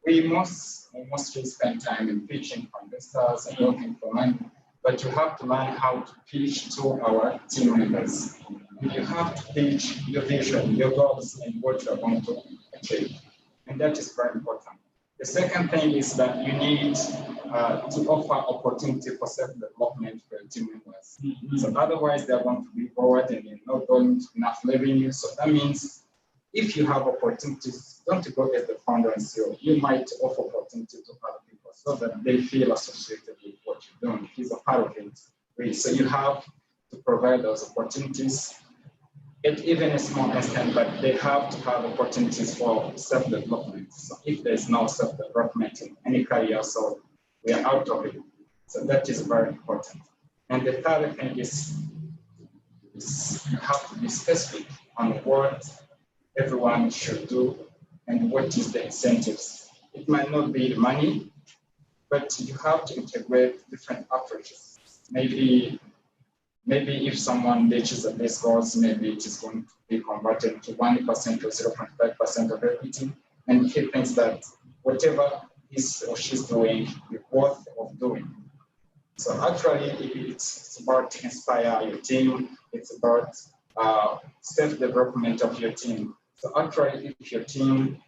we mostly spend time in pitching for investors and looking for money, but you have to learn how to pitch to our team members. You have to pitch your vision, your goals, and what you are going to achieve. And that is very important. The second thing is that you need to offer opportunity for self-development for your team members. So otherwise, they're going to be bored and you're not going to enough revenue. So that means if you have opportunities, don't go as the founder and CEO. You might offer opportunity to other people so that they feel associated with what you're doing. He's a part of it. So you have to provide those opportunities. Even a small extent, but they have to have opportunities for self-development. So if there's no self-development in any career, so we are out of it. So that is very important. And the third thing is you have to be specific on what everyone should do and what is the incentives. It might not be money, but you have to integrate different approaches. Maybe if someone reaches the base goals, maybe it is going to be converted to 1% or 0.5% of equity. And he thinks that whatever he or she's doing is worth of doing. So actually, it's about inspire your team. It's about self-development of your team. So actually, if your team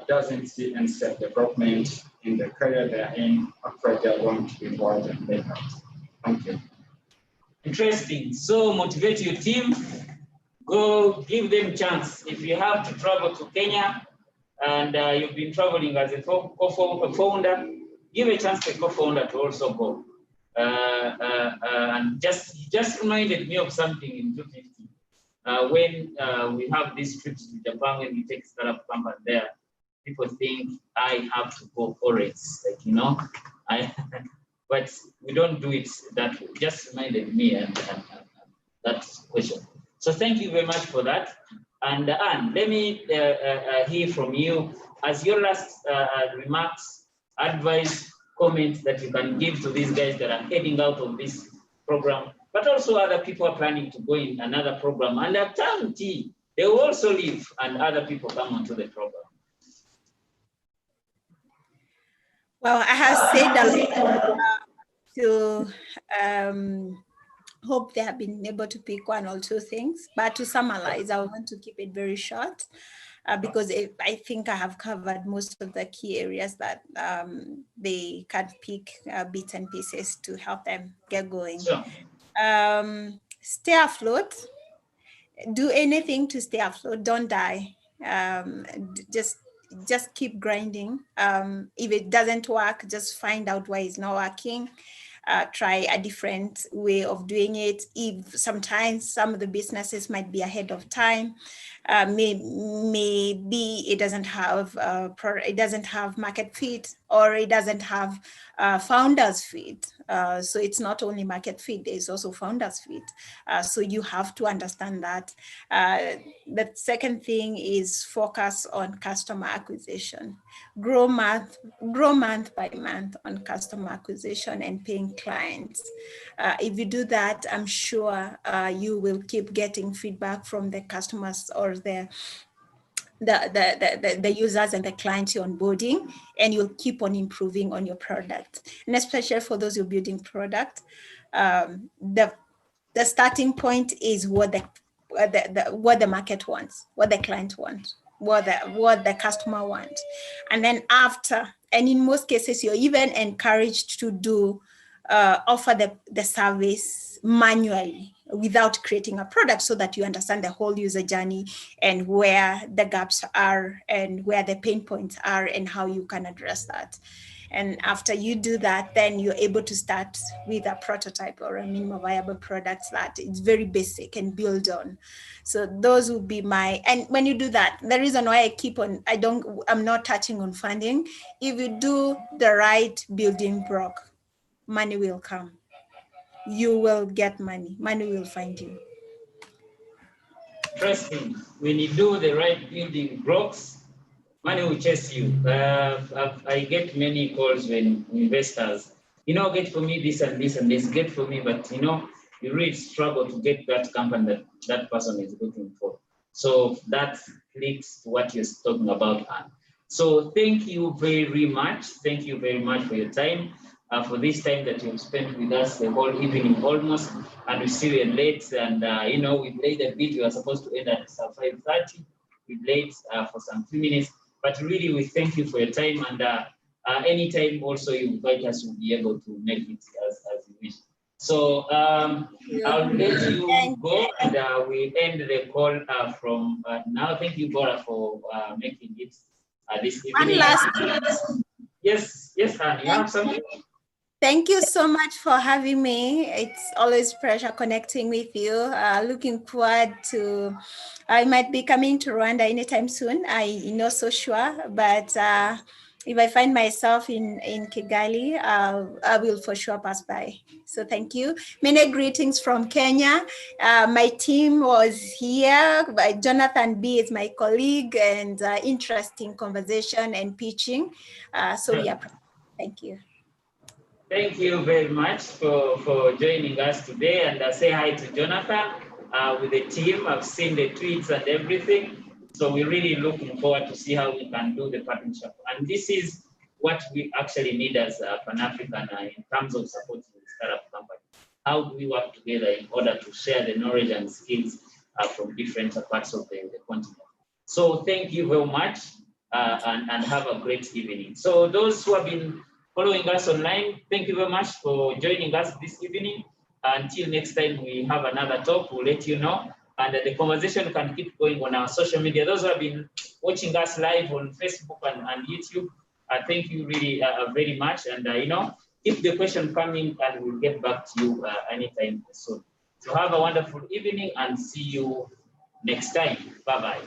doesn't see any self-development in the career they're in, actually they're going to be bored and break out. Thank you. Interesting. So motivate your team. Go give them chance. If you have to travel to Kenya and you've been traveling as a co-founder, give a chance to a co-founder to also go. And just reminded me of something in 250. when we have these trips to Japan, when we take startup company there, people think I have to go always, like, you know, but we don't do it that way. Just reminded me and that question. So thank you very much for that. And Anne, let me hear from you as your last remarks, advice, comment that you can give to these guys that are heading out of this program, but also other people are planning to go in another program. And at time T, they will also leave and other people come onto the program. Well, I have said a lot to hope they have been able to pick one or two things, but to summarize, I want to keep it very short because I think I have covered most of the key areas that they can pick bits and pieces to help them get going. Sure. Stay afloat. Do anything to stay afloat. Don't die. Just keep grinding. If it doesn't work, just find out why it's not working. Try a different way of doing it. If sometimes some of the businesses might be ahead of time, maybe it doesn't have it doesn't have market fit, or it doesn't have founders fit. So it's not only market fit, there's also founders fit. So you have to understand that. The second thing is focus on customer acquisition. Grow month by month on customer acquisition and paying clients. If you do that, I'm sure you will keep getting feedback from the customers or the users and the clients you're onboarding, and you'll keep on improving on your product. And especially for those who are building product, the starting point is what the market wants, what the client wants, what the customer wants. And then after, and in most cases, you're even encouraged to do offer the service manually without creating a product, so that you understand the whole user journey and where the gaps are and where the pain points are and how you can address that. And after you do that, then you're able to start with a prototype or a minimum viable product that is very basic and build on. So those would be and when you do that, the reason why I keep on, I'm not touching on funding. If you do the right building block, money will come. You will get money. Money will find you. Interesting. When you do the right building blocks, money will chase you. I get many calls when investors, get for me this and this and this, get for me, but you really struggle to get that company that person is looking for. So that links to what you're talking about, Anne. So thank you very much. Thank you very much for your time. For this time that you've spent with us the whole evening almost, and we see we're late, and we played a bit. We were supposed to end at 5:30. We late for some few minutes, but really we thank you for your time, and anytime also you invite us, we'll be able to make it as you wish. So I'll let you go, and we end the call from now. Thank you, Bora, for making it this evening. One last. Yes, Anne, you have something? Thank you so much for having me. It's always a pleasure connecting with you. Looking forward to, I might be coming to Rwanda anytime soon. I'm not so sure, but if I find myself in Kigali, I will for sure pass by. So thank you. Many greetings from Kenya. My team was here. Jonathan B is my colleague, and interesting conversation and pitching. So yeah, thank you. Thank you very much for joining us today, and say hi to Jonathan with the team. I've seen the tweets and everything. So we're really looking forward to see how we can do the partnership. And this is what we actually need as Pan-African in terms of supporting the startup company. How do we work together in order to share the knowledge and skills from different parts of the continent? So thank you very much, and have a great evening. So those who have been following us online, thank you very much for joining us this evening. Until next time we have another talk, we'll let you know. And the conversation can keep going on our social media. Those who have been watching us live on Facebook and YouTube, thank you really very much. And keep the question coming, and we'll get back to you anytime soon. So have a wonderful evening, and see you next time. Bye-bye.